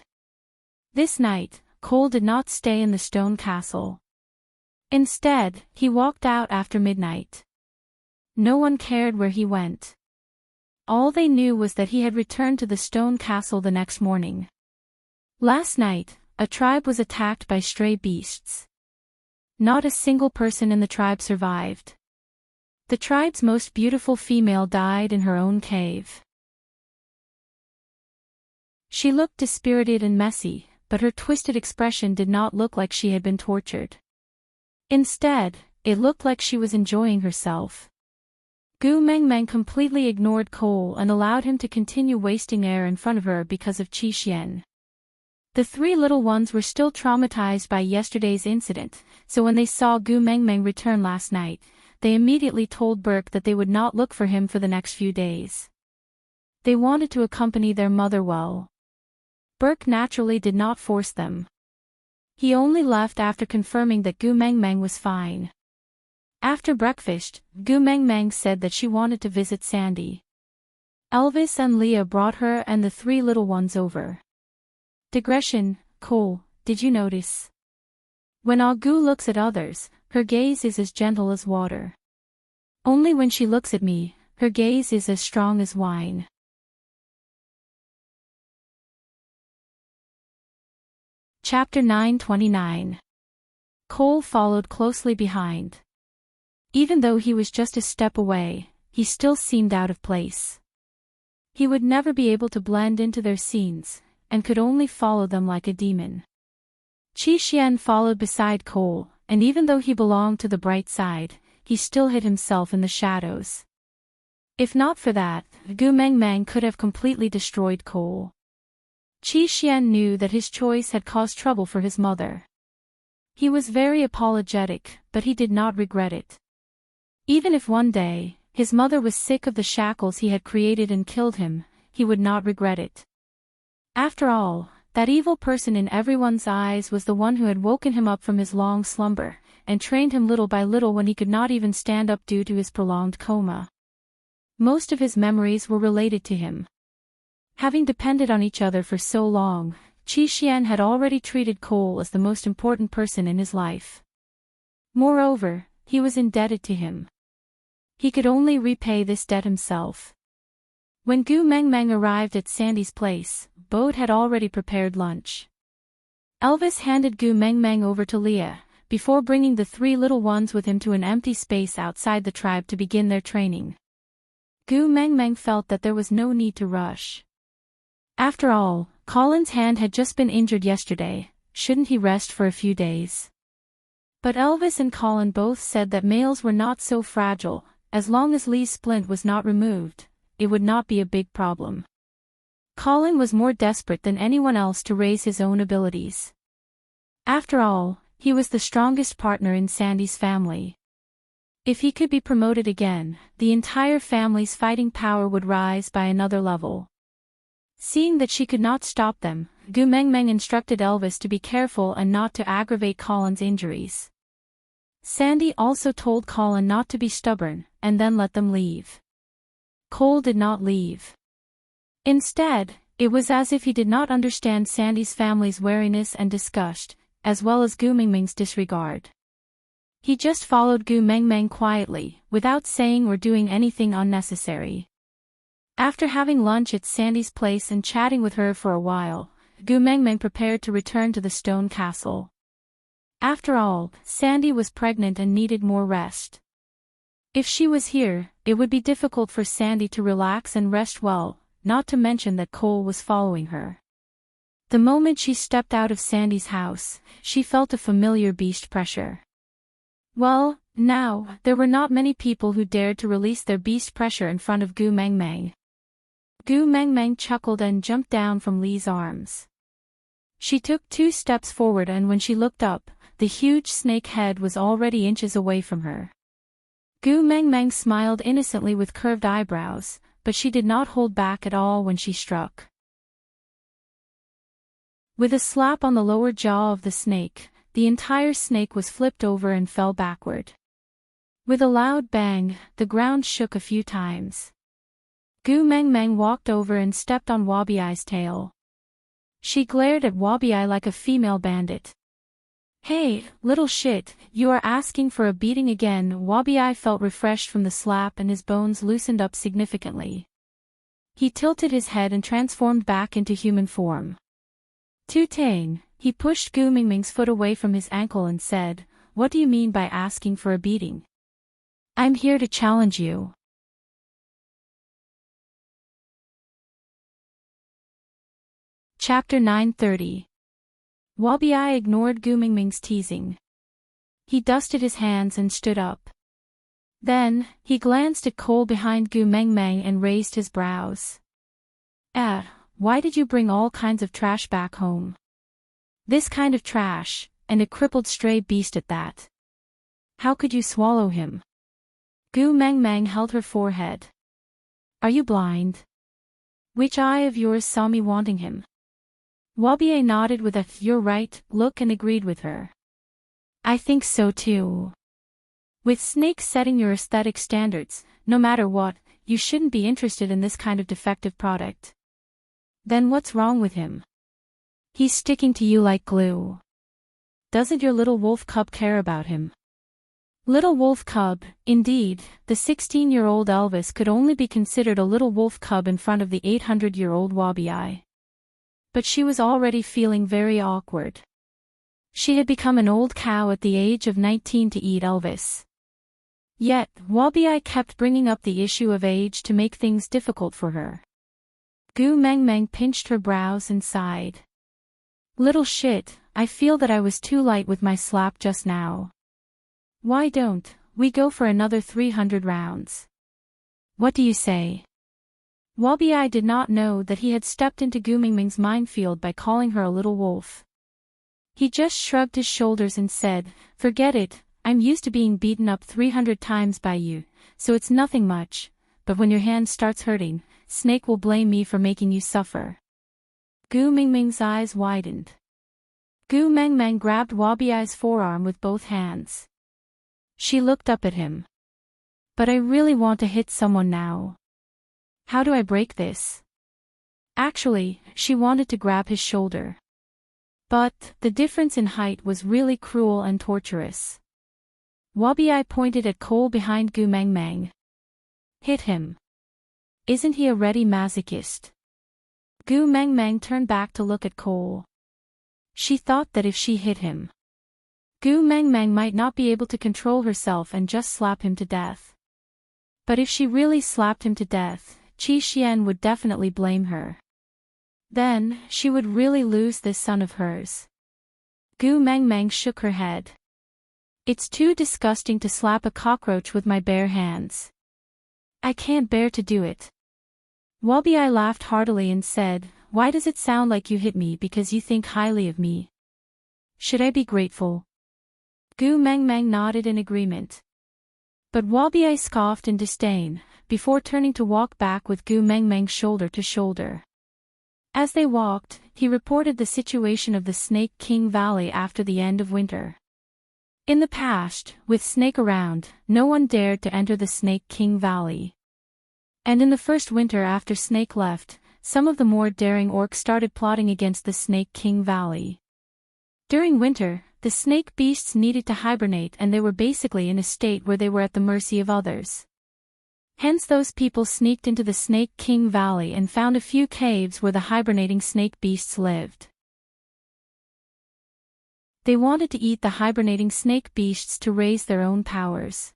This night, Cole did not stay in the stone castle. Instead, he walked out after midnight. No one cared where he went. All they knew was that he had returned to the stone castle the next morning. Last night, a tribe was attacked by stray beasts. Not a single person in the tribe survived. The tribe's most beautiful female died in her own cave. She looked dispirited and messy, but her twisted expression did not look like she had been tortured. Instead, it looked like she was enjoying herself. Gu Mengmeng completely ignored Cole and allowed him to continue wasting air in front of her because of Qi Xian. The 3 little ones were still traumatized by yesterday's incident, so when they saw Gu Mengmeng return last night, they immediately told Burke that they would not look for him for the next few days. They wanted to accompany their mother well. Burke naturally did not force them. He only left after confirming that Gu Mengmeng was fine. After breakfast, Gu Mengmeng said that she wanted to visit Sandy. Elvis and Leah brought her and the 3 little ones over. Digression, Cole, did you notice? When Gu looks at others, her gaze is as gentle as water. Only when she looks at me, her gaze is as strong as wine. Chapter 929. Cole followed closely behind. Even though he was just a step away, he still seemed out of place. He would never be able to blend into their scenes, and could only follow them like a demon. Qi Xian followed beside Cole, and even though he belonged to the bright side, he still hid himself in the shadows. If not for that, Gu Mengmeng could have completely destroyed Cole. Qi Xian knew that his choice had caused trouble for his mother. He was very apologetic, but he did not regret it. Even if one day, his mother was sick of the shackles he had created and killed him, he would not regret it. After all, that evil person in everyone's eyes was the one who had woken him up from his long slumber, and trained him little by little when he could not even stand up due to his prolonged coma. Most of his memories were related to him. Having depended on each other for so long, Qi Xian had already treated Cole as the most important person in his life. Moreover, he was indebted to him. He could only repay this debt himself. When Gu Mengmeng arrived at Sandy's place, Bode had already prepared lunch. Elvis handed Gu Mengmeng over to Leah, before bringing the 3 little ones with him to an empty space outside the tribe to begin their training. Gu Mengmeng felt that there was no need to rush. After all, Colin's hand had just been injured yesterday, shouldn't he rest for a few days? But Elvis and Colin both said that males were not so fragile, as long as Lee's splint was not removed, it would not be a big problem. Colin was more desperate than anyone else to raise his own abilities. After all, he was the strongest partner in Sandy's family. If he could be promoted again, the entire family's fighting power would rise by another level. Seeing that she could not stop them, Gu Mengmeng instructed Elvis to be careful and not to aggravate Colin's injuries. Sandy also told Colin not to be stubborn, and then let them leave. Cole did not leave. Instead, it was as if he did not understand Sandy's family's wariness and disgust, as well as Gu Mengmeng's disregard. He just followed Gu Mengmeng quietly, without saying or doing anything unnecessary. After having lunch at Sandy's place and chatting with her for a while, Gu Mengmeng prepared to return to the stone castle. After all, Sandy was pregnant and needed more rest. If she was here, it would be difficult for Sandy to relax and rest well, not to mention that Cole was following her. The moment she stepped out of Sandy's house, she felt a familiar beast pressure. Well, now, there were not many people who dared to release their beast pressure in front of Gu Mengmeng. Gu Mengmeng chuckled and jumped down from Lee's arms. She took 2 steps forward, and when she looked up, the huge snake head was already inches away from her. Gu Mengmeng smiled innocently with curved eyebrows, but she did not hold back at all when she struck. With a slap on the lower jaw of the snake, the entire snake was flipped over and fell backward. With a loud bang, the ground shook a few times. Gu Mengmeng walked over and stepped on Wabiai's tail. She glared at Wabiai like a female bandit. "Hey, little shit, you are asking for a beating again." Wabiai felt refreshed from the slap and his bones loosened up significantly. He tilted his head and transformed back into human form. "Tutang," he pushed Gu Mengmeng's foot away from his ankle and said, "What do you mean by asking for a beating? I'm here to challenge you." Chapter 930. Wabiai ignored Gu Mengmeng's teasing. He dusted his hands and stood up. Then, he glanced at Cole behind Gu Mengmeng and raised his brows. Why did you bring all kinds of trash back home? This kind of trash, and a crippled stray beast at that. How could you swallow him?" Gu Mengmeng held her forehead. "Are you blind? Which eye of yours saw me wanting him?" Wabiai nodded with a "you're right" look and agreed with her. "I think so too. With snakes setting your aesthetic standards, no matter what, you shouldn't be interested in this kind of defective product." "Then what's wrong with him? He's sticking to you like glue. Doesn't your little wolf cub care about him?" Little wolf cub, indeed, the 16-year-old Elvis could only be considered a little wolf cub in front of the 800-year-old Wabiai. But she was already feeling very awkward. She had become an old cow at the age of 19 to eat Elvis. Yet, Wabiai kept bringing up the issue of age to make things difficult for her. Gu Mengmeng pinched her brows and sighed. "Little shit, I feel that I was too light with my slap just now. Why don't we go for another 300 rounds? What do you say?" Wabiai did not know that he had stepped into Gu Mengmeng's minefield by calling her a little wolf. He just shrugged his shoulders and said, "Forget it, I'm used to being beaten up 300 times by you, so it's nothing much, but when your hand starts hurting, Snake will blame me for making you suffer." Gu Mengmeng's eyes widened. Gu Mengmeng grabbed Wabiai's forearm with both hands. She looked up at him. "But I really want to hit someone now. How do I break this?" Actually, she wanted to grab his shoulder. But, the difference in height was really cruel and torturous. Wabiai pointed at Cole behind Gu Mengmeng. "Hit him. Isn't he a ready masochist?" Gu Mengmeng turned back to look at Cole. She thought that if she hit him, Gu Mengmeng might not be able to control herself and just slap him to death. But if she really slapped him to death, Qi Xian would definitely blame her. Then, she would really lose this son of hers. Gu Mengmeng shook her head. It's too disgusting to slap a cockroach with my bare hands. I can't bear to do it. Wabi laughed heartily and said, "Why does it sound like you hit me because you think highly of me? Should I be grateful?" Gu Mengmeng nodded in agreement. But Wabi scoffed in disdain, before turning to walk back with Gu Mengmeng shoulder to shoulder. As they walked, he reported the situation of the Snake King Valley after the end of winter. In the past, with Snake around, no one dared to enter the Snake King Valley. And in the first winter after Snake left, some of the more daring orcs started plotting against the Snake King Valley. During winter, the snake beasts needed to hibernate and they were basically in a state where they were at the mercy of others. Hence those people sneaked into the Snake King Valley and found a few caves where the hibernating snake beasts lived. They wanted to eat the hibernating snake beasts to raise their own powers.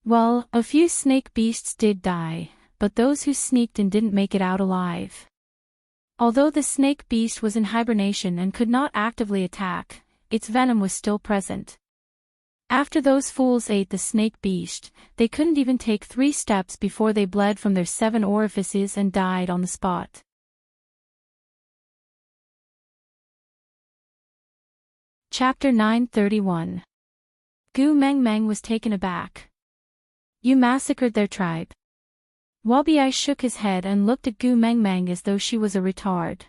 Well, a few snake beasts did die, but those who sneaked in didn't make it out alive. Although the snake beast was in hibernation and could not actively attack, its venom was still present. After those fools ate the snake beast, they couldn't even take 3 steps before they bled from their 7 orifices and died on the spot. Chapter 931. Gu Mengmeng was taken aback. "You massacred their tribe?" Wabi shook his head and looked at Gu Mengmeng as though she was a retard.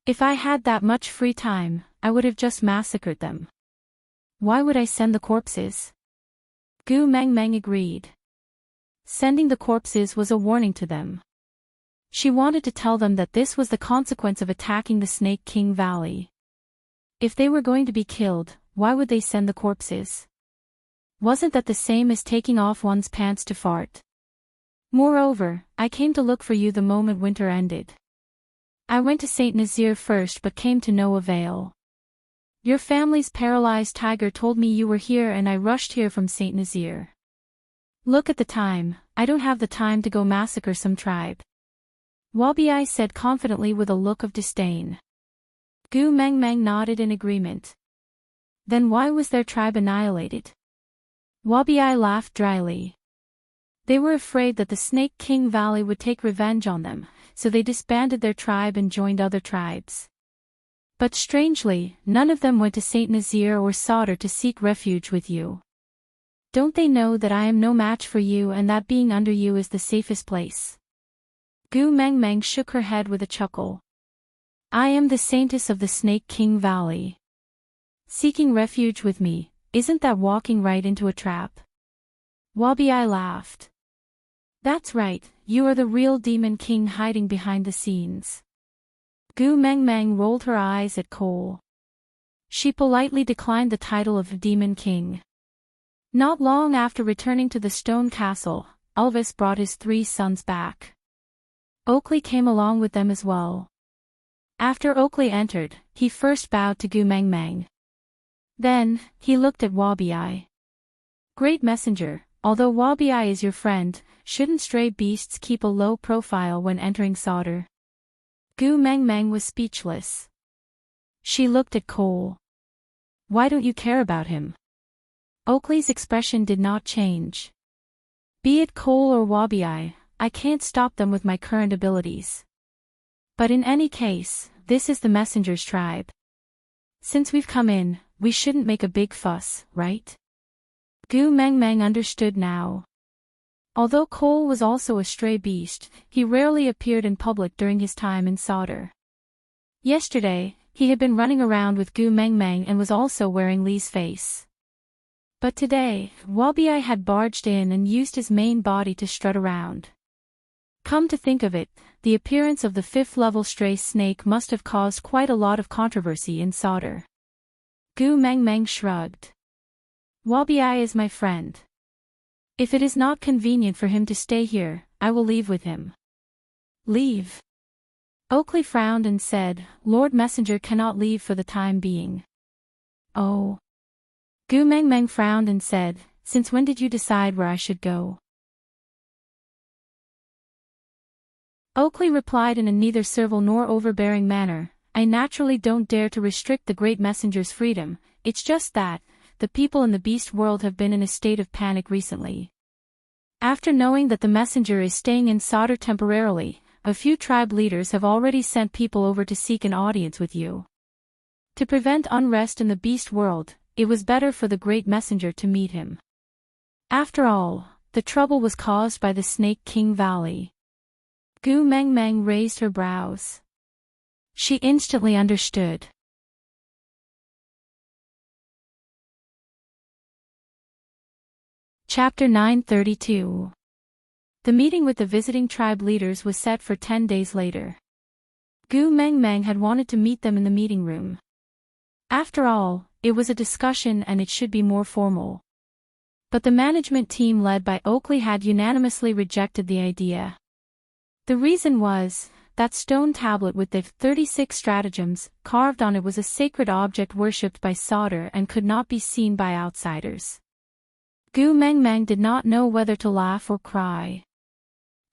"If I had that much free time, I would have just massacred them. Why would I send the corpses?" Gu Mengmeng agreed. Sending the corpses was a warning to them. She wanted to tell them that this was the consequence of attacking the Snake King Valley. If they were going to be killed, why would they send the corpses? Wasn't that the same as taking off one's pants to fart? Moreover, I came to look for you the moment winter ended. I went to Saint Nazir first but came to no avail. Your family's paralyzed tiger told me you were here and I rushed here from Saint Nazir. Look at the time, I don't have the time to go massacre some tribe." Wabi said confidently with a look of disdain. Gu Mengmeng nodded in agreement. "Then why was their tribe annihilated?" Wabi laughed dryly. "They were afraid that the Snake King Valley would take revenge on them, so they disbanded their tribe and joined other tribes. But strangely, none of them went to Saint Nazir or Sauter to seek refuge with you. Don't they know that I am no match for you and that being under you is the safest place?" Gu Mengmeng shook her head with a chuckle. "I am the saintess of the Snake King Valley. Seeking refuge with me, isn't that walking right into a trap?" Wabi laughed. "That's right, you are the real demon king hiding behind the scenes." Gu Mengmeng rolled her eyes at Cole. She politely declined the title of Demon King. Not long after returning to the stone castle, Elvis brought his 3 sons back. Oakley came along with them as well. After Oakley entered, he first bowed to Gu Mengmeng. Then, he looked at Wabi. "Great messenger, although Wabi is your friend, shouldn't stray beasts keep a low profile when entering Sauter?" Gu Mengmeng was speechless. She looked at Cole. "Why don't you care about him?" Oakley's expression did not change. "Be it Cole or Wabi, I can't stop them with my current abilities. But in any case, this is the messenger's tribe. Since we've come in, we shouldn't make a big fuss, right?" Gu Mengmeng understood now. Although Cole was also a stray beast, he rarely appeared in public during his time in Sauter. Yesterday, he had been running around with Gu Mengmeng and was also wearing Li's face. But today, Wabi had barged in and used his main body to strut around. Come to think of it, the appearance of the 5th-level stray snake must have caused quite a lot of controversy in Sauter. Gu Mengmeng shrugged. "Wabi is my friend. If it is not convenient for him to stay here, I will leave with him." "Leave?" Oakley frowned and said, "Lord Messenger cannot leave for the time being." "Oh. Gu Mengmeng frowned and said, "Since when did you decide where I should go?" Oakley replied in a neither servile nor overbearing manner, "I naturally don't dare to restrict the great messenger's freedom, it's just that, the people in the beast world have been in a state of panic recently. After knowing that the messenger is staying in Sauder temporarily, a few tribe leaders have already sent people over to seek an audience with you. To prevent unrest in the beast world, it was better for the great messenger to meet him. After all, the trouble was caused by the Snake King Valley." Gu Mengmeng raised her brows. She instantly understood. Chapter 932. The meeting with the visiting tribe leaders was set for 10 days later. Gu Mengmeng had wanted to meet them in the meeting room. After all, it was a discussion and it should be more formal. But the management team led by Oakley had unanimously rejected the idea. The reason was, that stone tablet with the 36 stratagems carved on it was a sacred object worshipped by Sauder and could not be seen by outsiders. Gu Mengmeng did not know whether to laugh or cry.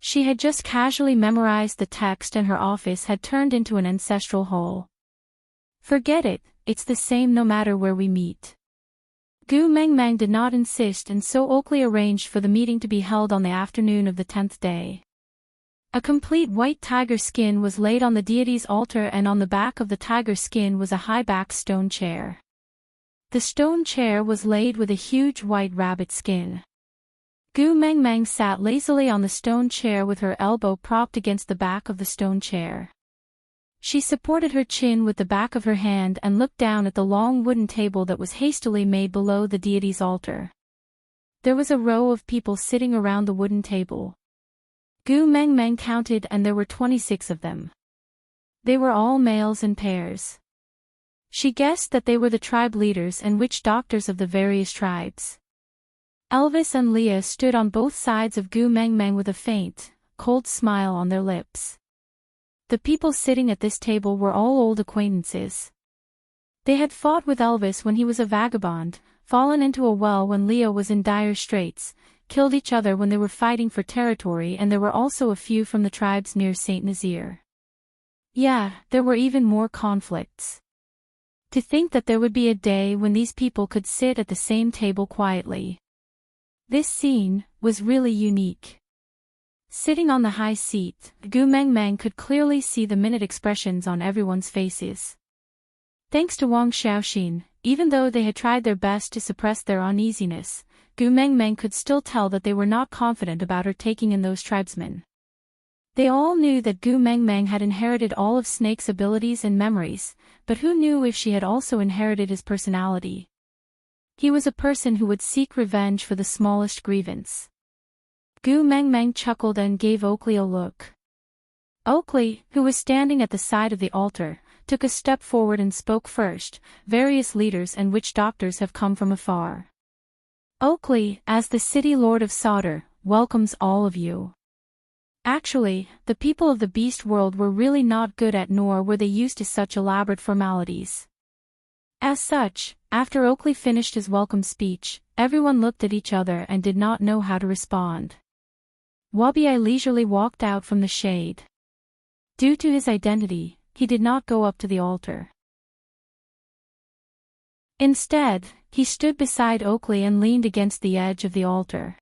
She had just casually memorized the text and her office had turned into an ancestral hall. "Forget it, it's the same no matter where we meet." Gu Mengmeng did not insist and so Oakley arranged for the meeting to be held on the afternoon of the 10th day. A complete white tiger skin was laid on the deity's altar and on the back of the tiger skin was a high-backed stone chair. The stone chair was laid with a huge white rabbit skin. Gu Mengmeng sat lazily on the stone chair with her elbow propped against the back of the stone chair. She supported her chin with the back of her hand and looked down at the long wooden table that was hastily made below the deity's altar. There was a row of people sitting around the wooden table. Gu Mengmeng counted and there were 26 of them. They were all males in pairs. She guessed that they were the tribe leaders and witch doctors of the various tribes. Elvis and Leah stood on both sides of Gu Mengmeng with a faint, cold smile on their lips. The people sitting at this table were all old acquaintances. They had fought with Elvis when he was a vagabond, fallen into a well when Leah was in dire straits, killed each other when they were fighting for territory, and there were also a few from the tribes near Saint Nazaire. Yeah, there were even more conflicts. To think that there would be a day when these people could sit at the same table quietly. This scene was really unique. Sitting on the high seat, Gu Mengmeng could clearly see the minute expressions on everyone's faces. Thanks to Wang Xiaoxin, even though they had tried their best to suppress their uneasiness, Gu Mengmeng could still tell that they were not confident about her taking in those tribesmen. They all knew that Gu Mengmeng had inherited all of Snake's abilities and memories, but who knew if she had also inherited his personality? He was a person who would seek revenge for the smallest grievance. Gu Mengmeng chuckled and gave Oakley a look. Oakley, who was standing at the side of the altar, took a step forward and spoke first. "Various leaders and witch doctors have come from afar. Oakley, as the city lord of Sauder, welcomes all of you." Actually, the people of the beast world were really not good at nor were they used to such elaborate formalities. As such, after Oakley finished his welcome speech, everyone looked at each other and did not know how to respond. Wabi leisurely walked out from the shade. Due to his identity, he did not go up to the altar. Instead, he stood beside Oakley and leaned against the edge of the altar.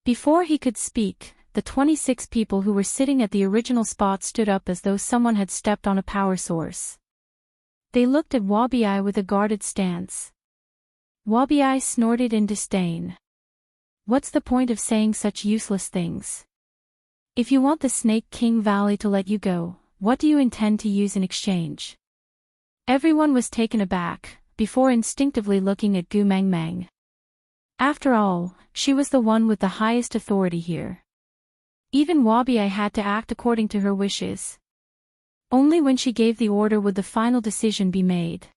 Before he could speak, the 26 people who were sitting at the original spot stood up as though someone had stepped on a power source. They looked at Wabi with a guarded stance. Wabi snorted in disdain. "What's the point of saying such useless things? If you want the Snake King Valley to let you go, what do you intend to use in exchange?" Everyone was taken aback, before instinctively looking at Gu Mengmeng. After all, she was the one with the highest authority here. Even Wabi had to act according to her wishes. Only when she gave the order would the final decision be made.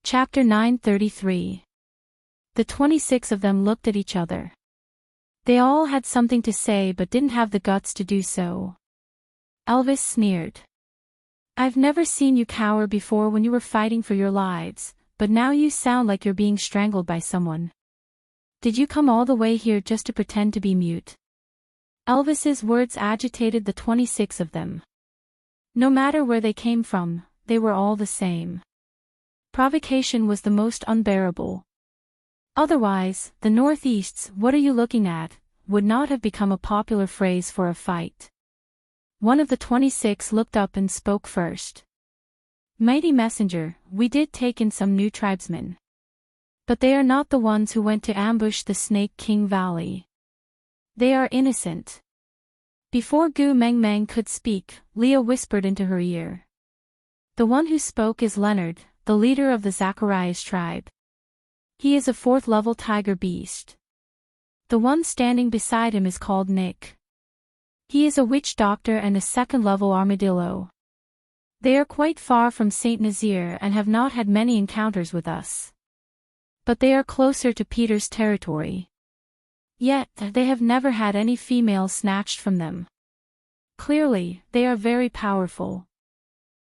Chapter 933. The 26 of them looked at each other. They all had something to say but didn't have the guts to do so. Elvis sneered. I've never seen you cower before when you were fighting for your lives, but now you sound like you're being strangled by someone. Did you come all the way here just to pretend to be mute? Elvis's words agitated the 26 of them. No matter where they came from, they were all the same. Provocation was the most unbearable. Otherwise, the Northeast's "what are you looking at" would not have become a popular phrase for a fight. One of the 26 looked up and spoke first. "Mighty messenger, we did take in some new tribesmen. But they are not the ones who went to ambush the Snake King Valley. They are innocent." Before Gu Mengmeng could speak, Leah whispered into her ear. "The one who spoke is Leonard, the leader of the Zacharias tribe. He is a 4th-level tiger beast. The one standing beside him is called Nick. He is a witch doctor and a 2nd-level armadillo. They are quite far from Saint Nazir and have not had many encounters with us. But they are closer to Peter's territory. Yet, they have never had any females snatched from them. Clearly, they are very powerful."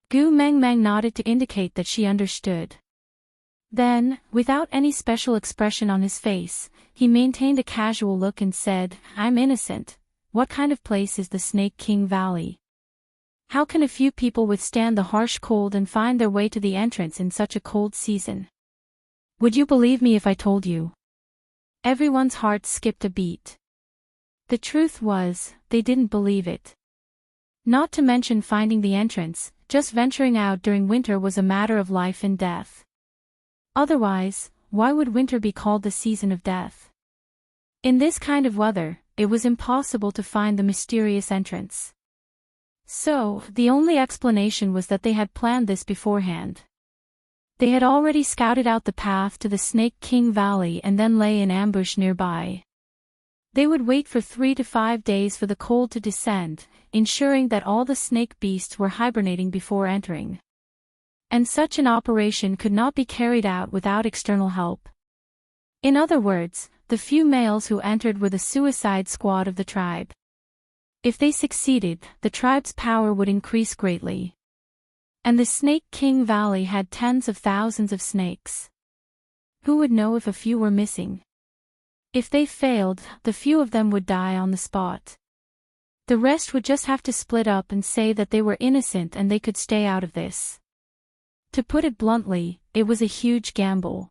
Gu Mengmeng nodded to indicate that she understood. Then, without any special expression on his face, he maintained a casual look and said, "I'm innocent. What kind of place is the Snake King Valley? How can a few people withstand the harsh cold and find their way to the entrance in such a cold season? Would you believe me if I told you?" Everyone's heart skipped a beat. The truth was, they didn't believe it. Not to mention finding the entrance, just venturing out during winter was a matter of life and death. Otherwise, why would winter be called the season of death? In this kind of weather, it was impossible to find the mysterious entrance. So, the only explanation was that they had planned this beforehand. They had already scouted out the path to the Snake King Valley and then lay in ambush nearby. They would wait for 3 to 5 days for the cold to descend, ensuring that all the snake beasts were hibernating before entering. And such an operation could not be carried out without external help. In other words, the few males who entered were the suicide squad of the tribe. If they succeeded, the tribe's power would increase greatly. And the Snake King Valley had tens of thousands of snakes. Who would know if a few were missing? If they failed, the few of them would die on the spot. The rest would just have to split up and say that they were innocent and they could stay out of this. To put it bluntly, it was a huge gamble.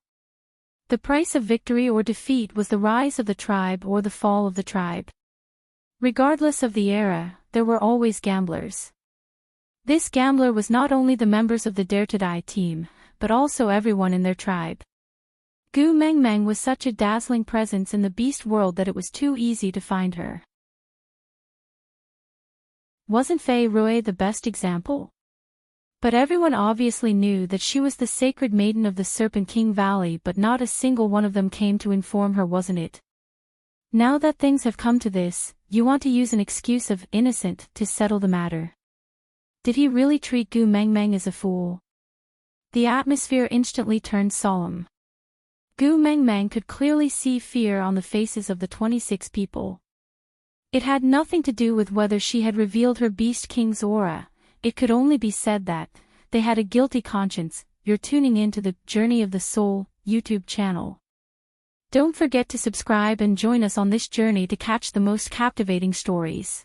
The price of victory or defeat was the rise of the tribe or the fall of the tribe. Regardless of the era, there were always gamblers. This gambler was not only the members of the Dare to Die team, but also everyone in their tribe. Gu Mengmeng was such a dazzling presence in the beast world that it was too easy to find her. Wasn't Fei Rui the best example? But everyone obviously knew that she was the sacred maiden of the Serpent King Valley, but not a single one of them came to inform her, wasn't it? Now that things have come to this, you want to use an excuse of innocent to settle the matter. Did he really treat Gu Mengmeng as a fool? The atmosphere instantly turned solemn. Gu Mengmeng could clearly see fear on the faces of the 26 people. It had nothing to do with whether she had revealed her Beast King's aura. It could only be said that they had a guilty conscience. You're tuning in to the Journey of the Soul YouTube channel. Don't forget to subscribe and join us on this journey to catch the most captivating stories.